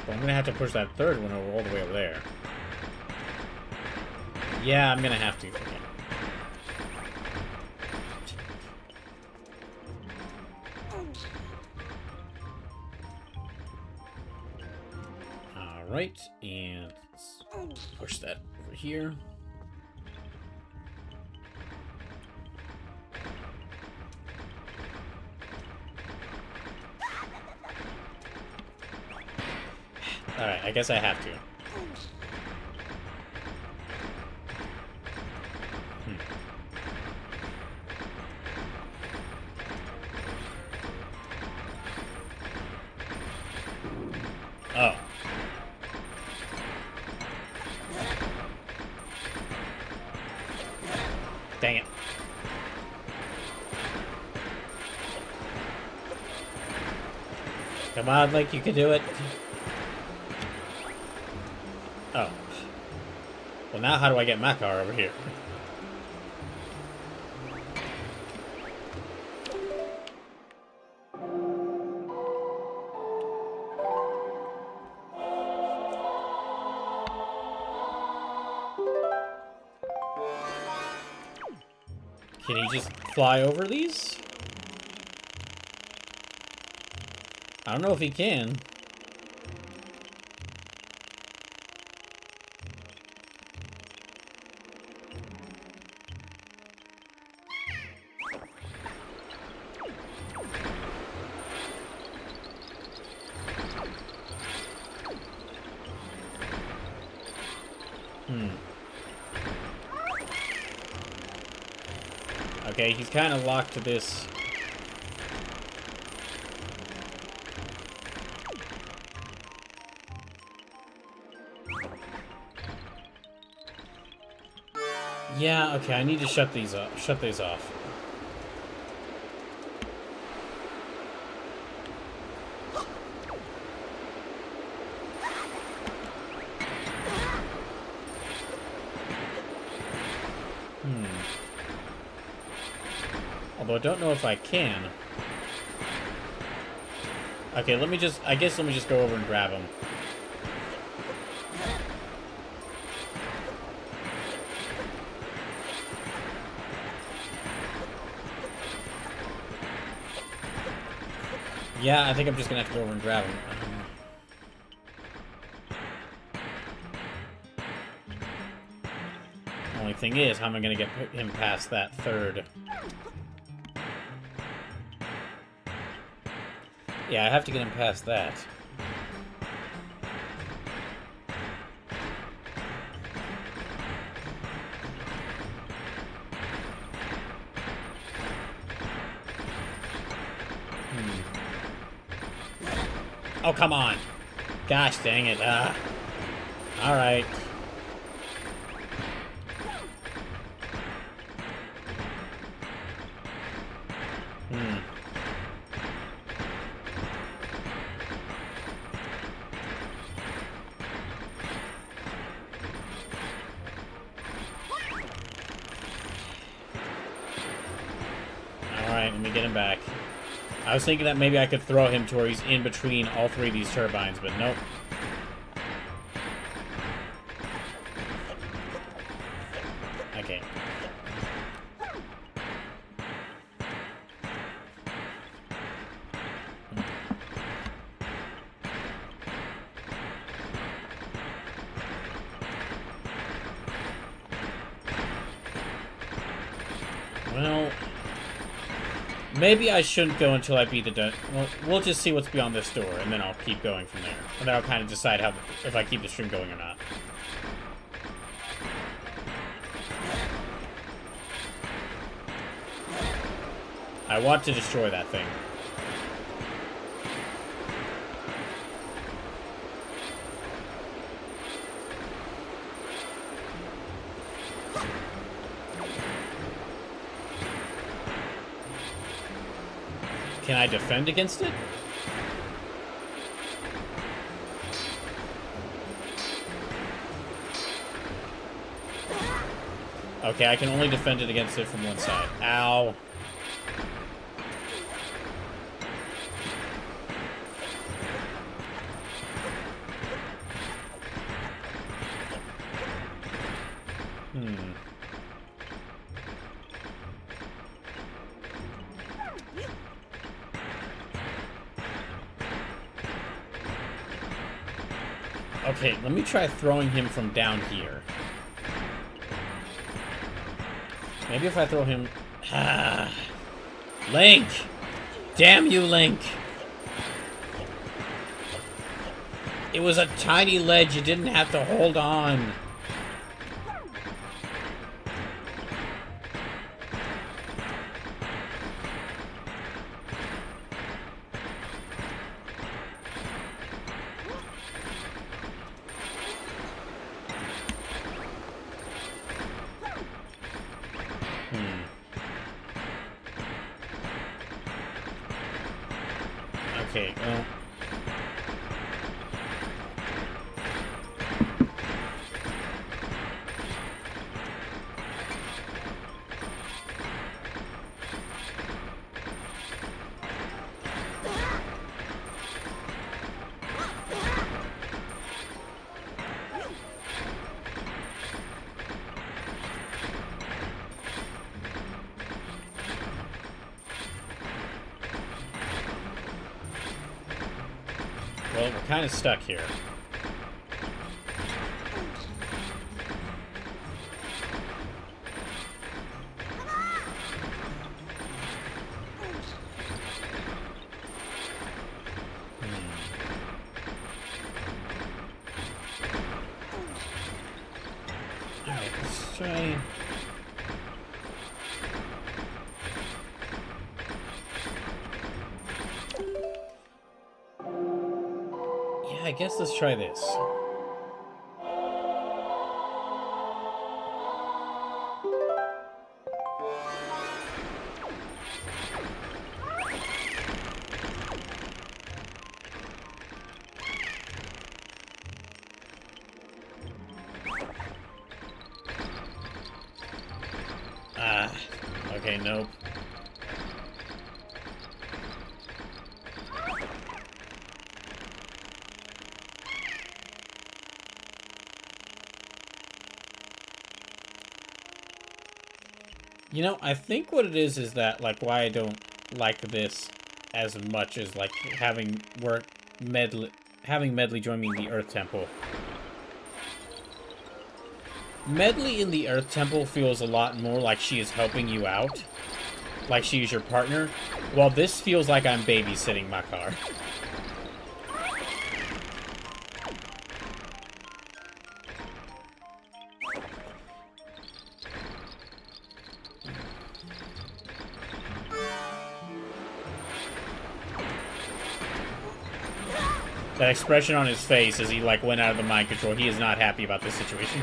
Well, I'm gonna have to push that third one all the way over there. Yeah, I'm gonna have to. Okay. Alright, and let's push that over here. Alright, I guess I have to. Oh. Dang it. Come on, Link, you can do it. Oh. Well, now how do I get my car over here? Can he just fly over these? I don't know if he can. Okay, he's kind of locked to this. Yeah, okay, I need to shut these up. Shut these off. Although I don't know if I can. Okay, let me just go over and grab him. Yeah, I think I'm just gonna have to go over and grab him. Only thing is, how am I gonna get him past that third? Yeah, I have to get him past that. Oh, come on. Gosh dang it. Alright. Alright, let me get him back. I was thinking that maybe I could throw him to where he's in between all three of these turbines, but nope. Okay. Well... Maybe I shouldn't go until I beat the well, we'll just see what's beyond this door, and then I'll keep going from there. And then I'll kind of decide how if I keep the stream going or not. I want to destroy that thing. Can I defend against it? Okay, I can only defend it against it from one side. Ow. Okay, let me try throwing him from down here. Maybe if I throw him... Ah. Link! Damn you, Link! It was a tiny ledge, you didn't have to hold on. Okay, well... Well, we're kind of stuck here. Alright, let's try... I guess let's try this. Okay, nope. You know, I think what it is that, like, why I don't like this as much as, like, having Medley join me in the Earth Temple. Medley in the Earth Temple feels a lot more like she is helping you out. Like she is your partner. While this feels like I'm babysitting my car. That expression on his face as he, like, went out of the mind control. He is not happy about this situation.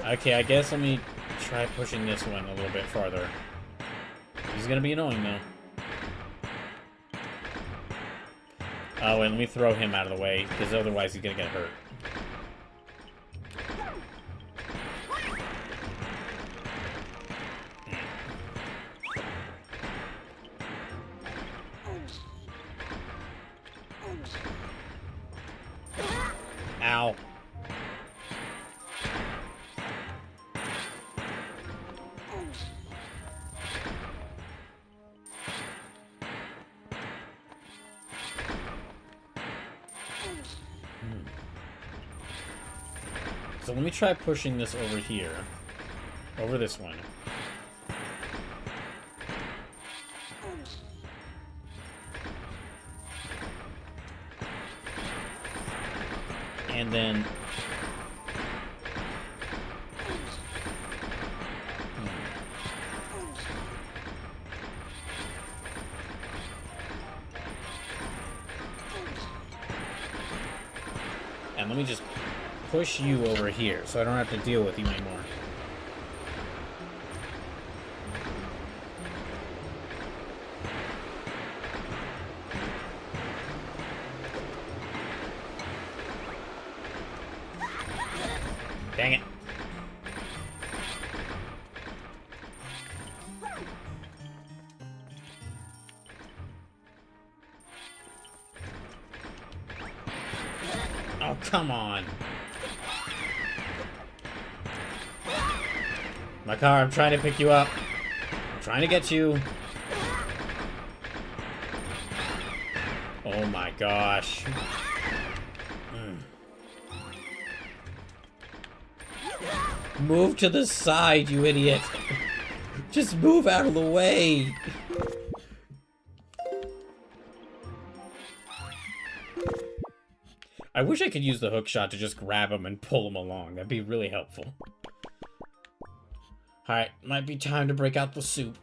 Okay, I guess let me try pushing this one a little bit farther. He's gonna be annoying, though. Oh, and let me throw him out of the way, because otherwise he's gonna get hurt. Ow. So let me try pushing this over here. Over this one. And then... And let me just push you over here so I don't have to deal with you anymore. Dang it. Oh, come on. My car, I'm trying to pick you up. I'm trying to get you. Oh my gosh. Move to the side, you idiot. Just move out of the way. I wish I could use the hook shot to just grab him and pull him along. That'd be really helpful. Alright, might be time to break out the soup.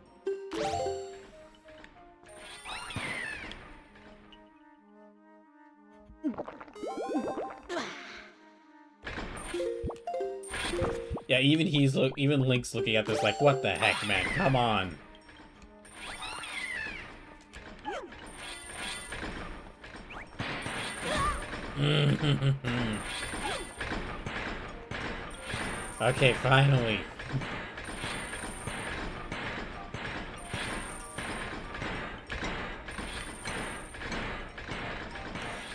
Yeah, even Link's looking at this like, what the heck, man? Come on. Okay, finally.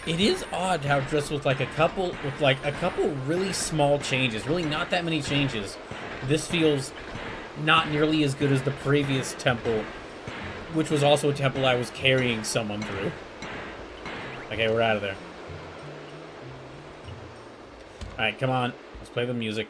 It is odd how just with a couple really small changes, really not that many changes, this feels not nearly as good as the previous temple, which was also a temple I was carrying someone through. Okay, we're out of there. Alright, come on. Let's play the music.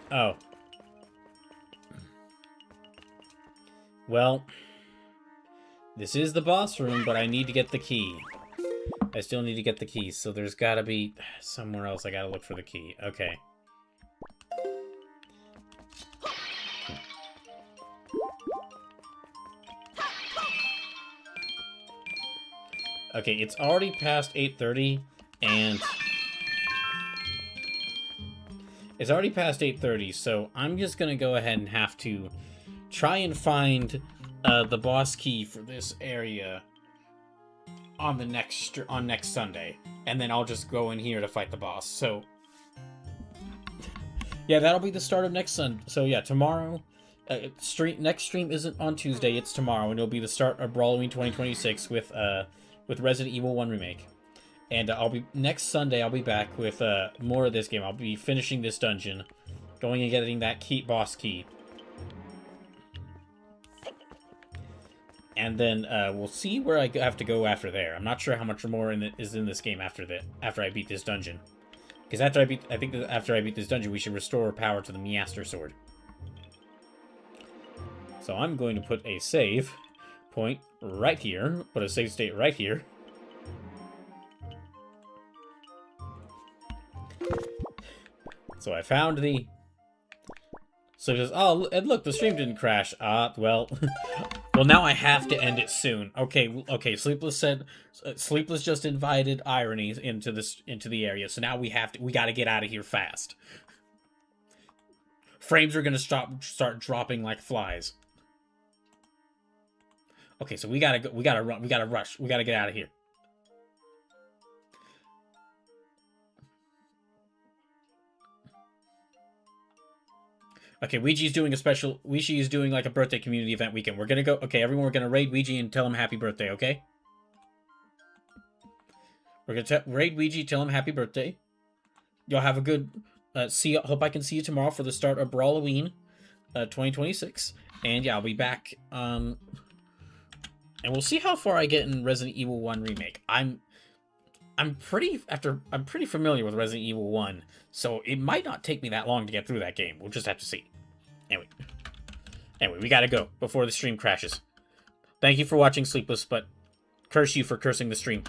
Oh. Well, this is the boss room, but I need to get the key. I still need to get the key, so there's gotta be somewhere else I gotta look for the key. Okay. Okay, it's already past 8:30, and... It's already past 8:30, so I'm just gonna go ahead and have to try and find the boss key for this area on the next Sunday, and then I'll just go in here to fight the boss. So yeah, that'll be the start of next Sunday. So yeah, tomorrow, next stream isn't on Tuesday; it's tomorrow, and it'll be the start of Brawloween 2026 with Resident Evil 1 Remake. And next Sunday, I'll be back with more of this game. I'll be finishing this dungeon, going and getting that boss key. And then we'll see where I have to go after there. I'm not sure how much more is in this game after I beat this dungeon. Because after I beat this dungeon, we should restore power to the Measter Sword. So I'm going to put a save point right here. Put a save state right here. So I found So it says, oh, and look, the stream didn't crash. Well, Well, now I have to end it soon. Okay. Sleepless said, Sleepless just invited ironies into the area. So now we got to get out of here fast. Frames are gonna start dropping like flies. Okay, so we gotta go. We gotta run. We gotta rush. We gotta get out of here. Okay, Ouija's doing a special. Ouija is doing like a birthday community event weekend. We're gonna go. Okay, everyone, we're gonna raid Ouija and tell him happy birthday. Okay. We're gonna raid Ouija, tell him happy birthday. Y'all have a good. Hope I can see you tomorrow for the start of Brawloween, 2026. And yeah, I'll be back. And we'll see how far I get in Resident Evil 1 remake. I'm pretty familiar with Resident Evil 1, so it might not take me that long to get through that game. We'll just have to see. Anyway, we gotta go before the stream crashes. Thank you for watching, Sleepless, but curse you for cursing the stream.